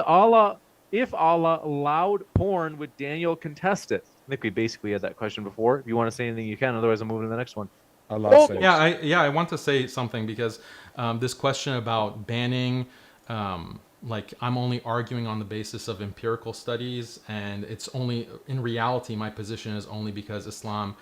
Allah allowed porn, would Daniel contest it? I think we basically had that question before. If you want to say anything, you can. Otherwise, I'm moving to the next one. Allah Oh, saves. I want to say something because this question about banning, like I'm only arguing on the basis of empirical studies, and it's only in reality my position is only because Islam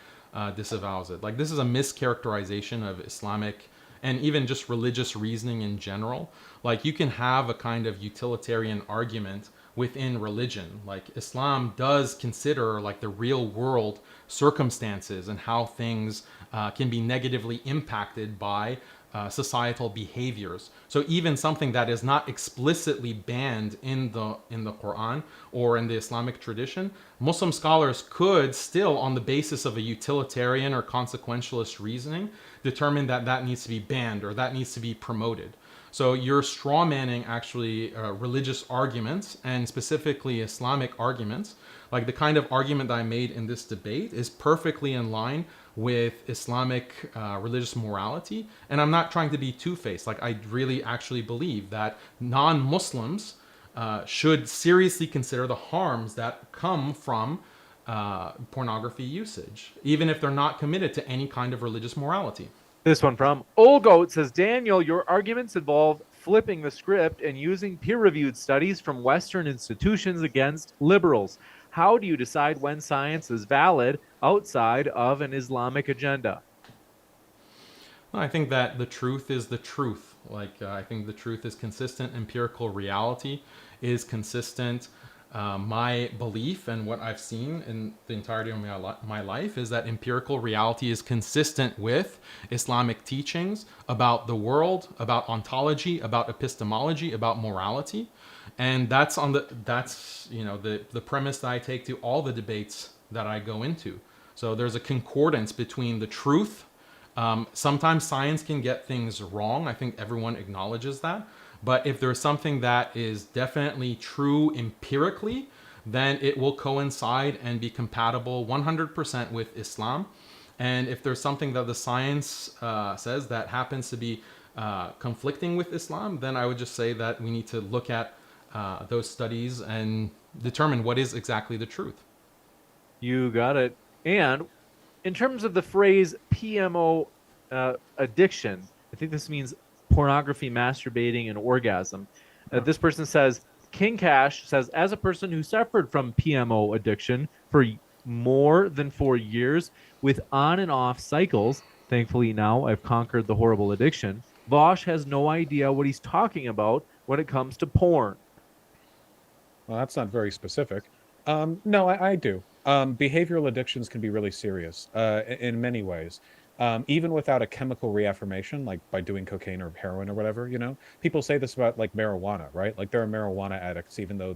disavows it. Like this is a mischaracterization of Islamic and even just religious reasoning in general. Like you can have a kind of utilitarian argument within religion. Like Islam does consider like the real world circumstances and how things can be negatively impacted by societal behaviors. So even something that is not explicitly banned in the Quran or in the Islamic tradition, Muslim scholars could still, on the basis of a utilitarian or consequentialist reasoning, determine that that needs to be banned or that needs to be promoted. So you're straw manning actually religious arguments, and specifically Islamic arguments. Like the kind of argument that I made in this debate is perfectly in line with Islamic religious morality. And I'm not trying to be two-faced. Like I really actually believe that non-Muslims should seriously consider the harms that come from pornography usage, even if they're not committed to any kind of religious morality. this one from Old Goat says, Daniel, your arguments involve flipping the script and using peer-reviewed studies from Western institutions against liberals. How do you decide when science is valid outside of an Islamic agenda? I think that the truth is the truth. Like I think the truth is consistent. Empirical reality is consistent. My belief and what I've seen in the entirety of my life is that empirical reality is consistent with Islamic teachings about the world, about ontology, about epistemology, about morality, and that's the premise that I take to all the debates that I go into. So there's a concordance between the truth. Sometimes science can get things wrong. I think everyone acknowledges that. But if there's something that is definitely true empirically, then it will coincide and be compatible 100% with Islam. And if there's something that the science says that happens to be conflicting with Islam, then I would just say that we need to look at those studies and determine what is exactly the truth. You got it. And in terms of the phrase PMO addiction, I think this means pornography, masturbating, and orgasm. This person says, King Cash says, as a person who suffered from PMO addiction for more than 4 years with on and off cycles, thankfully now I've conquered the horrible addiction, Vaush has no idea what he's talking about when it comes to porn. Well, that's not very specific. No, I do. Behavioral addictions can be really serious in many ways. Even without a chemical reaffirmation, like by doing cocaine or heroin or whatever, people say this about like marijuana, right? Like there are marijuana addicts, even though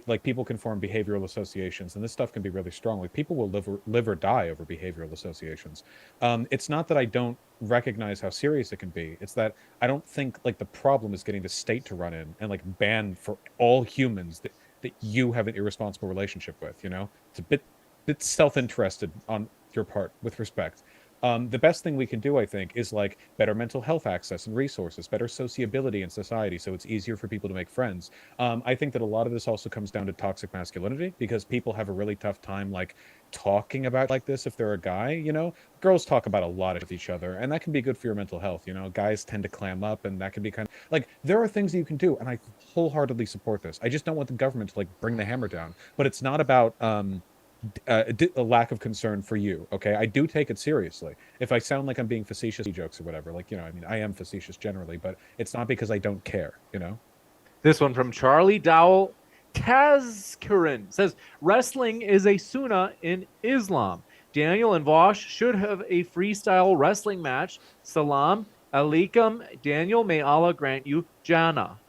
like people can form behavioral associations, and this stuff can be really strong. Like people will live or die over behavioral associations. It's not that I don't recognize how serious it can be. It's that I don't think like the problem is getting the state to run in and like ban for all humans that you have an irresponsible relationship with. It's a bit self-interested on your part with respect. The best thing we can do, I think, is like better mental health access and resources, better sociability in society, so it's easier for people to make friends. I think that a lot of this also comes down to toxic masculinity because people have a really tough time like talking about like this if they're a guy. Girls talk about a lot with each other, and that can be good for your mental health. Guys tend to clam up, and that can be kind of like there are things that you can do, and I wholeheartedly support this. I just don't want the government to like bring the hammer down. But it's not about a lack of concern for you. Okay, I do take it seriously. If I sound like I'm being facetious, jokes or whatever, like, I mean, I am facetious generally, but it's not because I don't care. This one from Charlie Dowell Tazkirin says wrestling is a sunnah in Islam. Daniel and Vaush should have a freestyle wrestling match. Salam alaikum. Daniel, may Allah grant you Jannah.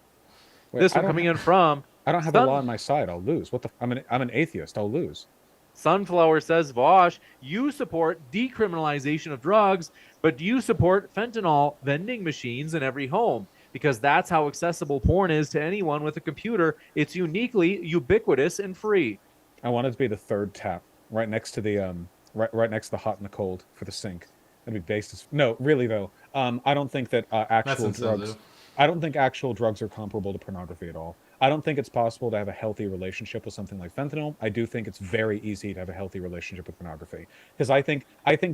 Wait, This one coming in from I don't have Allah on my side. I'll lose. I'm an atheist. I'll lose. Sunflower says, Vaush, you support decriminalization of drugs, but do you support fentanyl vending machines in every home? Because that's how accessible porn is to anyone with a computer. It's uniquely ubiquitous and free. I want it to be the third tap right next to the right next to the hot and the cold for the sink. That'd be based as no, really though. I don't think that actual drugs. I don't think actual drugs are comparable to pornography at all. I don't think it's possible to have a healthy relationship with something like fentanyl. I do think it's very easy to have a healthy relationship with pornography, because I think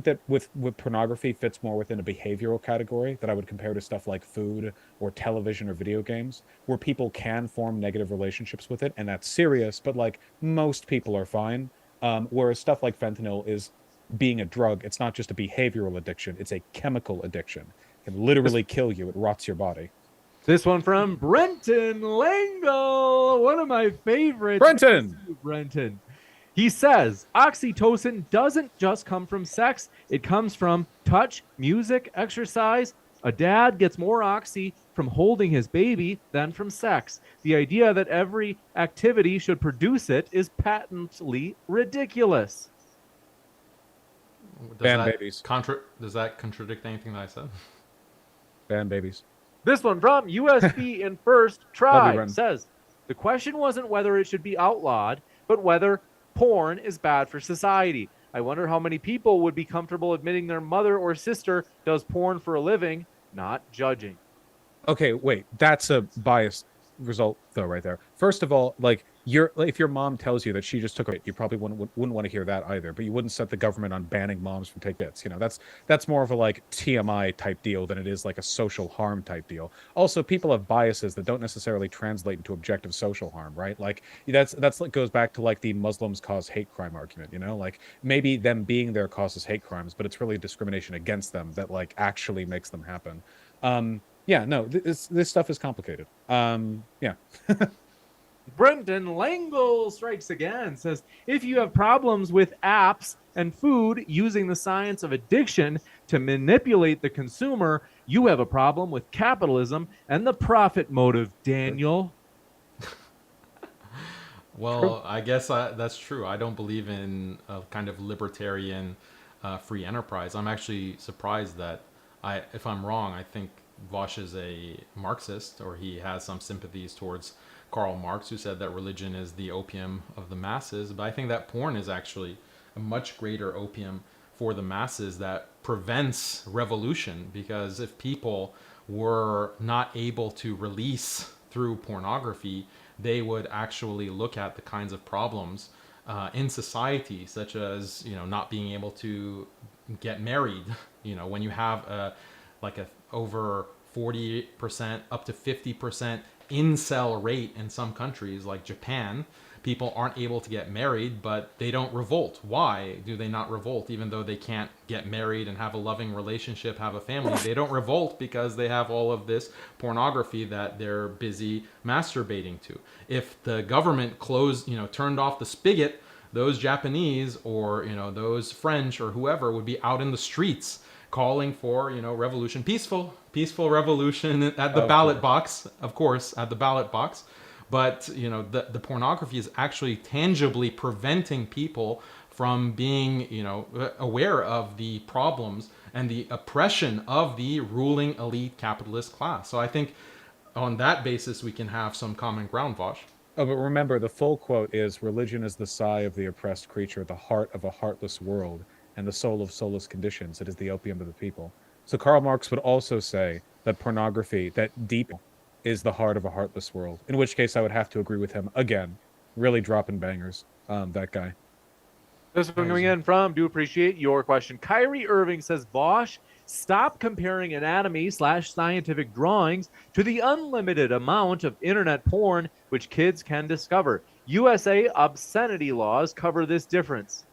that with pornography fits more within a behavioral category that I would compare to stuff like food or television or video games, where people can form negative relationships with it, and that's serious. But like most people are fine. Whereas stuff like fentanyl is being a drug. It's not just a behavioral addiction; it's a chemical addiction. It can literally kill you. It rots your body. This one from Brenton Langle, one of my favorites. Brenton. He says, oxytocin doesn't just come from sex. It comes from touch, music, exercise. A dad gets more oxy from holding his baby than from sex. The idea that every activity should produce it is patently ridiculous. Ban babies. Does that contradict anything that I said? Ban babies. This one from USB in First Try says, the question wasn't whether it should be outlawed, but whether porn is bad for society. I wonder how many people would be comfortable admitting their mother or sister does porn for a living, not judging. Okay, wait, that's a biased result though right there. First of all, like if your mom tells you that she just took it, you probably wouldn't want to hear that either, but you wouldn't set the government on banning moms from taking bits. That's more of a like TMI type deal than it is like a social harm type deal. Also, people have biases that don't necessarily translate into objective social harm, right? Like that's like goes back to like the Muslims cause hate crime argument, like maybe them being there causes hate crimes, but it's really discrimination against them that like actually makes them happen. Yeah, no, this stuff is complicated. Yeah. Brendan Langle strikes again, says, if you have problems with apps and food using the science of addiction to manipulate the consumer, you have a problem with capitalism and the profit motive, Daniel. Well, I guess that's true. I don't believe in a kind of libertarian free enterprise. I'm actually surprised that if I'm wrong, I think Vaush is a Marxist, or he has some sympathies towards Karl Marx, who said that religion is the opium of the masses. But I think that porn is actually a much greater opium for the masses that prevents revolution, because if people were not able to release through pornography, they would actually look at the kinds of problems in society, such as not being able to get married. When you have like a over 40% up to 50% incel rate in some countries like Japan, people aren't able to get married, but they don't revolt. Why do they not revolt? Even though they can't get married and have a loving relationship, have a family, they don't revolt because they have all of this pornography that they're busy masturbating to. If the government turned off the spigot, those Japanese or those French or whoever would be out in the streets calling for revolution, peaceful revolution at the ballot box, of course, at the ballot box. But the pornography is actually tangibly preventing people from being aware of the problems and the oppression of the ruling elite capitalist class. So I think on that basis we can have some common ground, Vaush. Oh, but remember, the full quote is, religion is the sigh of the oppressed creature, the heart of a heartless world, and the soul of soulless conditions. It is the opium of the people. So Karl Marx would also say that pornography, that deep, is the heart of a heartless world. In which case I would have to agree with him again. Really dropping bangers, that guy. This one coming in from, do appreciate your question. Kyrie Irving says, Vaush, stop comparing anatomy/scientific drawings to the unlimited amount of internet porn which kids can discover. USA obscenity laws cover this difference.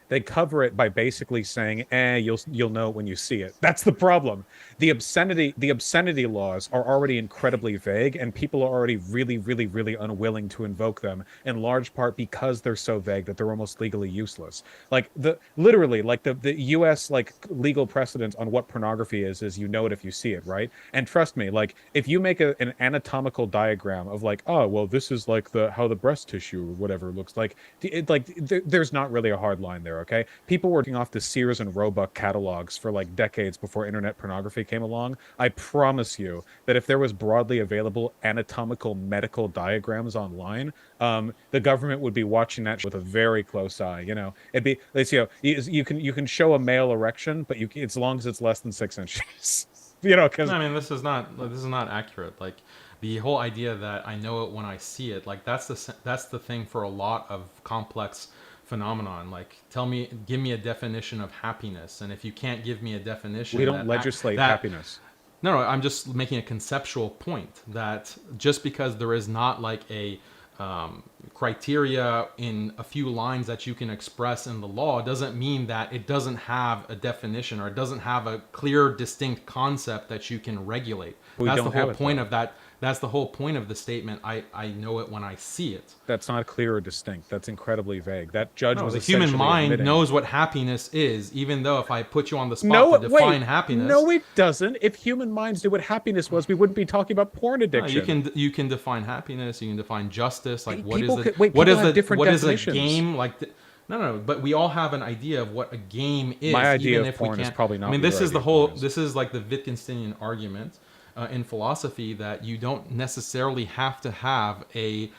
They cover it by basically saying, you'll know it when you see it. That's the problem. The obscenity laws are already incredibly vague, and people are already really, really, really unwilling to invoke them, in large part because they're so vague that they're almost legally useless. Like the US like legal precedent on what pornography is you know it if you see it, right? And trust me, like if you make an anatomical diagram of like, oh well, this is like how the breast tissue or whatever looks like, there's not really a hard line there. Okay, people were working off the Sears and Roebuck catalogs for like decades before internet pornography came along. I promise you that if there was broadly available anatomical medical diagrams online, the government would be watching that with a very close eye. You know, it'd be, you can show a male erection, but as long as it's less than 6 inches. You know, because I mean, this is not accurate. Like the whole idea that I know it when I see it, like that's the thing for a lot of complex phenomenon. Like give me a definition of happiness, and if you can't give me a definition, we don't legislate happiness. No, I'm just making a conceptual point that just because there is not like a criteria in a few lines that you can express in the law doesn't mean that it doesn't have a definition or it doesn't have a clear, distinct concept that you can regulate. That's the whole point of that. That's the whole point of the statement. I know it when I see it. That's not clear or distinct. That's incredibly vague. That judge was the human mind knows what happiness is, even though if I put you on the spot to define happiness. No, it doesn't. If human minds knew what happiness was, we wouldn't be talking about porn addiction. No, you can define happiness. You can define justice. Like what is a game? Like no. But we all have an idea of what a game is. My idea even of if porn we can't, is probably not. I mean, this is the whole. This is like the Wittgensteinian argument in philosophy that you don't necessarily have to have a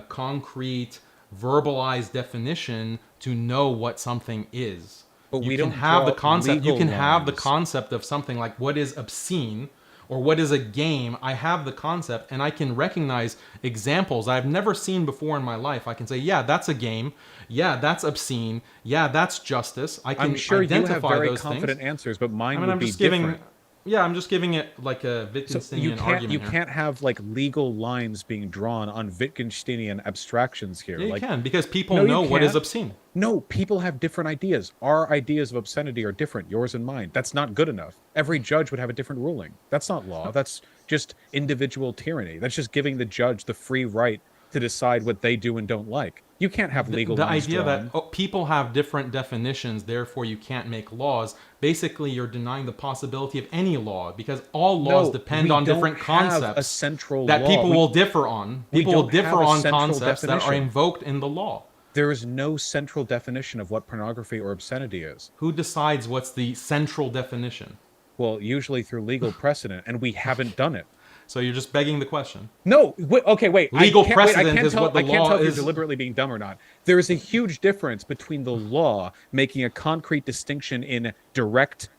concrete, verbalized definition to know what something is. But you can have the concept. You can have the concept of something like what is obscene or what is a game. I have the concept, and I can recognize examples I've never seen before in my life. I can say, yeah, that's a game. Yeah, that's obscene. Yeah, that's justice. I can I'm sure identify you have very those confident things. answers, but mine would I'm be just different. I'm just giving it like a Wittgensteinian argument. You can't have like legal lines being drawn on Wittgensteinian abstractions here. Yeah, you like, can, because people know what is obscene. No, people have different ideas. Our ideas of obscenity are different, yours and mine. That's not good enough. Every judge would have a different ruling. That's not law. That's just individual tyranny. That's just giving the judge the free right to decide what they do and don't like. You can't have legal lines idea drawn. that people have different definitions, therefore you can't make laws. Basically, you're denying the possibility of any law, because all laws depend on different concepts a central that law. people will differ on. People will differ on concepts that are invoked in the law. There is no central definition of what pornography or obscenity is. Who decides what's the central definition? Well, usually through legal precedent, and we haven't done it. So you're just begging the question. No, wait. Legal precedent is what the I can't law tell if is. you're deliberately being dumb or not. There is a huge difference between the law making a concrete distinction in direct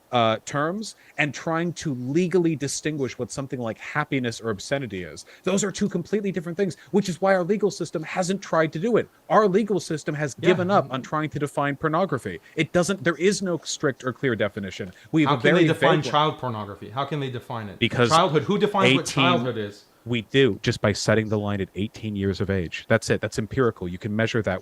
terms and trying to legally distinguish what something like happiness or obscenity is. Those are two completely different things, which is why our legal system hasn't tried to do it. Our legal system has given up on trying to define pornography. It doesn't. There is no strict or clear definition. How can they define child pornography? How can they define it? Because childhood. Who defines what childhood is? We do, just by setting the line at 18 years of age. That's it. That's empirical. You can measure that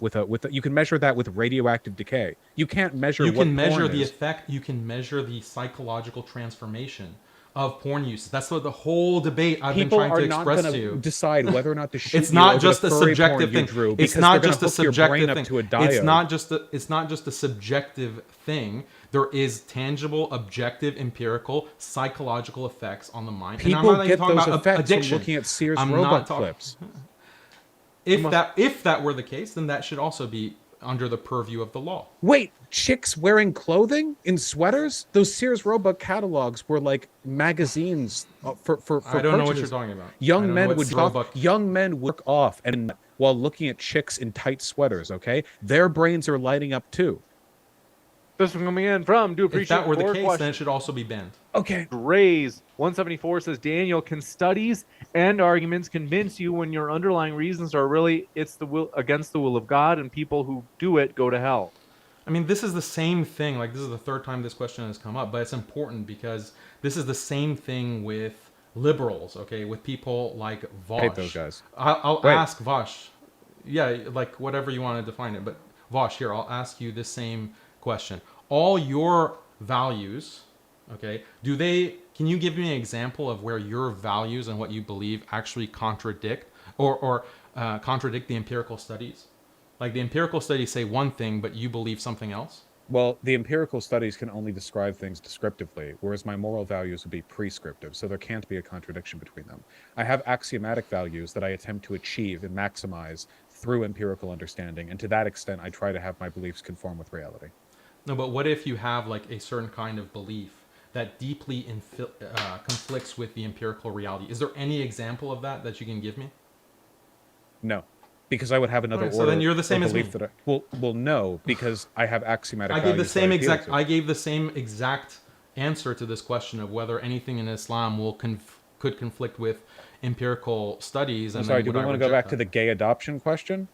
you can measure that with radioactive decay. You can't measure. You can measure the effect. You can measure the psychological transformation of porn use. That's what the whole debate I've been trying to express to you. People are not going to decide whether or not to shoot. It's not just a subjective thing. It's not just a subjective thing. It's not just a subjective thing. There is tangible, objective, empirical, psychological effects on the mind. People get those effects from looking at Sears Roebuck clips. If that were the case, then that should also be under the purview of the law. Wait, chicks wearing clothing in sweaters? Those Sears Roebuck catalogs were like magazines for I don't know what you're talking about. Young men would work off and while looking at chicks in tight sweaters. Okay, their brains are lighting up too. This one coming in from Do Appreciate. If that were the case, then it should also be banned. Okay. Raise 174 says, Daniel, can studies and arguments convince you when your underlying reasons are really against the will of God, and people who do it go to hell? I mean, this is the same thing. Like, this is the third time this question has come up, but it's important because this is the same thing with liberals. Okay, with people like Vaush. I hate those guys. I'll ask Vaush. Yeah, like whatever you want to define it. But Vaush, here, I'll ask you the same question. All your values, okay, can you give me an example of where your values and what you believe actually contradict or contradict the empirical studies? Like the empirical studies say one thing, but you believe something else? Well, the empirical studies can only describe things descriptively, whereas my moral values would be prescriptive, so there can't be a contradiction between them. I have axiomatic values that I attempt to achieve and maximize through empirical understanding, and to that extent, I try to have my beliefs conform with reality. No, but what if you have like a certain kind of belief that deeply conflicts with the empirical reality? Is there any example of that you can give me? No, because I would have another Alright, order. so then you're the same or as me. belief that well, no, because I have axiomatic I values. gave the same that I appeal exact. to. I gave the same exact answer to this question of whether anything in Islam could conflict with empirical studies. I'm And sorry, then do would we I want to go reject back to that? the gay adoption question?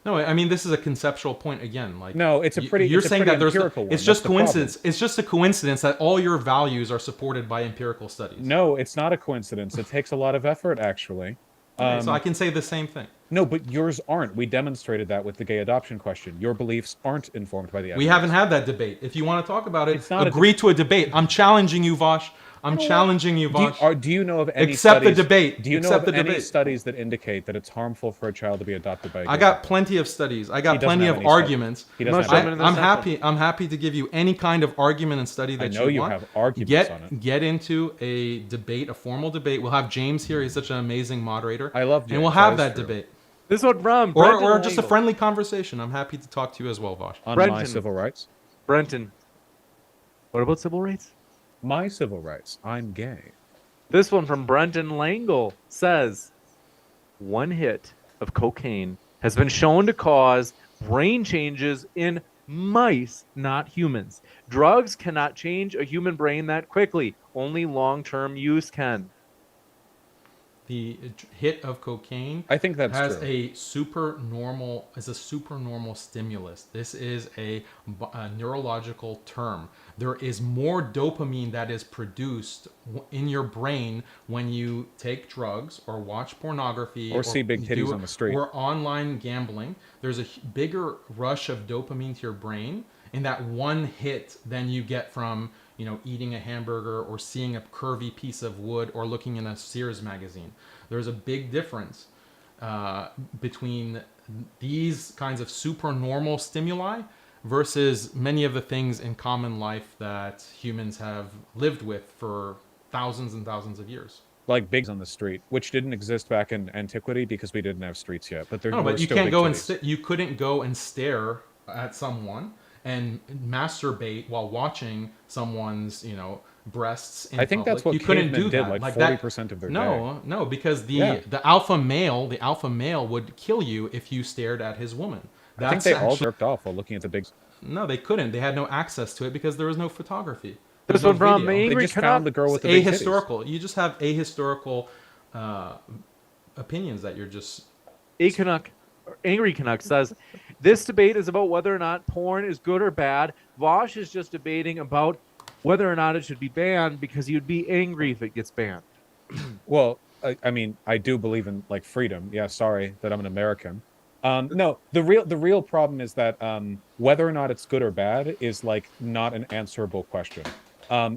No, I mean this is a conceptual point again. Like No, it's a pretty- You're it's a saying pretty that there's empirical one. it's just That's the problem. coincidence. It's just a coincidence that all your values are supported by empirical studies. No, it's not a coincidence. It takes a lot of effort, actually. Right, so I can say the same thing. No, but yours aren't. We demonstrated that with the gay adoption question. Your beliefs aren't informed by the evidence. We haven't had that debate. If you want to talk about it, It's not a agree to a debate. I'm challenging you, Vaush. I'm challenging you, Vaush. Do you know of any Accept the studies, debate. Do you know Accept of the any debate. studies that indicate that it's harmful for a child to be adopted by a gay I got couple? plenty of studies. I He got doesn't plenty have of any studies. arguments. He doesn't Most have of them any. in I'm this happy. I'm happy to give you any kind of argument and study that I know you want. have arguments on it. Get into a debate, a formal debate. We'll have James here. He's such an amazing moderator. I love And we'll James. have That that is true. debate. This one from Or Brenton just a Langle. friendly conversation. I'm happy to talk to you as well, Vaush. On my Brenton. civil rights? Brenton. What about civil rights? My civil rights. I'm gay. This one from Brenton Langle says, one hit of cocaine has been shown to cause brain changes in mice, not humans. Drugs cannot change a human brain that quickly. Only long-term use can. The hit of cocaine I think that's has true. a supernormal stimulus. This is a neurological term. There is more dopamine that is produced in your brain when you take drugs or watch pornography Or see big titties on the street. or online gambling. There's a bigger rush of dopamine to your brain in that one hit than you get from eating a hamburger or seeing a curvy piece of wood or looking in a Sears magazine. There's a big difference between these kinds of supernormal stimuli versus many of the things in common life that humans have lived with for thousands and thousands of years. Like bigs on the street, which didn't exist back in antiquity because we didn't have streets yet. But there No, were but you still can't big go and titties. you couldn't go and stare at someone and masturbate while watching someone's breasts in I think public. that's what you couldn't cavemen do did, that. like that- 40% of their day. No, because Yeah. the alpha male would kill you if you stared at his woman. I think they all jerked off while looking at the big. No, they couldn't. They had no access to it because there was no photography. This There's no one from video. They Angry just found the Canuck. girl with the big titties. Ahistorical. You just have ahistorical opinions that you're just. Angry Canuck says, this debate is about whether or not porn is good or bad. Vaush is just debating about whether or not it should be banned because he would be angry if it gets banned. Well, I mean, I do believe in like freedom. Yeah, sorry that I'm an American. No, the real problem is that whether or not it's good or bad is like not an answerable question.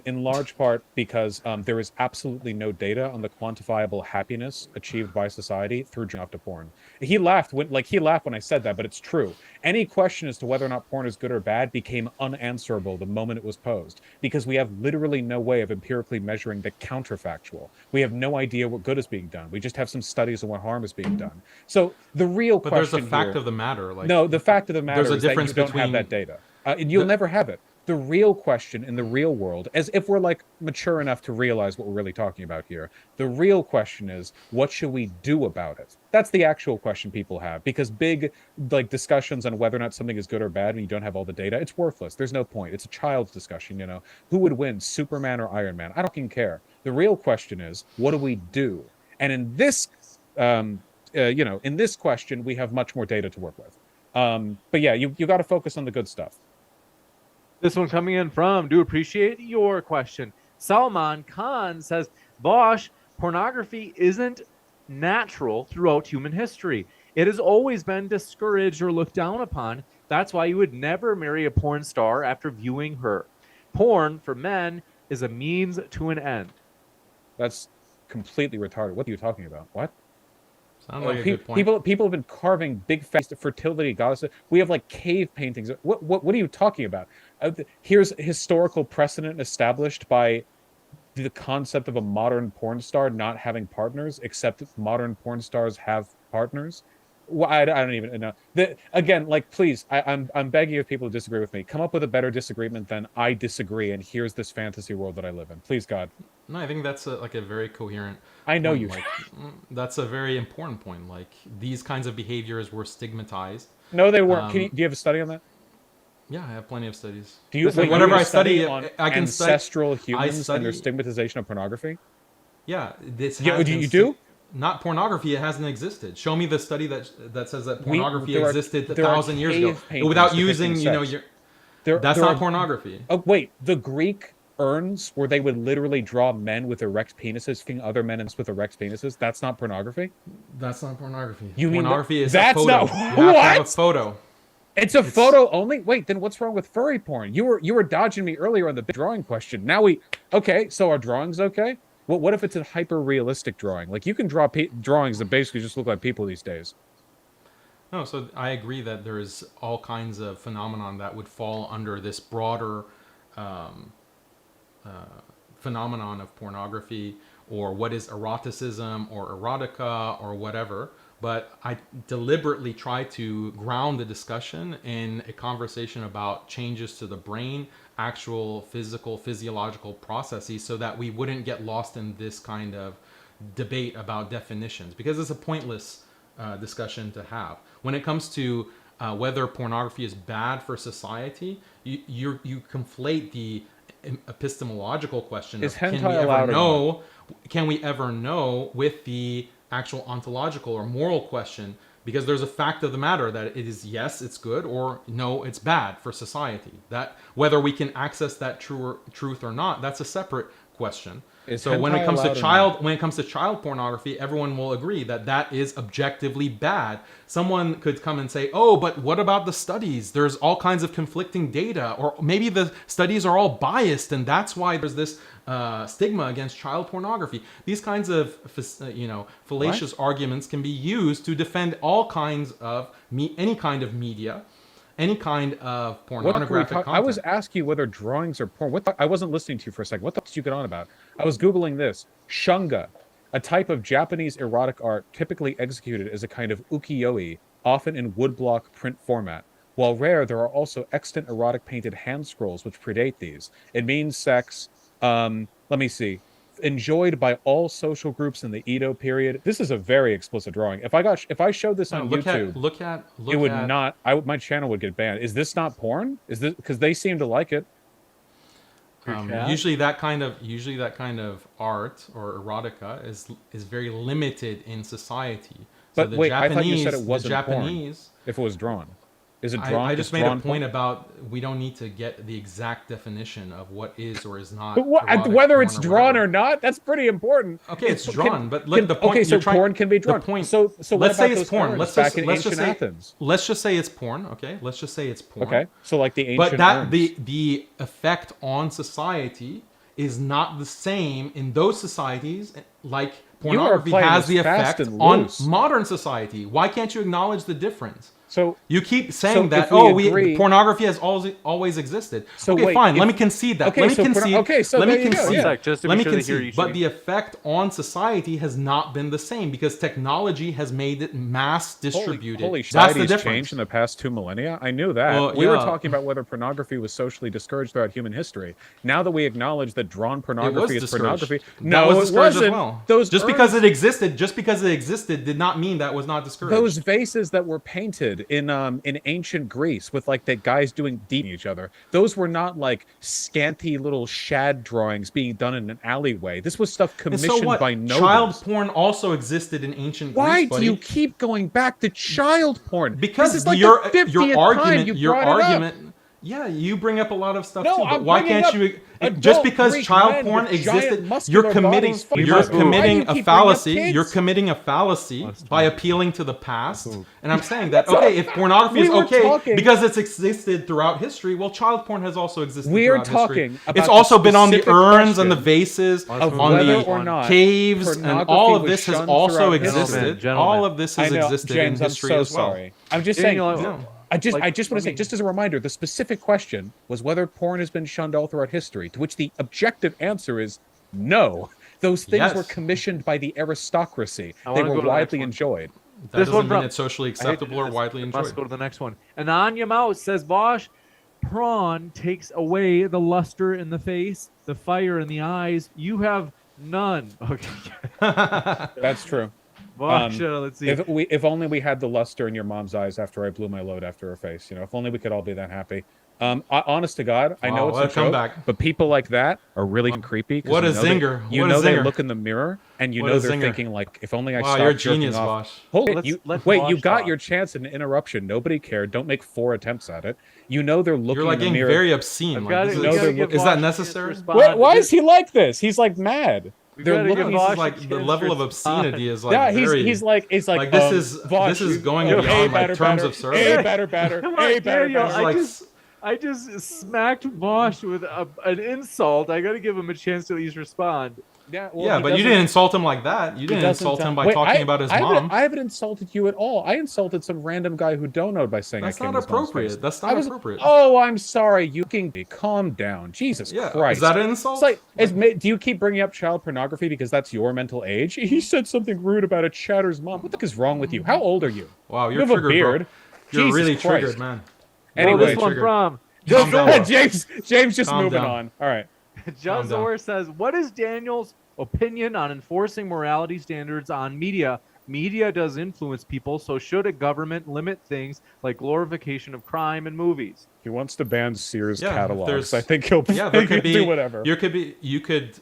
In large part because there is absolutely no data on the quantifiable happiness achieved by society through jerking off to porn. He laughed when I said that, but it's true. Any question as to whether or not porn is good or bad became unanswerable the moment it was posed because we have literally no way of empirically measuring the counterfactual. We have no idea what good is being done. We just have some studies on what harm is being done. So the real But question there's the fact here, of the matter. Like no, the fact of the matter there's a is that you difference don't have between- that data. And you'll never have it. The real question in the real world, as if we're like mature enough to realize what we're really talking about here, the real question is, what should we do about it? That's the actual question people have, because big like discussions on whether or not something is good or bad when you don't have all the data, it's worthless. There's no point. It's a child's discussion, Who would win, Superman or Iron Man? I don't fucking care. The real question is, what do we do? And in this, in this question, we have much more data to work with. But yeah, you got to focus on the good stuff. This one coming in from, do appreciate your question. Salman Khan says, Bosch, pornography isn't natural throughout human history. It has always been discouraged or looked down upon. That's why you would never marry a porn star after viewing her. Porn, for men, is a means to an end. That's completely retarded. What are you talking about? What? Sounds like a good point. People have been carving big faced fertility goddesses. We have like cave paintings. What are you talking about? Here's historical precedent established by the concept of a modern porn star not having partners, except modern porn stars have partners. Well, I don't even know. Again, like, please, I'm begging of people to disagree with me. Come up with a better disagreement than I disagree, and here's this fantasy world that I live in. Please, God. No, I think that's like a very coherent. I know point. you. Like, that's a very important point. Like these kinds of behaviors were stigmatized. No, they weren't. Do you have a study on that? Yeah, I have plenty of studies. Do you? Wait, whenever you I study, on I can ancestral humans study, and their stigmatization of pornography. Yeah, this. Yeah, you do? Not pornography. It hasn't existed. Show me the study that says that pornography existed 1,000 years ago without using That's not pornography. Oh wait, the Greek urns where they would literally draw men with erect penises, fucking other men with erect penises. That's not pornography. That's not pornography. You mean pornography is that's a photo. not You have what? to have a photo. It's a photo only? Wait, then what's wrong with furry porn? You were dodging me earlier on the drawing question. Now okay, so are drawings okay? What if it's a hyper realistic drawing? Like you can draw drawings that basically just look like people these days. No, so I agree that there's all kinds of phenomenon that would fall under this broader phenomenon of pornography, or what is eroticism or erotica or whatever. But I deliberately try to ground the discussion in a conversation about changes to the brain, actual physiological processes, so that we wouldn't get lost in this kind of debate about definitions, because it's a pointless discussion to have. When it comes to whether pornography is bad for society, you conflate the epistemological question of can we ever know with the actual ontological or moral question, because there's a fact of the matter that it is yes, it's good, or no, it's bad for society. That whether we can access that truth or not, that's a separate question. So when it comes to child pornography, everyone will agree that that is objectively bad. Someone could come and say, "Oh, but what about the studies? There's all kinds of conflicting data, or maybe the studies are all biased, and that's why there's this stigma against child pornography." These kinds of fallacious arguments can be used to defend all kinds of any kind of media, any kind of pornographic content. I was asking you whether drawings are porn. I wasn't listening to you for a second. What the fuck did you get on about? I was Googling this. Shunga, a type of Japanese erotic art typically executed as a kind of ukiyo-e, often in woodblock print format. While rare, there are also extant erotic painted hand scrolls which predate these. It means sex. Let me see. Enjoyed by all social groups in the Edo period. This is a very explicit drawing. If I showed this on YouTube, it would not. My channel would get banned. Is this not porn? Is this because they seem to like it? Usually that kind of art or erotica is very limited in society. But wait, I thought you said it wasn't porn if it was drawn. Is it drawn? I just made a point about we don't need to get the exact definition of what is or is not. Whether it's drawn or not, that's pretty important. Okay, it's drawn, but the point. Okay, so porn can be drawn. So let's say it's porn. Let's just say Athens. Let's just say it's porn. Okay, let's just say it's porn. Okay, so like the ancient. But the effect on society is not the same in those societies. Like pornography has the effect on modern society. Why can't you acknowledge the difference? So you keep saying that pornography has always existed. So okay, fine. Let me concede that. Let me concede. But the effect on society has not been the same because technology has made it mass distributed. That's the difference. Changed in the past 2 millennia. I knew that. We were talking about whether pornography was socially discouraged throughout human history. Now that we acknowledge that drawn pornography is pornography, no, it was discouraged as well. Because it existed, did not mean that was not discouraged. Those vases that were painted in ancient Greece with like the guys doing deep each other. Those were not like scanty little shad drawings being done in an alleyway. This was stuff commissioned by nobles. Child porn also existed in ancient Greece. Why do you keep going back to child porn? Because this is like your argument. Yeah, you bring up a lot of stuff No, too, but I'm why bringing can't up you? adult Just because Greek child men porn with existed, giant muscular you're committing bodies. We you're must move. Why do committing you a keep bringing up fallacy. kids? You're committing a fallacy Must by move. appealing to the past. move. And I'm saying that okay, if pornography We is were okay talking- because it's existed throughout history, well, child porn has also existed We are throughout history. talking about It's the also been on the specific urns and the question vases, Of of on whether the or not caves, and pornography all of was this has shunned also throughout existed. history. Gentlemen. All of this I has know, existed James. in I'm history so as well. sorry. I'm just Daniel, saying. No. I just like, want to say, just as a reminder, the specific question was whether porn has been shunned all throughout history, to which the objective answer is no. Those things were Yes. commissioned by the aristocracy. I They wanna were go to the next widely one. enjoyed. That This one doesn't mean from- it's socially I hate to acceptable do or this. widely It enjoyed. must go to the next one. Ananya Mouse says, Vaush, prawn takes away the luster in the face, the fire in the eyes. You have none. Okay. That's true. Vaush, let's see. If only we had the luster in your mom's eyes after I blew my load after her face. If only we could all be that happy. Honest to God, I know Wow, it's what a a joke, comeback. but people like that are really creepy. 'Cause What a you know they- zinger. You What a know they zinger. look in the mirror and you What know a they're zinger. thinking like, if only I Wow, stopped you're a jerking genius, off. Vaush. Hold Let's you, let wait, you Vaush got talk. your chance in an interruption. Nobody cared. Don't make 4 attempts at it. You know they're looking You're like in the getting mirror. very obscene. I've Like, got this to, is- No, they're give is Vaush that a chance to necessary? respond. Wait, why is he like this? He's like mad. We've They're gotta give looking. This Vaush is like a the chance level to of respond. obscenity is like Yeah, very. he's like this Vaush, this is going you know, beyond like batter, terms batter, of service. Hey, batter, batter. Come Hey, on, batter, Daniel, batter. Like, I just smacked Vaush with an insult. I got to give him a chance to at least respond. Yeah, well, yeah, he but you doesn't- didn't insult him like that. You he didn't doesn't, insult him by wait, talking about his I mom. I haven't insulted you at all. I insulted some random guy who don't know by saying That's I came not in his mom's face. appropriate. That's I not was- appropriate. Oh, I'm sorry. You can calm down. Jesus Yeah, Christ. is that an insult? It's like, do you keep bringing up child pornography because that's your mental age? He said something rude about a chatter's mom. What the heck is wrong with you? How old are you? Wow, You you're have a triggered, beard. bro. You're Jesus really Christ. triggered, man. Well, Anyway, this one triggered. from Calm down, bro. James just Calm moving down. on. All right. Calm down. Jazor says, what is Daniel's opinion on enforcing morality standards on media? Media does influence people, so should a government limit things like glorification of crime in movies? He wants to ban Sears Yeah, catalogs. there's- I think he'll Yeah, there could be do whatever. You could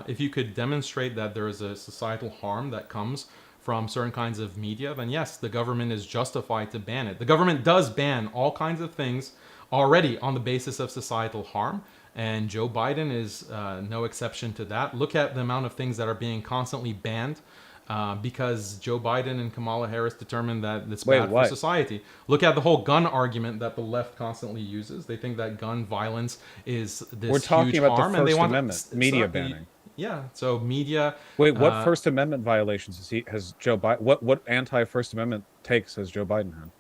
if you could demonstrate that there is a societal harm that comes from certain kinds of media, then yes, the government is justified to ban it. The government does ban all kinds of things already on the basis of societal harm, and Joe Biden is no exception to that. Look at the amount of things that are being constantly banned because Joe Biden and Kamala Harris determined that it's bad for society. Look at the whole gun argument that the left constantly uses. They think that gun violence is this We're talking huge about harm, the and they First want Amendment, media banning. Yeah, so media. Wait, what First Amendment violations has Joe Biden? What anti-First Amendment takes has Joe Biden had?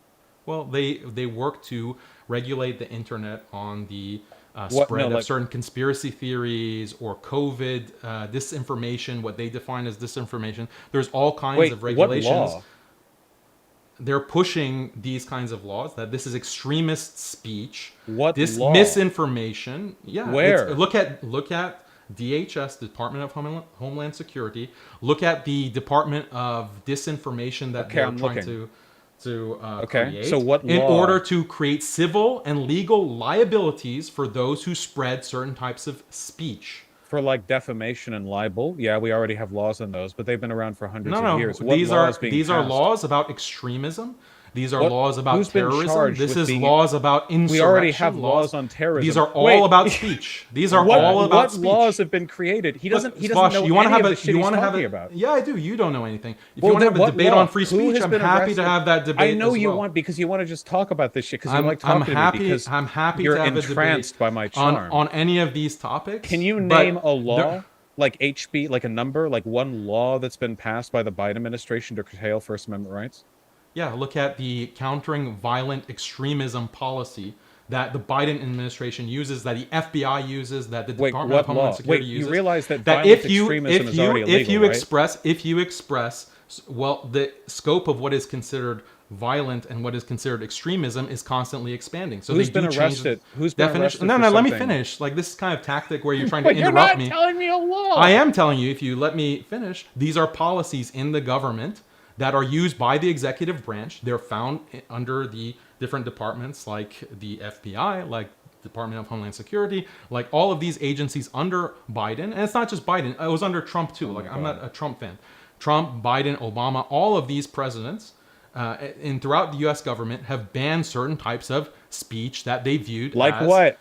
Well, they work to regulate the internet on the spread of certain conspiracy theories or COVID disinformation. What they define as disinformation. There's all kinds of regulations. What law? They're pushing these kinds of laws that this is extremist speech. What this law? Misinformation? Yeah. Where? Look at DHS, Department of Homeland Security. Look at the Department of Disinformation that they're trying to create. So what in law? order to create civil and legal liabilities for those who spread certain types of speech. For like defamation and libel, yeah, we already have laws on those, but they've been around for hundreds of years. These are laws about extremism. These are laws about terrorism. This is laws about insurrection. We already have laws on terrorism. These are all about speech. These are all about speech. What laws have been created? He doesn't Vosh, know you wanna any have of a- the shit you he's wanna have talking a- about. Yeah, I do. You don't know anything. If Well, you want to have a what debate law? on free Who speech, has I'm been happy arrested? to have that debate. I know as you well. want because you want to just talk about this shit because you like talking to me because I'm happy you're to have entranced a debate by my charm. on any of these topics. Can you but name a law? there- Like HB, like a number, like one law that's been passed by the Biden administration to curtail First Amendment rights? Yeah, look at the countering violent extremism policy that the Biden administration uses, that the FBI uses, that the Department of Homeland Security uses. You realize that that violent extremism is already illegal, if you express, well, the scope of what is considered violent and what is considered extremism is constantly expanding. So Who's they do been change arrested? the Who's been definition. arrested No, for no, let me something? finish. Like this kind of tactic where you're trying to But you're interrupt not me. telling me a law. I am telling you, if you let me finish, these are policies in the government that are used by the executive branch. They're found under the different departments like the FBI, like Department of Homeland Security, like all of these agencies under Biden. And it's not just Biden. It was under Trump too. I'm not a Trump fan. Trump, Biden, Obama, all of these presidents and throughout the U.S. government have banned certain types of speech that they viewed Like as what?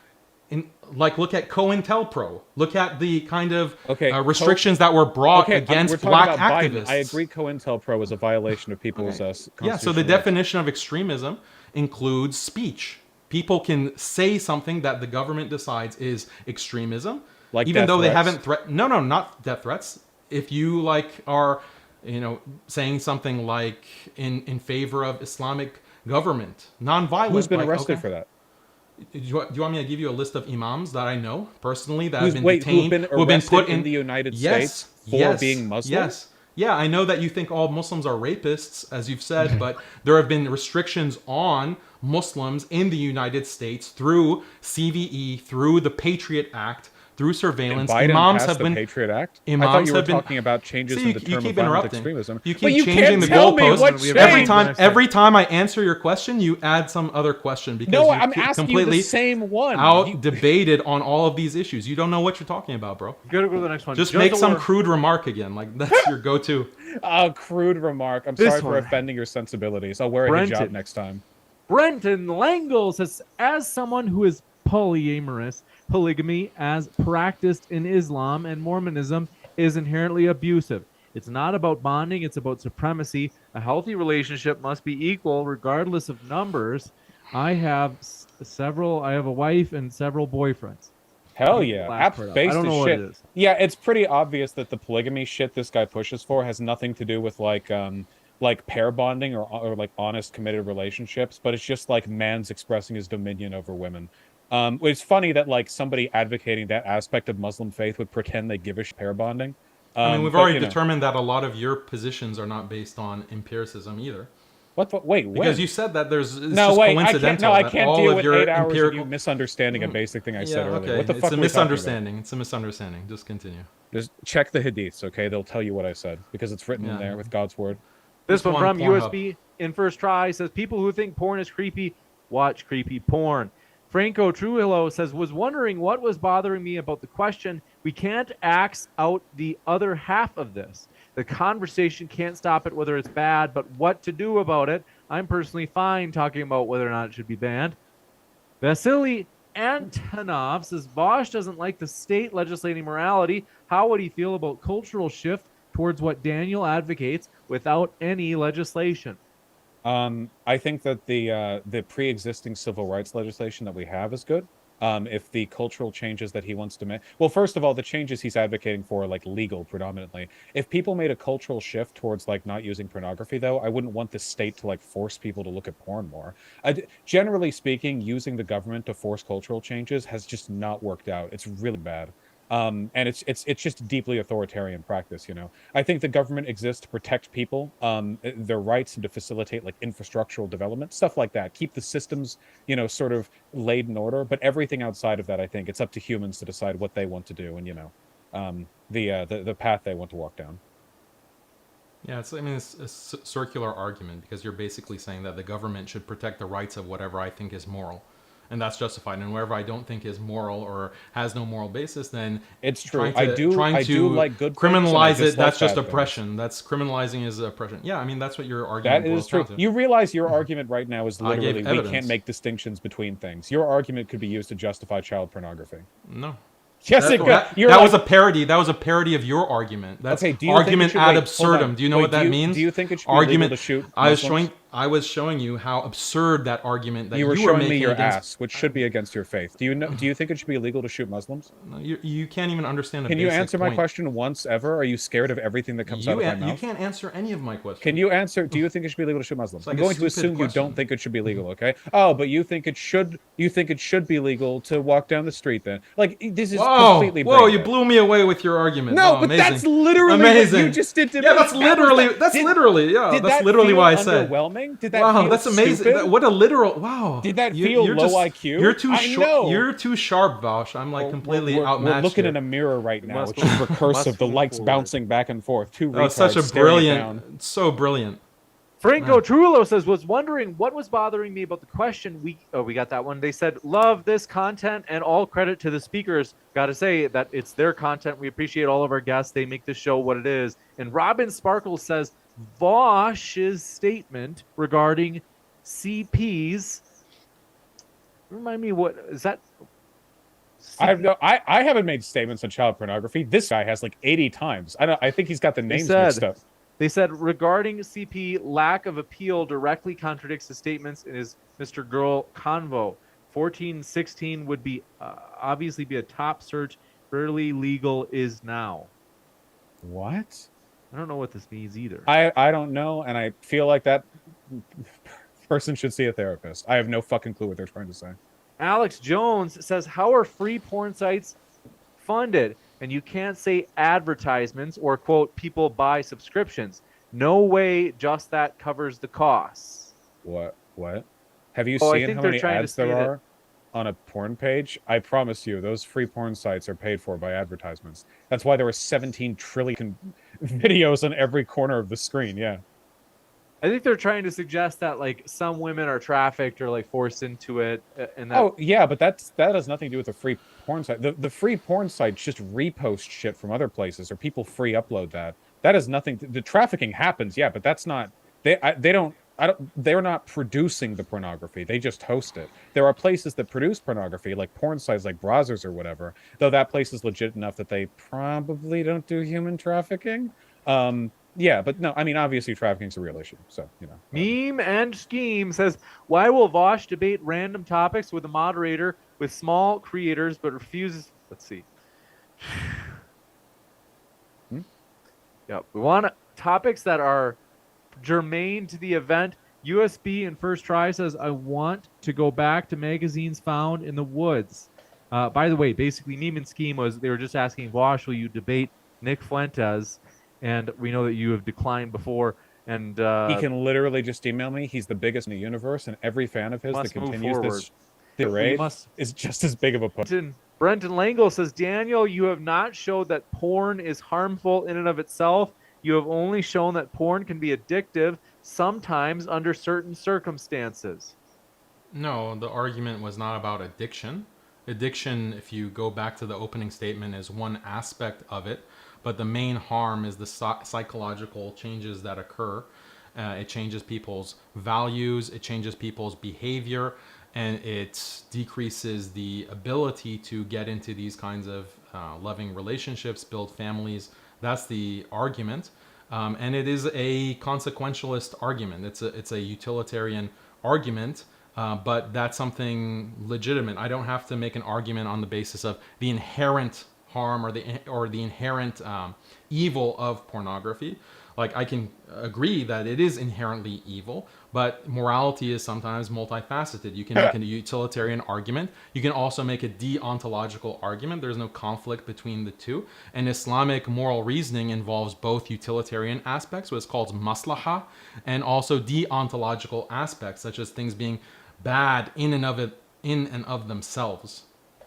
Like look at COINTELPRO. Look at the kind of Okay, restrictions that were brought we're against talking black about activists. Biden. I agree COINTELPRO is a violation of people's constitutional Yeah, so the rights. definition of extremism includes speech. People can say something that the government decides is extremism, Like even death though they threats? haven't No, not death threats. If you like are, saying something like in favor of Islamic government, non-violent. Who's been like, arrested okay. for that? Do you want me to give you a list of imams that I know personally that Who've have been detained, been who have been arrested put in the United Yes, States for being Muslim? Yes. Yeah, I know that you think all Muslims are rapists, as you've said, but there have been restrictions on Muslims in the United States through CVE, through the Patriot Act, through surveillance. Biden Imams passed have the been Patriot Act? I Imams thought you were have been talking about changes See, in the you term of keep violent interrupting. extremism. You keep But you changing can't the tell me goalposts. what changed. Every time I answer your question, you add some other question because No, you I'm asking you completely the same one. out debated on all of these issues. You don't know what you're talking about, bro. You gotta go to the next one. Just make some crude remark again. Like that's your go-to. A crude remark. I'm This sorry for one. offending your sensibilities. I'll wear a Brenton. hijab next time. Brenton Langle says, as someone who is polyamorous, polygamy as practiced in Islam and Mormonism is inherently abusive. It's not about bonding, it's about supremacy. A healthy relationship must be equal regardless of numbers. I have a wife and several boyfriends. Hell yeah. I don't know what it is. Yeah, it's pretty obvious that the polygamy shit this guy pushes for has nothing to do with like pair bonding or like honest committed relationships, but it's just like man's expressing his dominion over women. It's funny that like somebody advocating that aspect of Muslim faith would pretend they give a shit pair bonding. I mean, we've already determined that a lot of your positions are not based on empiricism either. What? Wait, when? Because you said that it's no, just wait, coincidental. I can't deal with 8 hours empirical... of you misunderstanding a basic thing I said earlier. Okay. What the fuck It's a are we talking about? misunderstanding. It's a misunderstanding. Just continue. Just check the hadiths, okay? They'll tell you what I said because it's written in there with God's word. This one from Pornhub. USB in first try says, people who think porn is creepy, watch creepy porn. Franco Trujillo says, was wondering what was bothering me about the question. We can't axe out the other half of this. The conversation can't stop it whether it's bad, but what to do about it. I'm personally fine talking about whether or not it should be banned. Vasily Antonov says, Vaush doesn't like the state legislating morality. How would he feel about cultural shift towards what Daniel advocates without any legislation? I think that the pre-existing civil rights legislation that we have is good. If the cultural changes that he wants to make, well, first of all, the changes he's advocating for are like legal predominantly. If people made a cultural shift towards like not using pornography, though, I wouldn't want the state to like force people to look at porn more. Generally speaking, using the government to force cultural changes has just not worked out. It's really bad. And it's just deeply authoritarian practice, you know. I think the government exists to protect people, their rights, and to facilitate like infrastructural development, stuff like that. Keep the systems, you know, sort of laid in order. But everything outside of that, I think it's up to humans to decide what they want to do, and you know, the path they want to walk down. Yeah, it's a circular argument because you're basically saying that the government should protect the rights of whatever I think is moral. And that's justified. And wherever I don't think is moral or has no moral basis, then it's true. I do like good criminalize it. That's just things. Oppression. That's criminalizing is oppression. Yeah, I mean that's what your argument. That is true. You realize your argument right now is literally we can't make distinctions between things. Your argument could be used to justify child pornography. No. Yes, it could. That was a parody. That was a parody of your argument. That's okay, argument ad absurdum. Do you know what that means? Do you think it should be illegal to shoot Muslims? I was showing you how absurd that argument that you were making showing me your ass, which should be against your faith. Do you think it should be illegal to shoot Muslims? No, you can't even understand. Can you answer my question once ever? Are you scared of everything that comes out of my mouth? You can't answer any of my questions. Can you answer? Do you think it should be illegal to shoot Muslims? I'm going to assume you don't think it should be legal. Okay. Oh, but you think it should. You think it should be legal to walk down the street? Then, like, this is completely. Whoa! You blew me away with your argument. No, but amazing. That's literally amazing. What you just did to me. Yeah, that's literally. That's literally why I said. Overwhelming? Did that feel that's amazing. What a literal. Wow. Did that feel low IQ? You're too short. You're too sharp, Vaush. I'm like completely outmatched. We're looking in a mirror right now, which is recursive. The lights bouncing back and forth. Two retards such a brilliant. So brilliant. Franco Trujillo says, was wondering what was bothering me about the question. We got that one. They said, love this content and all credit to the speakers. Got to say that it's their content. We appreciate all of our guests. They make this show what it is. And Robin Sparkles says, Vaush's statement regarding CPs. Remind me, what is that? I haven't made statements on child pornography. This guy has like 80 times. I think he's got the names mixed up. They said regarding CP, lack of appeal directly contradicts the statements in his Mr. Girl convo. 1416 would be obviously be a top search. Rarely legal is now. What? I don't know what this means either. I don't know, and I feel like that person should see a therapist. I have no fucking clue what they're trying to say. Alex Jones says, how are free porn sites funded? And you can't say advertisements or, quote, people buy subscriptions. No way just that covers the costs. What? Have you seen how many ads there are on a porn page? I promise you, those free porn sites are paid for by advertisements. That's why there are 17 trillion videos on every corner of the screen. Yeah. I think they're trying to suggest that like some women are trafficked or like forced into it, and that. Oh yeah, but that has nothing to do with the free porn site. The free porn sites just repost shit from other places, or people free upload that. That has nothing. The trafficking happens, yeah, but that's not. They're not producing the pornography. They just host it. There are places that produce pornography, like porn sites, like Brazzers or whatever. Though that place is legit enough that they probably don't do human trafficking. Yeah, but no, I mean, obviously trafficking is a real issue. So, you know. Meme and Scheme says, why will Vaush debate random topics with a moderator with small creators but refuses? Let's see. Yeah, we want topics that are germane to the event. USB in first try says, I want to go back to magazines found in the woods. By the way, basically, Meme and Scheme was, they were just asking, Vaush, will you debate Nick Fuentes? And we know that you have declined before. And he can literally just email me. He's the biggest in the universe, and every fan of his that continues this charade is just as big of a push. Brenton Langle says, Daniel, you have not showed that porn is harmful in and of itself. You have only shown that porn can be addictive, sometimes under certain circumstances. No, the argument was not about addiction. Addiction, if you go back to the opening statement, is one aspect of it. But the main harm is the psychological changes that occur. It changes people's values, it changes people's behavior, and it decreases the ability to get into these kinds of loving relationships, build families. That's the argument. And it is a consequentialist argument. It's a utilitarian argument, but that's something legitimate. I don't have to make an argument on the basis of the inherent harm or the inherent evil of pornography. Like, I can agree that it is inherently evil, but morality is sometimes multifaceted. You can make a utilitarian argument. You can also make a deontological argument. There's no conflict between the two. And Islamic moral reasoning involves both utilitarian aspects, what's called maslaha, and also deontological aspects, such as things being bad in and of themselves.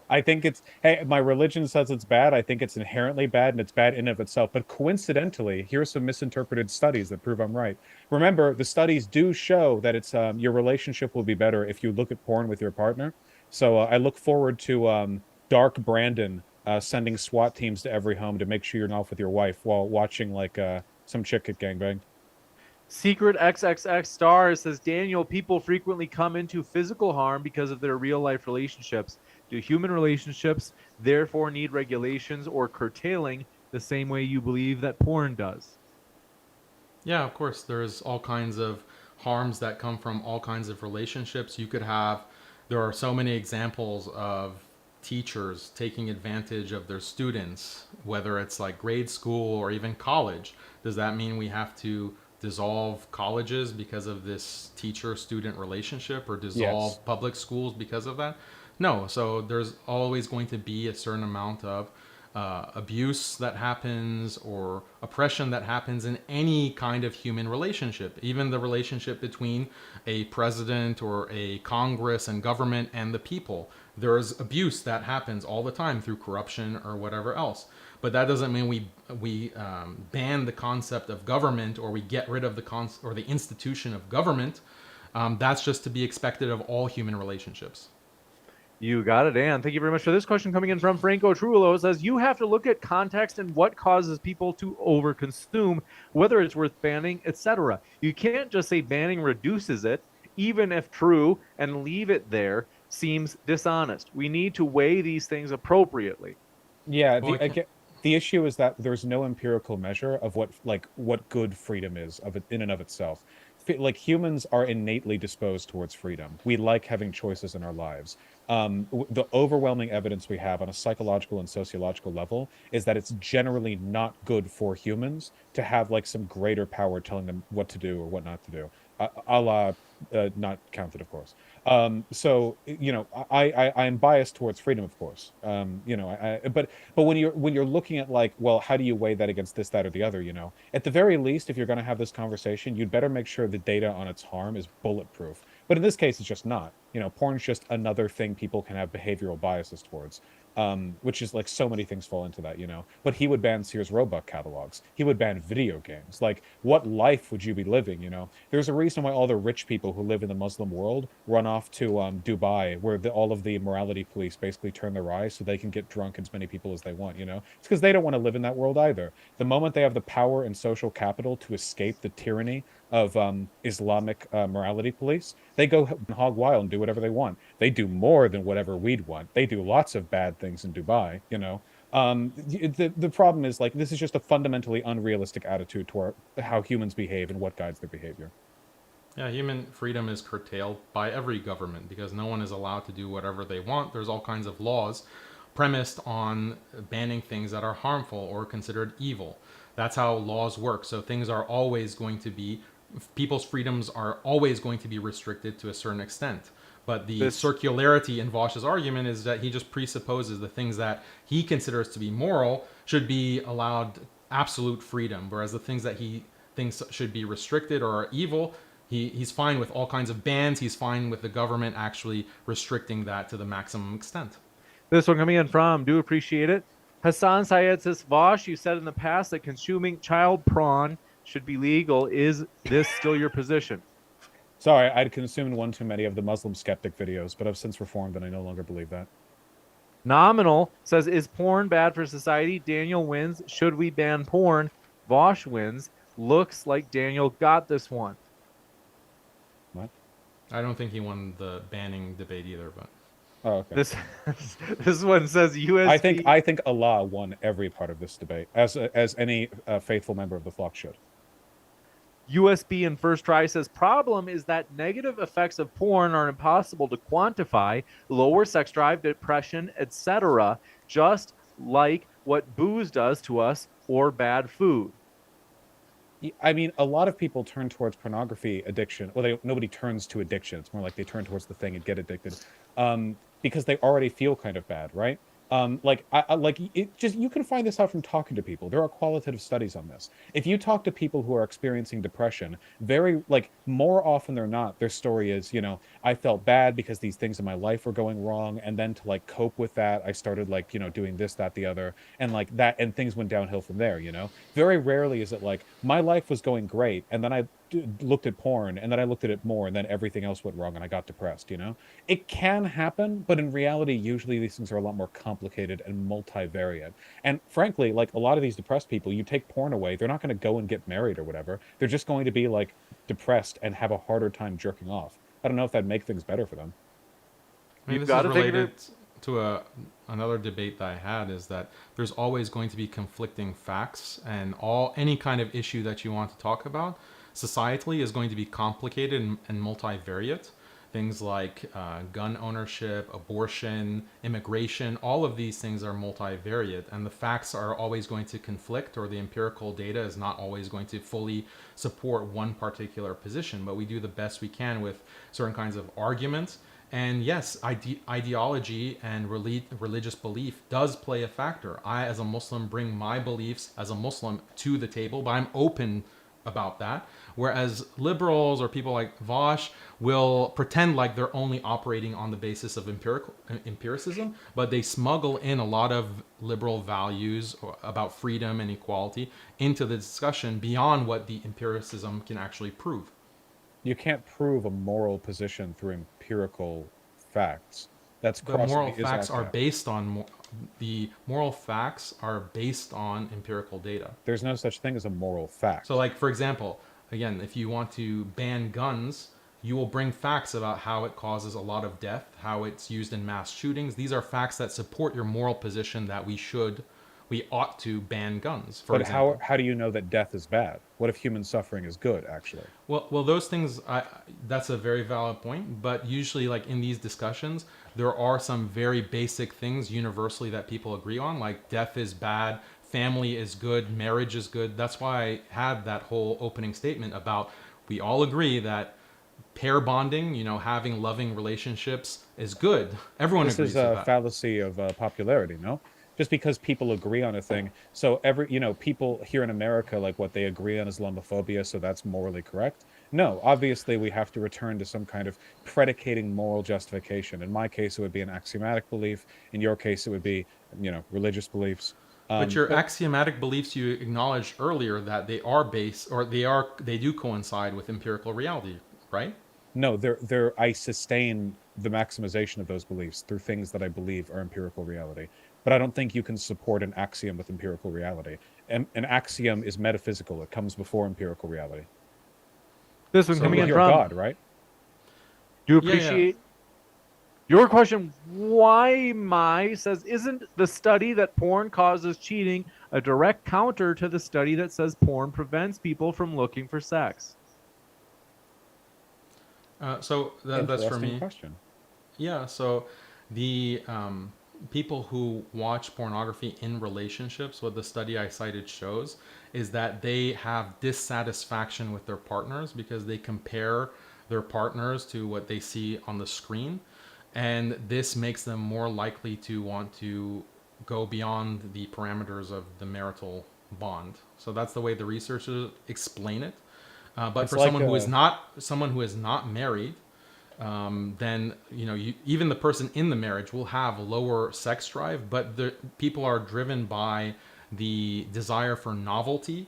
I think it's, hey, my religion says it's bad. I think it's inherently bad, and it's bad in and of itself. But coincidentally, here's some misinterpreted studies that prove I'm right. Remember, the studies do show that it's your relationship will be better if you look at porn with your partner. So I look forward to Dark Brandon sending SWAT teams to every home to make sure you're not off with your wife while watching like some chick get gangbanged. Secret XXX Star says, Daniel, people frequently come into physical harm because of their real life relationships. Do human relationships therefore need regulations or curtailing the same way you believe that porn does? Yeah, of course. There's all kinds of harms that come from all kinds of relationships. There are so many examples of teachers taking advantage of their students, whether it's like grade school or even college. Does that mean we have to dissolve colleges because of this teacher-student relationship, or dissolve public schools because of that? No. So there's always going to be a certain amount of abuse that happens or oppression that happens in any kind of human relationship, even the relationship between a president or a Congress and government and the people. There's abuse that happens all the time through corruption or whatever else. But that doesn't mean we ban the concept of government, or we get rid of the institution of government. That's just to be expected of all human relationships. You got it, Ann. Thank you very much for this question coming in from Franco Trullo. It says, you have to look at context and what causes people to overconsume, whether it's worth banning, etc. You can't just say banning reduces it, even if true, and leave it there seems dishonest. We need to weigh these things appropriately. Yeah, Well, the issue is that there's no empirical measure of what good freedom is of it in and of itself. Like humans are innately disposed towards freedom. We like having choices in our lives. The overwhelming evidence we have on a psychological and sociological level is that it's generally not good for humans to have like some greater power telling them what to do or what not to do. A la not counted, of course. So you know, I'm biased towards freedom, of course. You know, but when you're looking at like, well, how do you weigh that against this, that, or the other? You know, at the very least, if you're going to have this conversation, you'd better make sure the data on its harm is bulletproof. But in this case, it's just not. You know, porn's just another thing people can have behavioral biases towards. Which is like so many things fall into that, you know. But he would ban Sears Roebuck catalogs. He would ban video games. Like, what life would you be living? You know, there's a reason why all the rich people who live in the Muslim world run off to Dubai, where all of the morality police basically turn their eyes so they can get drunk as many people as they want. You know, it's because they don't want to live in that world either. The moment they have the power and social capital to escape the tyranny of Islamic morality police, they go hog wild and do whatever they want. They do more than whatever we'd want. They do lots of bad things in Dubai, you know. The problem is like this is just a fundamentally unrealistic attitude toward how humans behave and what guides their behavior. yeah, human freedom is curtailed by every government because no one is allowed to do whatever they want. There's all kinds of laws premised on banning things that are harmful or considered evil. That's how laws work. So things are always going to be, people's freedoms are always going to be restricted to a certain extent. But the This circularity in Vaush's argument is that he just presupposes the things that he considers to be moral should be allowed absolute freedom, whereas the things that he thinks should be restricted or are evil, he's fine with all kinds of bans. He's fine with the government actually restricting that to the maximum extent. This one coming in from, do appreciate it. Hassan Syed says, Vaush, you said in the past that consuming child prawn should be legal. Is this still your position? Sorry, I'd consumed one too many of the Muslim skeptic videos, but I've since reformed and I no longer believe that. Nominal says, is porn bad for society? Daniel wins. Should we ban porn? Vaush wins. Looks like Daniel got this one. What? I don't think he won the banning debate either, but Oh, okay. This one says USB. I think Allah won every part of this debate, as any faithful member of the flock should. USB in first try says, problem is that negative effects of porn are impossible to quantify, lower sex drive, depression, etc., just like what booze does to us or bad food. I mean, a lot of people turn towards pornography addiction. Well, nobody turns to addiction. It's more like they turn towards the thing and get addicted, because they already feel kind of bad, right? Like it just you can find this out from talking to people. There are qualitative studies on this. If you talk to people who are experiencing depression, very like more often than not, their story is, you know, I felt bad because these things in my life were going wrong, and then to like cope with that, I started like, you know, doing this, that, the other, and like that, and things went downhill from there. You know, very rarely is it like my life was going great, and then I looked at porn, and then I looked at it more, and then everything else went wrong, and I got depressed. You know, it can happen, but in reality, usually these things are a lot more complicated and multivariate. And frankly, like a lot of these depressed people, you take porn away, they're not going to go and get married or whatever. They're just going to be like depressed and have a harder time jerking off. I don't know if that'd make things better for them. I mean, You've this got is to think of related it. to another debate that I had is that there's always going to be conflicting facts, and any kind of issue that you want to talk about societally is going to be complicated and multivariate. Things like gun ownership, abortion, immigration, all of these things are multivariate, and the facts are always going to conflict, or the empirical data is not always going to fully support one particular position. But we do the best we can with certain kinds of arguments. And yes, ideology and religious belief does play a factor. I, as a Muslim, bring my beliefs as a Muslim to the table, but I'm open about that. Whereas liberals or people like Vaush will pretend like they're only operating on the basis of empiricism, but they smuggle in a lot of liberal values about freedom and equality into the discussion beyond what the empiricism can actually prove. You can't prove a moral position through empirical facts. That's But crossing moral the Isaac facts are gap. based on the moral facts are based on empirical data. There's no such thing as a moral fact. So, like for example, again, if you want to ban guns, you will bring facts about how it causes a lot of death, how it's used in mass shootings. These are facts that support your moral position that we ought to ban guns, for But example. how do you know that death is bad? What if human suffering is good, actually? Well, those things. That's a very valid point. But usually, like in these discussions, there are some very basic things universally that people agree on, like death is bad, family is good, marriage is good. That's why I had that whole opening statement about we all agree that pair bonding, having loving relationships is good. Everyone This is agrees with a that. fallacy of popularity, no? Just because people agree on a thing, so people here in America, like what they agree on Islamophobia, so that's morally correct. No, obviously we have to return to some kind of predicating moral justification. In my case, it would be an axiomatic belief. In your case, it would be, religious beliefs. But your But axiomatic beliefs you acknowledged earlier that they are based or they do coincide with empirical reality, right? no, I sustain the maximization of those beliefs through things that I believe are empirical reality. But I don't think you can support an axiom with empirical reality. An axiom is metaphysical. It comes before empirical reality. This one So coming With in your from. God, right? Do you yeah, yeah. appreciate your question? Why my says, isn't the study that porn causes cheating a direct counter to the study that says porn prevents people from looking for sex? So that's for Interesting me. question. Yeah. So the people who watch pornography in relationships, what the study I cited shows, is that they have dissatisfaction with their partners because they compare their partners to what they see on the screen. And this makes them more likely to want to go beyond the parameters of the marital bond. So that's the way the researchers explain it. But It's for like someone who is not married, then even the person in the marriage will have lower sex drive, but the people are driven by the desire for novelty,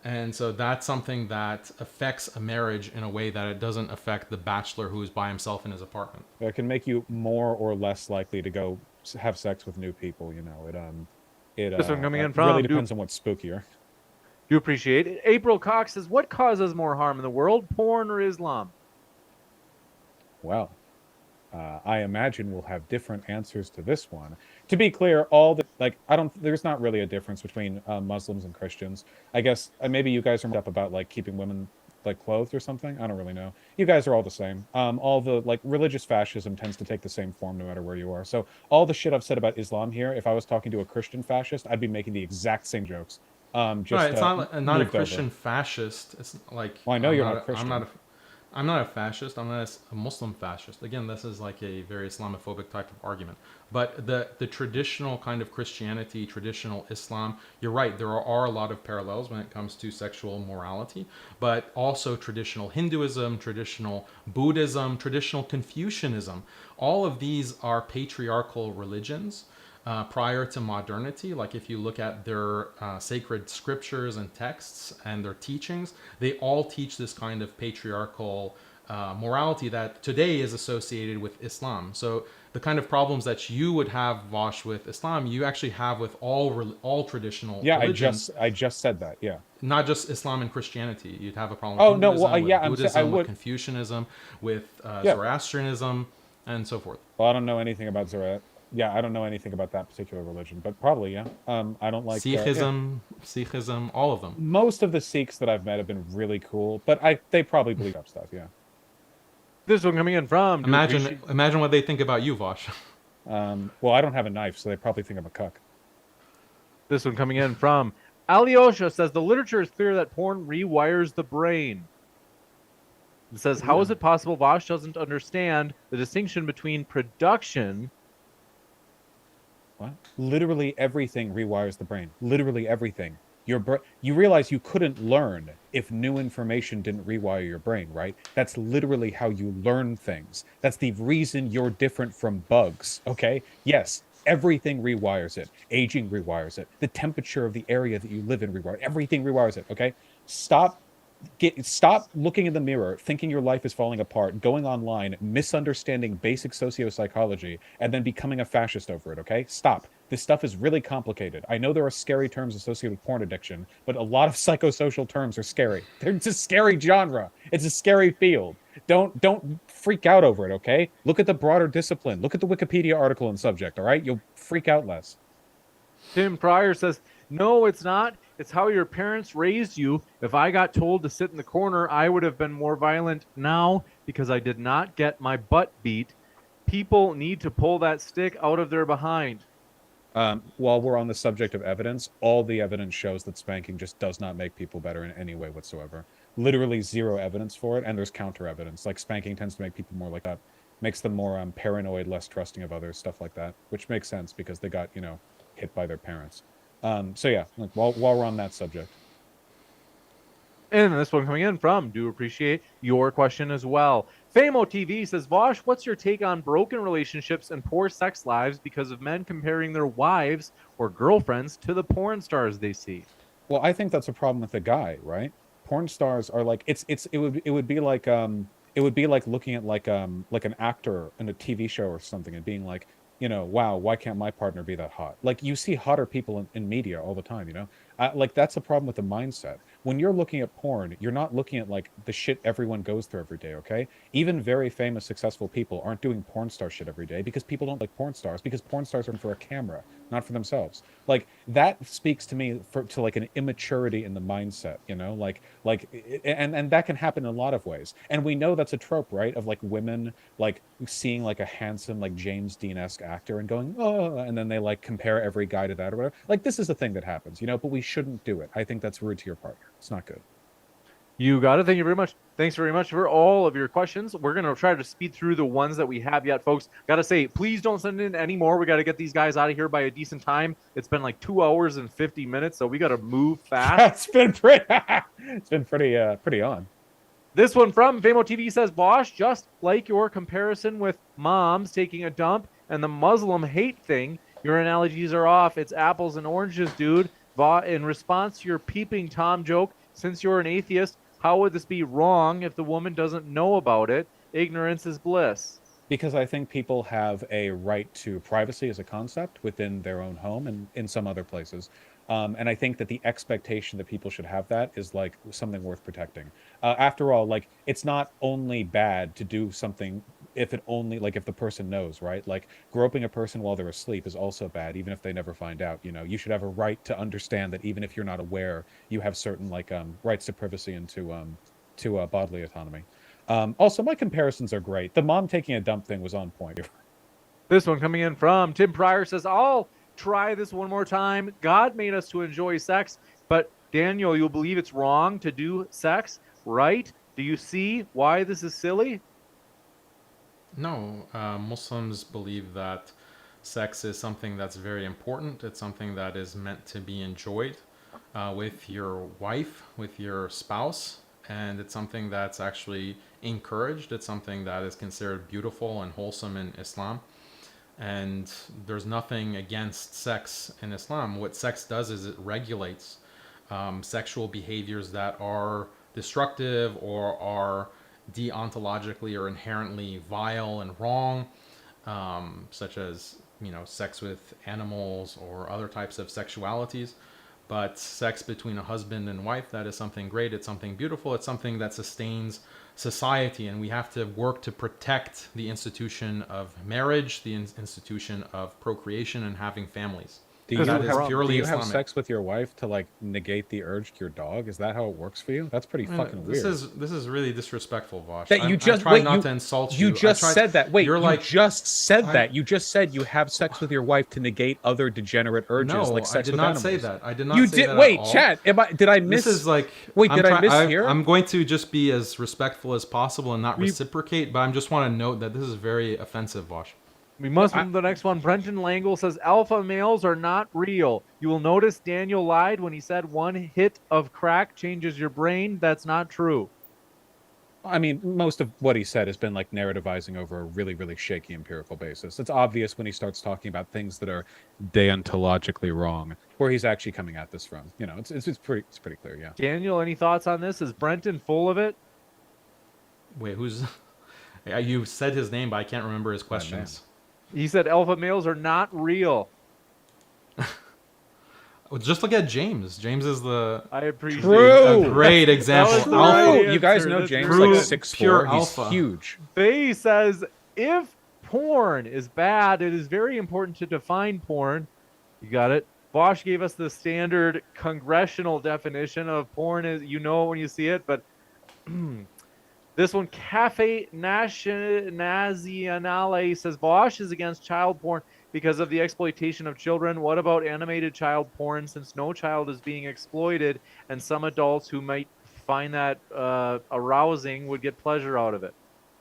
and so that's something that affects a marriage in a way that it doesn't affect the bachelor who is by himself in his apartment. it can make you more or less likely to go have sex with new people. This one coming in Really from. depends on what's spookier. Do you appreciate it? April Cox says, what causes more harm in the world, porn or Islam? Well, I imagine we'll have different answers to this one. To be clear, all the there's not really a difference between Muslims and Christians. I guess maybe you guys are up about like keeping women like clothed or something. I don't really know. You guys are all the same. All the like religious fascism tends to take the same form no matter where you are. So all the shit I've said about Islam here, if I was talking to a Christian fascist, I'd be making the exact same jokes. Right, Just it's not a moved Christian over. fascist. It's like Well, I know you're not Christian. I'm not a fascist. I'm not a Muslim fascist. Again, this is like a very Islamophobic type of argument. But the traditional kind of Christianity, traditional Islam, you're right. There are a lot of parallels when it comes to sexual morality, but also traditional Hinduism, traditional Buddhism, traditional Confucianism. All of these are patriarchal religions. Prior to modernity, like if you look at their sacred scriptures and texts and their teachings, they all teach this kind of patriarchal morality that today is associated with Islam. So the kind of problems that you would have, Vaush, with Islam, you actually have with all traditional Yeah, religions, I just said that. Yeah. not just Islam and Christianity. You'd have a problem with Oh no, well, Hinduism, with yeah, I Buddhism, with would. Confucianism, with Yeah. Zoroastrianism, and so forth. Well, I don't know anything about Zoroaster. Yeah, I don't know anything about that particular religion, but probably yeah. I don't like. Yeah, Sikhism, all of them. most of the Sikhs that I've met have been really cool, but they probably believe up stuff. Yeah. This one coming in from. Do you appreciate? Imagine what they think about you, Vosh. Well, I don't have a knife, so they probably think I'm a cuck. This one coming in from. Alyosha says, the literature is clear that porn rewires the brain. It says, how is it possible Vaush doesn't understand the distinction between production? What? Literally everything rewires the brain. Literally everything. You realize you couldn't learn if new information didn't rewire your brain, right? That's literally how you learn things. That's the reason you're different from bugs, okay? Yes, everything rewires it. Aging rewires it. The temperature of the area that you live in rewires. Everything rewires it, okay? Stop Stop looking in the mirror, thinking your life is falling apart, going online, misunderstanding basic sociopsychology, and then becoming a fascist over it, okay? Stop. This stuff is really complicated. I know there are scary terms associated with porn addiction, but a lot of psychosocial terms are scary. It's a scary genre. It's a scary field. Don't freak out over it, okay? Look at the broader discipline. Look at the Wikipedia article and subject, all right? You'll freak out less. Tim Pryor says, no, it's not. It's how your parents raised you. If I got told to sit in the corner, I would have been more violent now because I did not get my butt beat. People need to pull that stick out of their behind. While we're on the subject of evidence, all the evidence shows that spanking just does not make people better in any way whatsoever. Literally zero evidence for it, and there's counter evidence. Like spanking tends to make people more like that, makes them more paranoid, less trusting of others, stuff like that, which makes sense because they got, hit by their parents. So yeah, like while we're on that subject. And this one coming in from, do appreciate your question as well. Famo TV says, Vaush, what's your take on broken relationships and poor sex lives because of men comparing their wives or girlfriends to the porn stars they see? Well, I think that's a problem with the guy, right? Porn stars are like it would be like looking at like an actor in a TV show or something and being like, wow, why can't my partner be that hot? Like you see hotter people in media all the time, like that's a problem with the mindset. When you're looking at porn, you're not looking at like the shit everyone goes through every day, okay? Even very famous, successful people aren't doing porn star shit every day because people don't like porn stars because porn stars are for a camera, not for themselves. Like that speaks to me to like an immaturity in the mindset, and that can happen in a lot of ways. And we know that's a trope, right? Of like women like seeing like a handsome like James Dean-esque actor and going, oh, and then they like compare every guy to that or whatever. Like this is a thing that happens, but we shouldn't do it. I think that's rude to your partner. It's not good. You got it. Thank you very much. Thanks very much for all of your questions. We're going to try to speed through the ones that we have yet, folks. Got to say, please don't send in any more. We got to get these guys out of here by a decent time. It's been like 2 hours and 50 minutes, so we got to move fast. It's been pretty on. This one from Famo TV says, Vaush, just like your comparison with moms taking a dump and the Muslim hate thing, your analogies are off. It's apples and oranges, dude. In response to your peeping Tom joke, since you're an atheist, how would this be wrong if the woman doesn't know about it? Ignorance is bliss. Because I think people have a right to privacy as a concept within their own home and in some other places. And I think that the expectation that people should have that is like something worth protecting. After all, like it's not only bad to do something if the person knows, right? Like groping a person while they're asleep is also bad, even if they never find out. You should have a right to understand that even if you're not aware, you have certain like rights to privacy and to bodily autonomy. Also, my comparisons are great. The mom taking a dump thing was on point. This one coming in from Tim Pryor says, I'll try this one more time. God made us to enjoy sex, but Daniel, you'll believe it's wrong to do sex, right? Do you see why this is silly? No, Muslims believe that sex is something that's very important. It's something that is meant to be enjoyed with your wife, with your spouse, and it's something that's actually encouraged. It's something that is considered beautiful and wholesome in Islam. And there's nothing against sex in Islam. What sex does is it regulates sexual behaviors that are destructive or are deontologically or inherently vile and wrong, such as sex with animals or other types of sexualities. But sex between a husband and wife, that is something great. It's something beautiful. It's something that sustains society, and we have to work to protect the institution of marriage, the institution of procreation and having families. Do you have sex with your wife to like negate the urge to your dog? Is that how it works for you? That's pretty fucking weird. This is really disrespectful, Vaush. That you just I try not to insult you. You just said that. Wait, you're you just said that. You just said you have sex with your wife to negate other degenerate urges, like sex with animals. I did not say that. I did not. You say did. That Wait, at all. chat. Did I miss? This is like. Wait, did I miss here? I'm going to just be as respectful as possible and not reciprocate, but I just want to note that this is very offensive, Vaush. We must move to the next one. Brenton Langle says, alpha males are not real. You will notice Daniel lied when he said one hit of crack changes your brain. That's not true. I mean, most of what he said has been like narrativizing over a really, really shaky empirical basis. It's obvious when he starts talking about things that are deontologically wrong, where he's actually coming at this from. You know, it's pretty clear. Yeah. Daniel, any thoughts on this? Is Brenton full of it? Wait, who's? You said his name, but I can't remember his man. questions. He said alpha males are not real. Just look at James. James is the I appreciate True. a great example. That was the Alpha. right You guys answer. know That's James true. like 6'4". Pure He's alpha. huge. Faye says if porn is bad, it is very important to define porn. You got it. Vaush gave us the standard congressional definition of porn is you know when you see it, but this one, Cafe Nazionale says Vaush is against child porn because of the exploitation of children. What about animated child porn since no child is being exploited and some adults who might find that arousing would get pleasure out of it?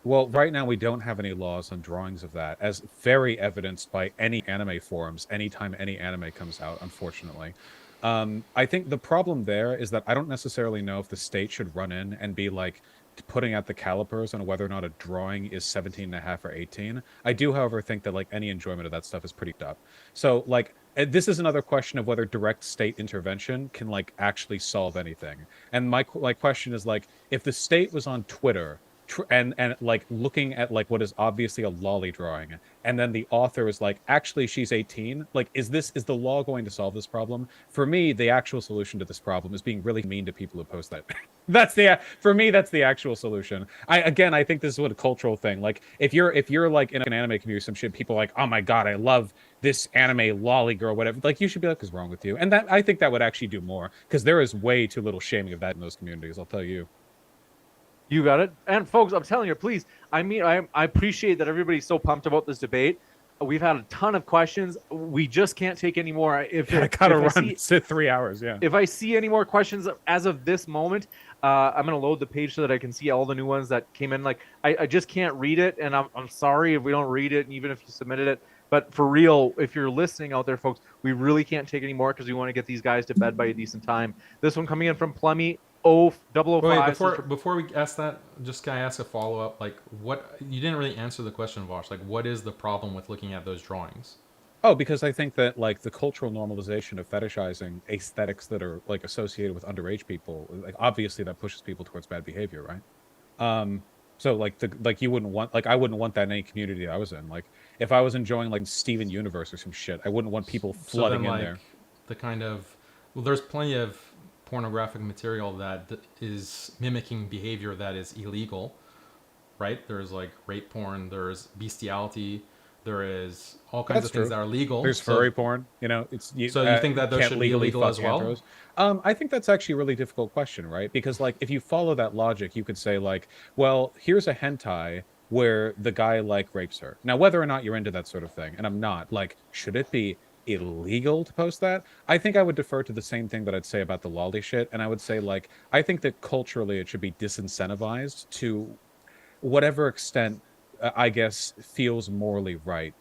Well, right now we don't have any laws on drawings of that, as very evidenced by any anime forums anytime any anime comes out, unfortunately. I think the problem there is that I don't necessarily know if the state should run in and be like putting out the calipers on whether or not a drawing is 17 and a half or 18. I do, however, think that like any enjoyment of that stuff is pretty up. So like this is another question of whether direct state intervention can like actually solve anything. And my question is like if the state was on Twitter and like looking at like what is obviously a lolly drawing and then the author is like actually she's 18, like is the law going to solve this problem? For me, the actual solution to this problem is being really mean to people who post that. For me, that's the actual solution. I think this is what a cultural thing, like if you're like in an anime community or some shit, people are like, oh my god, I love this anime lolly girl, whatever, like you should be like, what's wrong with you? And that I think that would actually do more, because there is way too little shaming of that in those communities, I'll tell you. You got it. And folks, I'm telling you, please, I mean, I appreciate that everybody's so pumped about this debate. We've had a ton of questions. We just can't take any more. I gotta run. It's 3 hours, yeah. If I see any more questions as of this moment, I'm going to load the page so that I can see all the new ones that came in. Like, I just can't read it, and I'm sorry if we don't read it, and even if you submitted it. But for real, if you're listening out there, folks, we really can't take any more because we want to get these guys to bed by a decent time. This one coming in from Plummy 005. Wait, before we ask that, just can I ask a follow up? Like, what you didn't really answer the question, Vaush. Like, what is the problem with looking at those drawings? Oh, because I think that like the cultural normalization of fetishizing aesthetics that are like associated with underage people, like obviously that pushes people towards bad behavior, right? So like you wouldn't want, like I wouldn't want that in any community I was in. Like if I was enjoying like Steven Universe or some shit, I wouldn't want people flooding in there. The kind of there's plenty of pornographic material that is mimicking behavior that is illegal, right? There's like rape porn, there's bestiality, there is all kinds of things that are legal. There's furry porn, you know. You think that those should be illegal as well? I think that's actually a really difficult question, right? Because like if you follow that logic, you could say like, well, here's a hentai where the guy like rapes her. Now, whether or not you're into that sort of thing, and I'm not, like, should it be illegal to post that? I think I would defer to the same thing that I'd say about the lolly shit, and I would say like I think that culturally it should be disincentivized to whatever extent I guess feels morally right.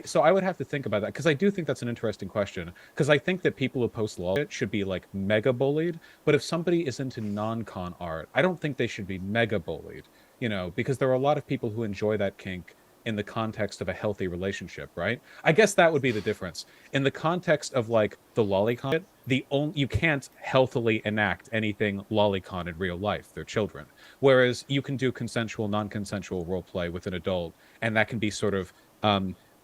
So I would have to think about that, because I do think that's an interesting question, because I think that people who post law should be like mega bullied, but if somebody is into non-con art, I don't think they should be mega bullied, you know, because there are a lot of people who enjoy that kink in the context of a healthy relationship, right? I guess that would be the difference. In the context of like the lolicon, you can't healthily enact anything lolicon in real life. They're children. Whereas you can do consensual, non-consensual role play with an adult, and that can be sort of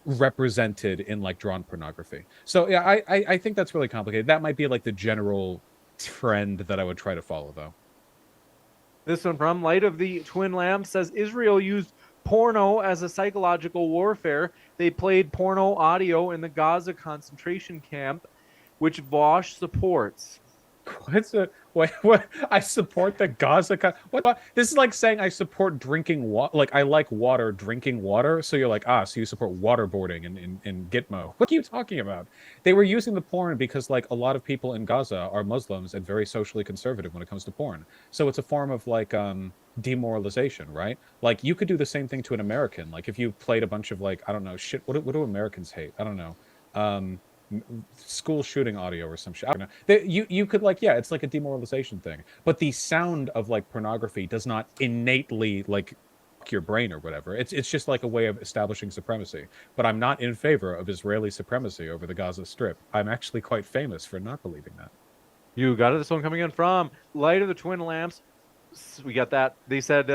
represented in like drawn pornography. So yeah, I think that's really complicated. That might be like the general trend that I would try to follow, though. This one from Light of the Twin Lamps says Israel used porno as a psychological warfare. They played porno audio in the Gaza concentration camp, which Vaush supports. What? I support the Gaza. What? This is like saying I support drinking water. Like I like water, drinking water. So you're like, so you support waterboarding in Gitmo. What are you talking about? They were using the porn because like a lot of people in Gaza are Muslims and very socially conservative when it comes to porn. So it's a form of like demoralization, right? Like you could do the same thing to an American. Like if you played a bunch of like, I don't know, shit. What do Americans hate? I don't know. school shooting audio or some shit. I don't know. You could like, yeah, it's like a demoralization thing. But the sound of like pornography does not innately like your brain or whatever. It's just like a way of establishing supremacy. But I'm not in favor of Israeli supremacy over the Gaza Strip. I'm actually quite famous for not believing that. You got it. This one coming in from Light of the Twin Lamps. We got that. They said,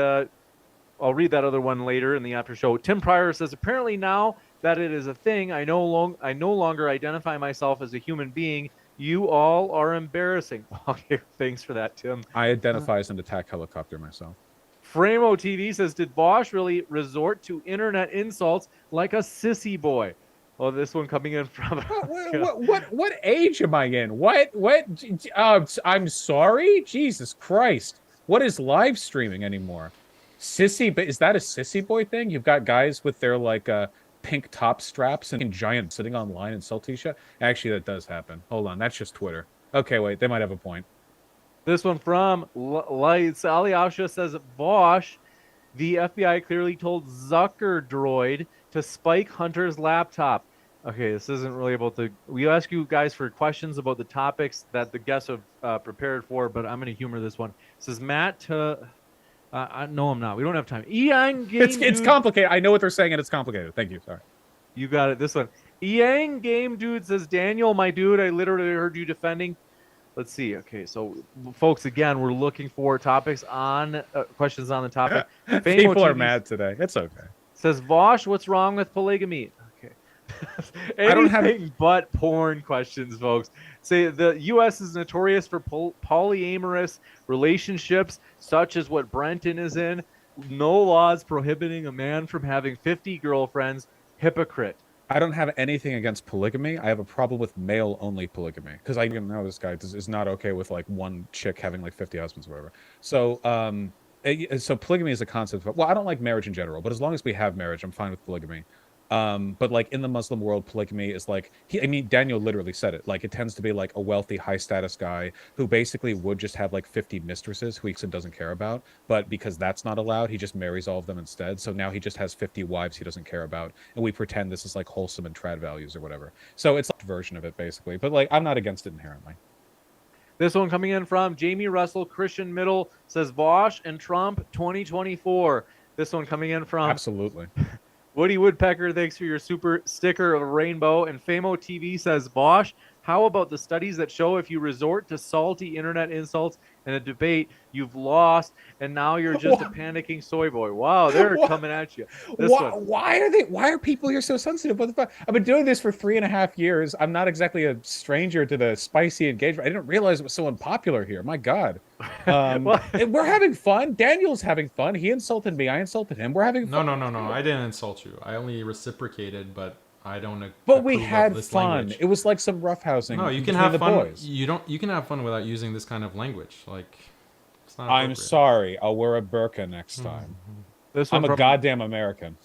I'll read that other one later in the after show. Tim Pryor says, apparently now that it is a thing, I no longer identify myself as a human being. You all are embarrassing. Okay, thanks for that, Tim. I identify as an attack helicopter myself. Framo TV says, did Vaush really resort to internet insults like a sissy boy? Oh, this one coming in from what age am I in? What? I'm sorry. Jesus Christ. What is live streaming anymore? Sissy, but is that a sissy boy thing? You've got guys with their like pink top straps and giant sitting online and sell t-shirt. Actually, that does happen. Hold on, that's just Twitter. Okay, wait, they might have a point. This one from Lights. Ali Ausha says, Vaush, the FBI clearly told Zucker Droid to spike Hunter's laptop. Okay, this isn't really about the... We ask you guys for questions about the topics that the guests have prepared for, but I'm going to humor this one. It says, Matt to... no, I'm not. We don't have time. Ian Game It's complicated. I know what they're saying, and it's complicated. Thank you. Sorry. You got it. This one. Ian Game Dude says, Daniel, my dude, I literally heard you defending... Let's see. Okay, so folks, again, we're looking for topics on questions on the topic. People are mad today. It's okay. Says Vaush, what's wrong with polygamy? Okay, I don't have but porn questions, folks. Say the U.S. is notorious for polyamorous relationships, such as what Brenton is in. No laws prohibiting a man from having 50 girlfriends. Hypocrite. I don't have anything against polygamy. I have a problem with male-only polygamy because I know this guy is not okay with like one chick having like 50 husbands or whatever. So, so polygamy is a concept. Well, I don't like marriage in general, but as long as we have marriage, I'm fine with polygamy. But like in the Muslim world, polygamy is like, I mean, Daniel literally said it. Like it tends to be like a wealthy, high status guy who basically would just have like 50 mistresses who he doesn't care about. But because that's not allowed, he just marries all of them instead. So now he just has 50 wives he doesn't care about. And we pretend this is like wholesome and trad values or whatever. So it's like a version of it basically. But like, I'm not against it inherently. This one coming in from Jamie Russell, Christian Middle says Vaush and Trump 2024. This one coming in from Absolutely. Woody Woodpecker, thanks for your super sticker of a rainbow. And Famo TV says, Vaush, how about the studies that show if you resort to salty internet insults in a debate, you've lost, and now you're just a panicking soy boy. Wow, they're coming at you. Why are people here so sensitive? What the fuck? I've been doing this for 3.5 years. I'm not exactly a stranger to the spicy engagement. I didn't realize it was so unpopular here. My God. We're having fun. Daniel's having fun. He insulted me. I insulted him. We're having fun. No. I didn't insult you. I only reciprocated, but I don't. But we had fun. Language. It was like some roughhousing. No, you can have fun. Boys. You can have fun without using this kind of language. Like, it's not. I'm sorry. I'll wear a burqa next time. I'm a goddamn American.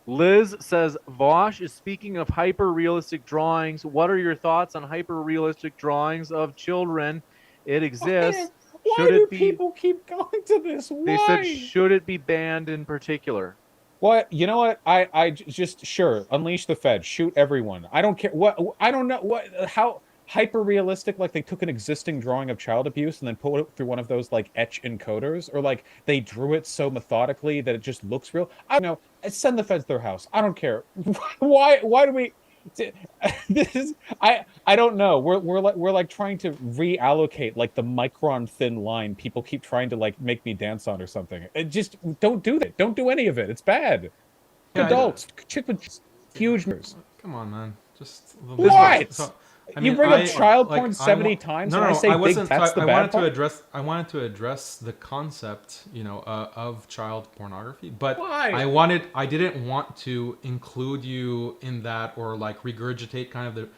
Liz says Vaush is speaking of hyper-realistic drawings. What are your thoughts on hyper-realistic drawings of children? It exists. Why do people keep going to this? Why? They said, should it be banned in particular? What? You know what? I just, sure, unleash the Fed, shoot everyone. I don't care. What? I don't know. What? How hyper realistic? Like they took an existing drawing of child abuse and then put it through one of those like etch encoders, or like they drew it so methodically that it just looks real. I don't know. Send the Feds to their house. I don't care. Why do we? This is I don't know. We're like trying to reallocate like the micron thin line people keep trying to like make me dance on or something. Just don't do that. Don't do any of it. It's bad. Yeah, adults, chick with huge nerves. Come on, man. Just what? So, you bring up child porn 70 times. No, and I say I wasn't. That's the I bad wanted part? I wanted to address the concept, of child pornography. But why? I didn't want to include you in that or like regurgitate kind of the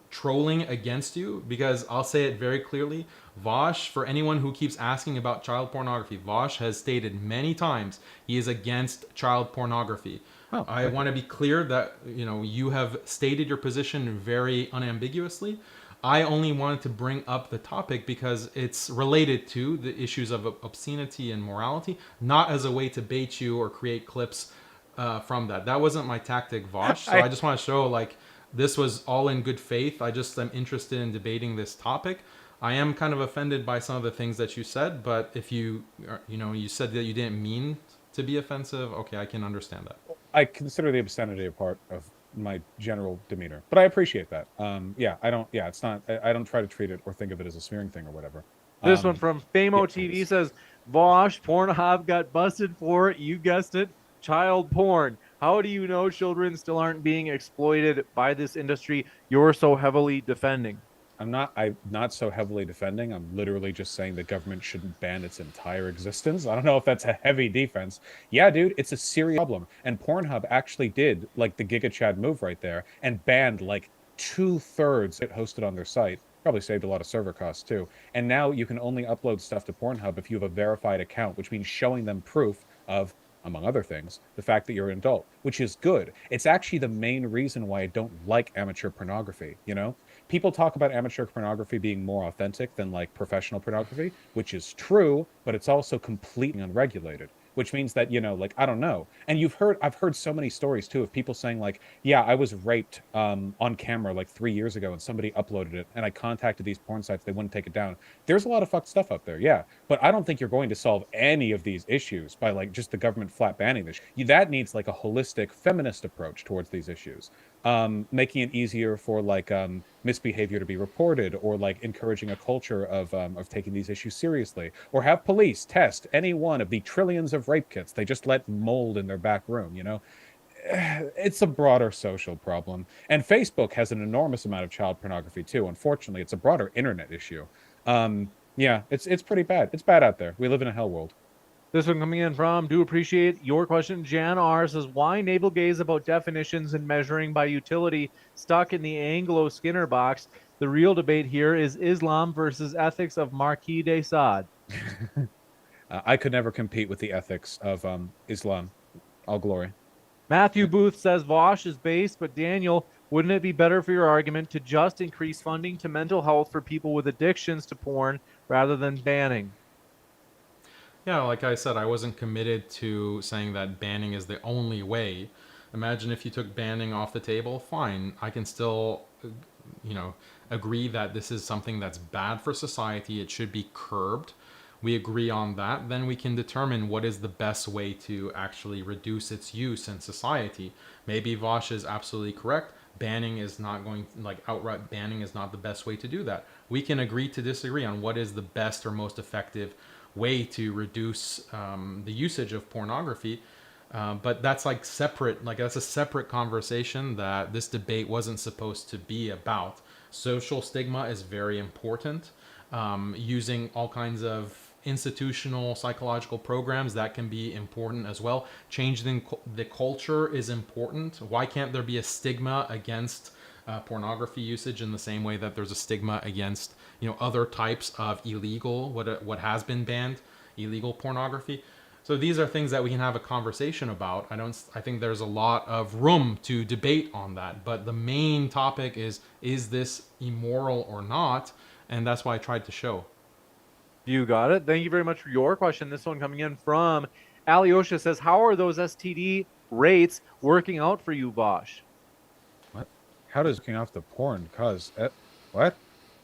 trolling against you, because I'll say it very clearly. Vaush, for anyone who keeps asking about child pornography, Vaush has stated many times he is against child pornography. Oh, I want to be clear that you have stated your position very unambiguously. I only wanted to bring up the topic because it's related to the issues of obscenity and morality, not as a way to bait you or create clips from that. That wasn't my tactic, Vaush. So I just want to show this was all in good faith. I just am interested in debating this topic. I am kind of offended by some of the things that you said, but if you you said that you didn't mean to be offensive, okay, I can understand that. I consider the obscenity a part of my general demeanor, but I appreciate that. Yeah, I don't. Yeah, it's not. I don't try to treat it or think of it as a smearing thing or whatever. This one from Famo TV says, Vaush, Pornhub got busted for, you guessed it, child porn. How do you know children still aren't being exploited by this industry you're so heavily defending? I'm not so heavily defending. I'm literally just saying the government shouldn't ban its entire existence. I don't know if that's a heavy defense. Yeah, dude, it's a serious problem. And Pornhub actually did like the Giga Chad move right there and banned like 2/3 it hosted on their site. Probably saved a lot of server costs too. And now you can only upload stuff to Pornhub if you have a verified account, which means showing them proof of, among other things, the fact that you're an adult, which is good. It's actually the main reason why I don't like amateur pornography, you know? People talk about amateur pornography being more authentic than like professional pornography, which is true, but it's also completely unregulated, which means that, like, I don't know. And I've heard so many stories too of people saying like, yeah, I was raped on camera like 3 years ago and somebody uploaded it and I contacted these porn sites, they wouldn't take it down. There's a lot of fucked stuff up there, yeah. But I don't think you're going to solve any of these issues by like just the government flat banning this. That needs like a holistic feminist approach towards these issues. Making it easier for like misbehavior to be reported, or like encouraging a culture of taking these issues seriously, or have police test any one of the trillions of rape kits they just let mold in their back room. It's a broader social problem, and Facebook has an enormous amount of child pornography too. Unfortunately, it's a broader internet issue. Yeah, it's pretty bad. It's bad out there. We live in a hell world. This one coming in from, do appreciate your question. Jan R says, why navel gaze about definitions and measuring by utility stuck in the Anglo-Skinner box? The real debate here is Islam versus ethics of Marquis de Sade. I could never compete with the ethics of Islam. All glory. Matthew Booth says, Vaush is based, but Daniel, wouldn't it be better for your argument to just increase funding to mental health for people with addictions to porn rather than banning? Yeah, like I said, I wasn't committed to saying that banning is the only way. Imagine if you took banning off the table, fine. I can still, agree that this is something that's bad for society. It should be curbed. We agree on that. Then we can determine what is the best way to actually reduce its use in society. Maybe Vaush is absolutely correct. Banning is not going, like outright banning is not the best way to do that. We can agree to disagree on what is the best or most effective way to reduce the usage of pornography, but that's like separate. Like that's a separate conversation that this debate wasn't supposed to be about. Social stigma is very important. Using all kinds of institutional psychological programs, that can be important as well. Changing the culture is important. Why can't there be a stigma against pornography usage in the same way that there's a stigma against other types of illegal, what has been banned, illegal pornography? So these are things that we can have a conversation about. I think there's a lot of room to debate on that, but the main topic is this immoral or not? And that's why I tried to show. You got it. Thank you very much for your question. This one coming in from Alyosha says, how are those STD rates working out for you, Vaush? What? How does looking off the porn cause what?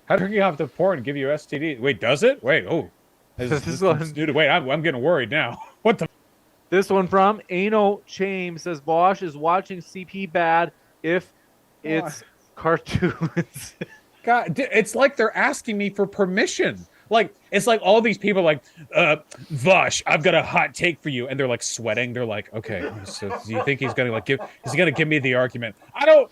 How does looking off the porn give you STD? Wait, does it? Wait, oh. This one, dude, wait, I'm getting worried now. What the? This one from Ano Chame says, Vaush is watching CP bad if it's cartoons. God, it's like they're asking me for permission. Like, it's like all these people like, Vaush, I've got a hot take for you. And they're like sweating. They're like, okay, so do you think he's going to like is he going to give me the argument? I don't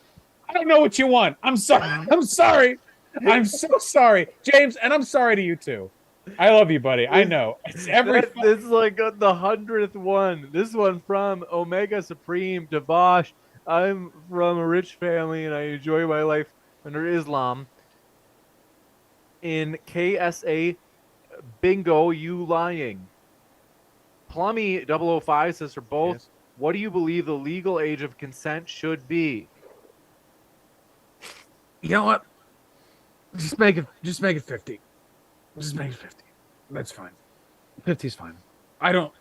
know what you want. I'm sorry. I'm sorry. I'm so sorry, James. And I'm sorry to you too. I love you, buddy. I know. It's every. This is like the 100th one. This one from Omega Supreme to Vaush. I'm from a rich family and I enjoy my life under Islam. In KSA, bingo, you lying. Plummy 005 says for both, yes. What do you believe the legal age of consent should be? You know what? Just make it 50. Just make it 50. That's fine. 50's fine. I don't.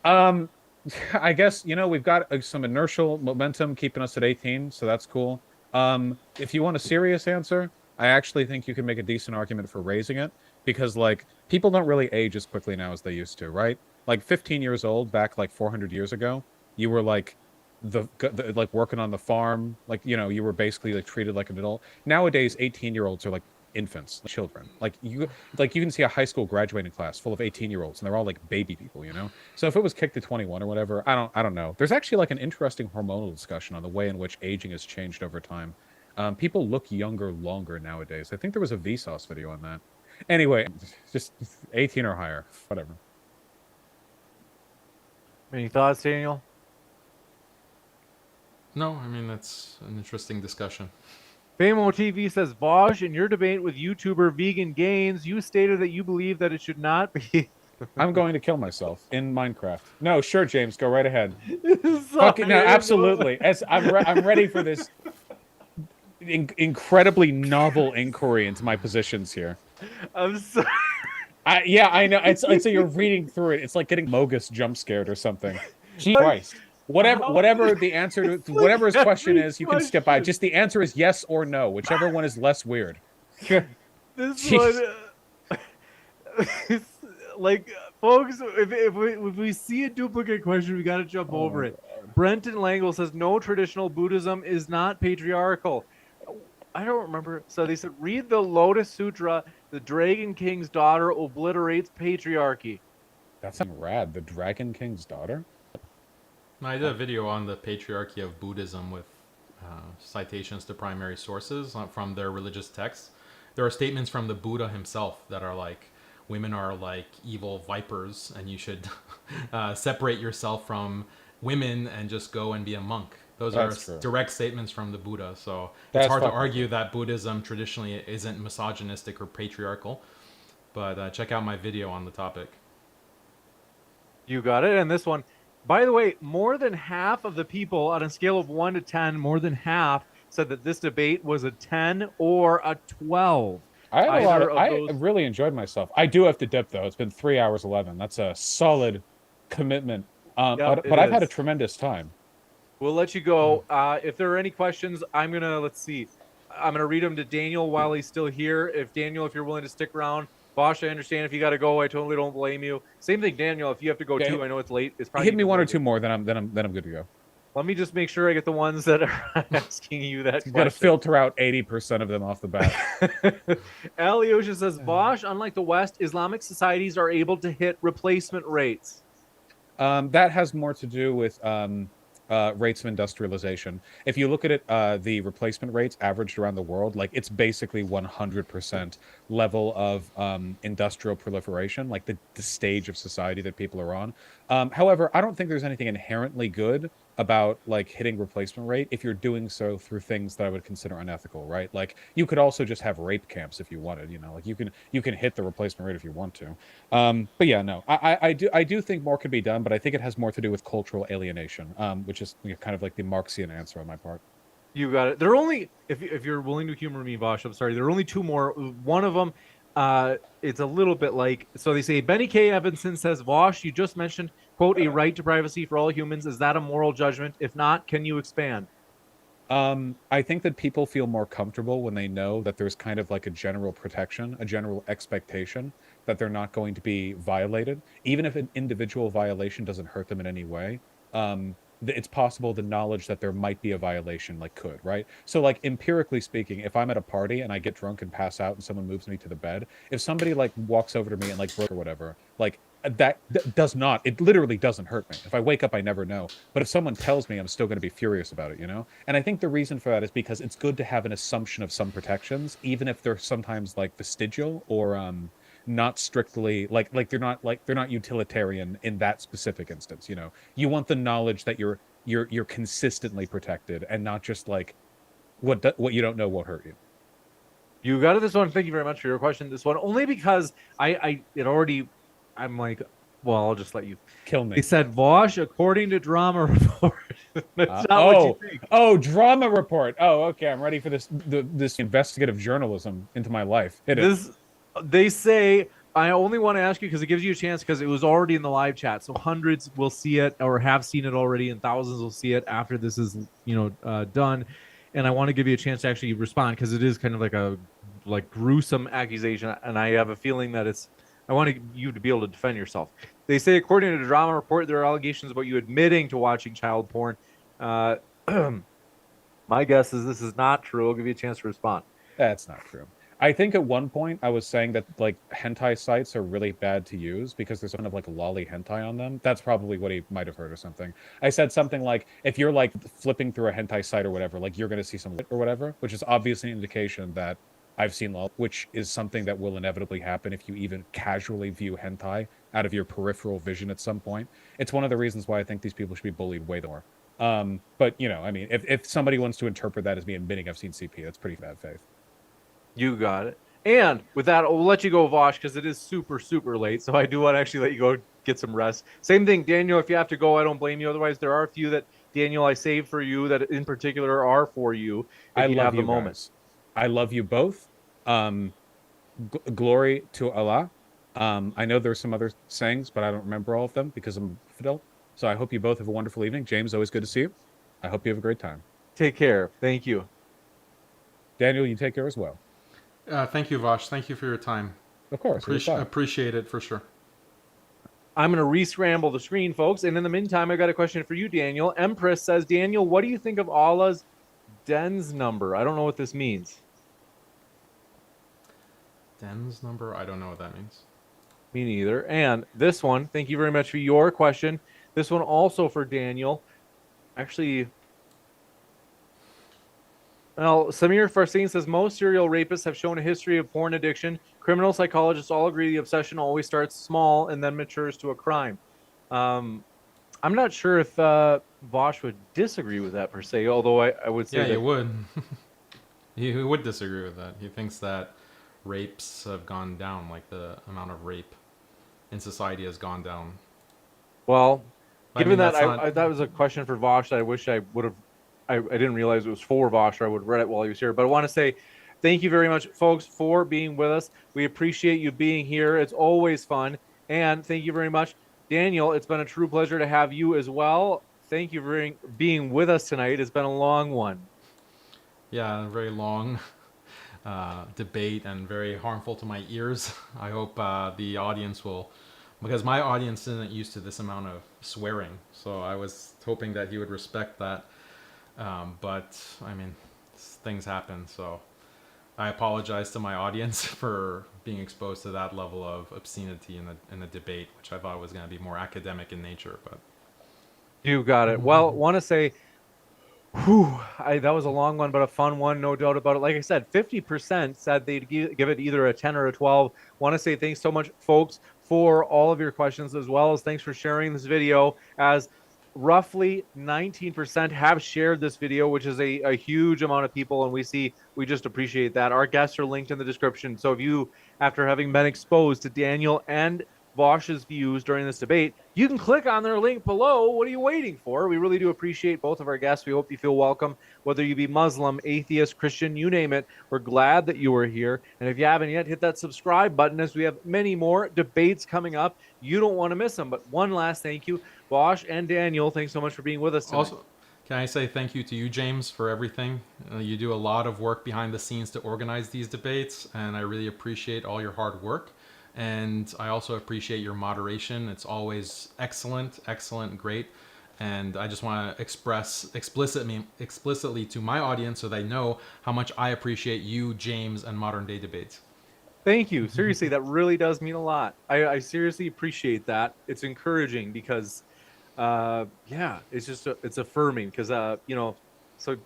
I guess we've got some inertial momentum keeping us at 18, so that's cool. If you want a serious answer, I actually think you can make a decent argument for raising it because like people don't really age as quickly now as they used to, right? Like 15 years old back like 400 years ago, you were like like working on the farm, like you were basically like treated like an adult. Nowadays, 18-year-olds are like infants, like children. Like you can see a high school graduating class full of 18-year-olds and they're all like baby people, you know? So if it was kicked to 21 or whatever, I don't know. There's actually like an interesting hormonal discussion on the way in which aging has changed over time. People look younger longer nowadays. I think there was a Vsauce video on that. Anyway, just 18 or higher, whatever. Any thoughts, Daniel? No, I mean, that's an interesting discussion. Famo TV says, Vaush, in your debate with YouTuber Vegan Gains, you stated that you believe that it should not be. I'm going to kill myself in Minecraft. No, sure, James, go right ahead. Sorry, No, absolutely. As I'm ready for this incredibly novel inquiry into my positions here. I'm sorry. Yeah, I know. It's like you're reading through it. It's like getting Mogus jump scared or something. Jesus Christ. Whatever the answer to whatever his question is, you can skip by. Just the answer is yes or no, whichever one is less weird. This one, like, folks, if we see a duplicate question, we got to jump over it. Brenton Langle says, no, traditional Buddhism is not patriarchal. I don't remember. So they said, read the Lotus Sutra. The Dragon King's daughter obliterates patriarchy. That's rad. The Dragon King's daughter? I did a video on the patriarchy of Buddhism with citations to primary sources from their religious texts. There are statements from the Buddha himself that are like, women are like evil vipers and you should separate yourself from women and just go and be a monk. Those are direct statements from the Buddha. So it's hard to argue that Buddhism traditionally isn't misogynistic or patriarchal. But check out my video on the topic. You got it. And this one, by the way, more than half of the people on a scale of 1 to 10, more than half said that this debate was a 10 or a 12. I really enjoyed myself. I do have to dip though. It's been 3 hours 11. That's a solid commitment. But I've had a tremendous time. We'll let you go. If there are any questions, I'm gonna read them to Daniel while he's still here. If you're willing to stick around. Vaush, I understand if you got to go. I totally don't blame you. Same thing, Daniel. If you have to go too, I know it's late. It's probably hit me one or two more, then I'm good to go. Let me just make sure I get the ones that are asking you that. You've got to filter out 80% of them off the bat. Alyosha says, Vaush, unlike the West, Islamic societies are able to hit replacement rates. That has more to do with rates of industrialization. If you look at it, the replacement rates averaged around the world, like it's basically 100% level of industrial proliferation, like the stage of society that people are on. However, I don't think there's anything inherently good about like hitting replacement rate if you're doing so through things that I would consider unethical, right? Like you could also just have rape camps if you wanted, like you can hit the replacement rate if you want to. But yeah, no, I do think more could be done, but I think it has more to do with cultural alienation, which is kind of like the Marxian answer on my part. You got it. There are only, if you're willing to humor me, Vaush, I'm sorry, there are only two more. One of them, it's a little bit like, so they say, Benny K. Evanson says, Vaush, you just mentioned, quote, a right to privacy for all humans. Is that a moral judgment? If not, can you expand? I think that people feel more comfortable when they know that there's kind of like a general protection, a general expectation that they're not going to be violated, even if an individual violation doesn't hurt them in any way. It's possible the knowledge that there might be a violation could, right? So like empirically speaking, if I'm at a party and I get drunk and pass out and someone moves me to the bed, if somebody walks over to me and or whatever, that does not, it literally doesn't hurt me. If I wake up, I never know. But if someone tells me, I'm still going to be furious about it, And I think the reason for that is because it's good to have an assumption of some protections, even if they're sometimes vestigial or not strictly they're not utilitarian in that specific instance. You want the knowledge that you're consistently protected and not just what you don't know won't hurt you. You got it. This one. Thank you very much for your question. This one only because I'm like, well, I'll just let you kill me. They said, Vaush, according to Drama Report. That's not what you think. Drama Report. Oh, okay. I'm ready for this investigative journalism into my life. They say, I only want to ask you because it gives you a chance because it was already in the live chat. So hundreds will see it or have seen it already, and thousands will see it after this is done. and I want to give you a chance to actually respond because it is kind of like a gruesome accusation, and I have a feeling that I want you to be able to defend yourself. They say, according to the drama report, there are allegations about you admitting to watching child porn. Uh, my guess is this is not true. I'll give you a chance to respond. That's not true. I think at one point I was saying that like hentai sites are really bad to use because there's kind of like lolly hentai on them. That's probably what he might have heard or something. I said something like, if you're like flipping through a hentai site or whatever, like you're going to see some or whatever, which is obviously an indication that I've seen lol, which is something that will inevitably happen if you even casually view hentai out of your peripheral vision at some point. It's one of the reasons why I think these people should be bullied way more. But you know, I mean, if somebody wants to interpret that as me admitting I've seen CP, that's pretty bad faith. You got it. And with that, I'll let you go, Vaush, because it is super, super late. So I do want to actually let you go get some rest. Same thing, Daniel. If you have to go, I don't blame you. Otherwise, there are a few that, Daniel, I saved for you that in particular are for you if you have the moment. Guys. I love you both. Glory to Allah. I know there's some other sayings, but I don't remember all of them because I'm Fidel. So I hope you both have a wonderful evening. James, always good to see you. I hope you have a great time. Take care. Thank you. Daniel, you take care as well. Thank you, Vaush. Thank you for your time. Of course. Appreciate it for sure. I'm going to re-scramble the screen, folks. And in the meantime, I got a question for you, Daniel. Empress says, Daniel, what do you think of Allah's Dens number? I don't know what this means. Dens number? I don't know what that means. Me neither. And this one, thank you very much for your question. This one also for Daniel. Actually, well, Samir Farsin says most serial rapists have shown a history of porn addiction. Criminal psychologists all agree the obsession always starts small and then matures to a crime. I'm not sure if Vaush would disagree with that per se, although I would say he would. He would disagree with that. He thinks that rapes have gone down, like the amount of rape in society has gone down. Well, given that that was a question for Vaush that I wish I would have. I didn't realize it was for Vaush, or I would have read it while he was here. But I want to say thank you very much, folks, for being with us. We appreciate you being here. It's always fun. And thank you very much, Daniel. It's been a true pleasure to have you as well. Thank you for being with us tonight. It's been a long one. Yeah, a very long debate and very harmful to my ears. I hope the audience will, because my audience isn't used to this amount of swearing. So I was hoping that he would respect that. But I mean, things happen. So I apologize to my audience for being exposed to that level of obscenity in the debate, which I thought was going to be more academic in nature. But you got it. Well, want to say, that was a long one, but a fun one, no doubt about it. Like I said, 50% said they'd give it either a 10 or a 12. Want to say thanks so much, folks, for all of your questions, as well as thanks for sharing this video, as roughly 19% have shared this video, which is a huge amount of people, and we just appreciate that. Our guests are linked in the description, so if you, after having been exposed to Daniel and Vaush's views during this debate, you can click on their link below. What are you waiting for? We really do appreciate both of our guests. We hope you feel welcome, whether you be Muslim, atheist, Christian, you name it. We're glad that you are here. And if you haven't yet, hit that subscribe button, as we have many more debates coming up. You don't want to miss them. But one last thank you, Vaush and Daniel. Thanks so much for being with us tonight. Also, can I say thank you to you, James, for everything? You do a lot of work behind the scenes to organize these debates, and I really appreciate all your hard work. And I also appreciate your moderation. It's always excellent, great. And I just want to express explicitly to my audience so they know how much I appreciate you, James, and Modern Day Debates. Thank you. Seriously, that really does mean a lot. I seriously appreciate that. It's encouraging because, it's just it's affirming because so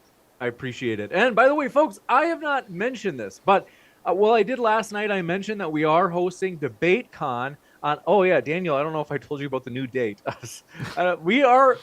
I appreciate it. And by the way, folks, I have not mentioned this, but I did last night. I mentioned that we are hosting DebateCon on. Oh yeah, Daniel, I don't know if I told you about the new date. We are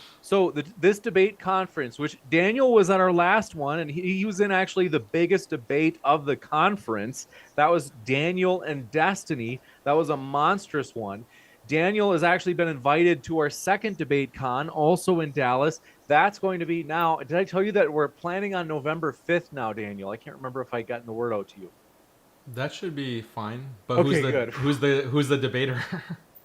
this debate conference, which Daniel was at our last one, and he was in actually the biggest debate of the conference. That was Daniel and Destiny. That was a monstrous one. Daniel has actually been invited to our second DebateCon, also in Dallas. That's going to be now. Did I tell you that we're planning on November 5th now, Daniel? I can't remember if I got the word out to you. That should be fine. But okay, who's the debater?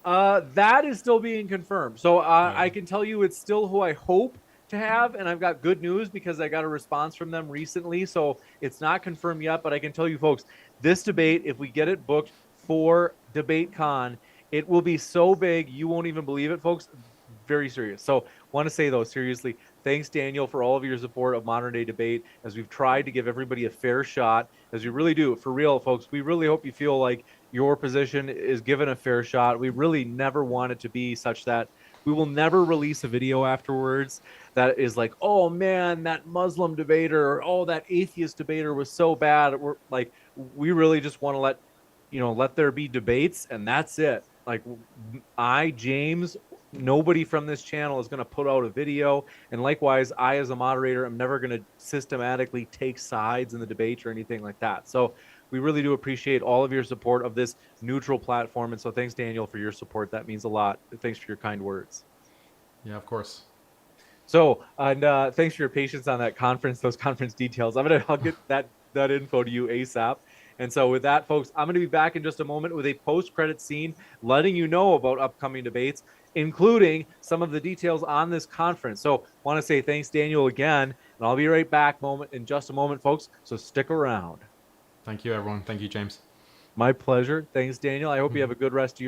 That is still being confirmed. So I can tell you it's still who I hope to have, and I've got good news because I got a response from them recently. So it's not confirmed yet, but I can tell you folks, this debate, if we get it booked for DebateCon, it will be so big you won't even believe it, folks. Very serious. So want to say though, seriously, thanks Daniel for all of your support of modern day debate as we've tried to give everybody a fair shot, as we really do. For real, folks, we really hope you feel like your position is given a fair shot. We really never want it to be such that we will never release a video afterwards that is like, oh man, that Muslim debater, or oh, that atheist debater was so bad. We're like, we really just want to let there be debates, and that's it. Like, James, nobody from this channel is going to put out a video, and likewise, I as a moderator am never going to systematically take sides in the debate or anything like that. So we really do appreciate all of your support of this neutral platform, and so thanks Daniel for your support. That means a lot. Thanks for your kind words. Yeah, of course. So, and thanks for your patience on that conference, those conference details. I'll get that info to you ASAP. And so with that, folks, I'm going to be back in just a moment with a post-credit scene letting you know about upcoming debates, including some of the details on this conference. So want to say thanks, Daniel, again, and I'll be right back in just a moment, folks. So stick around. Thank you, everyone. Thank you, James. My pleasure. Thanks, Daniel. I hope you have a good rest of your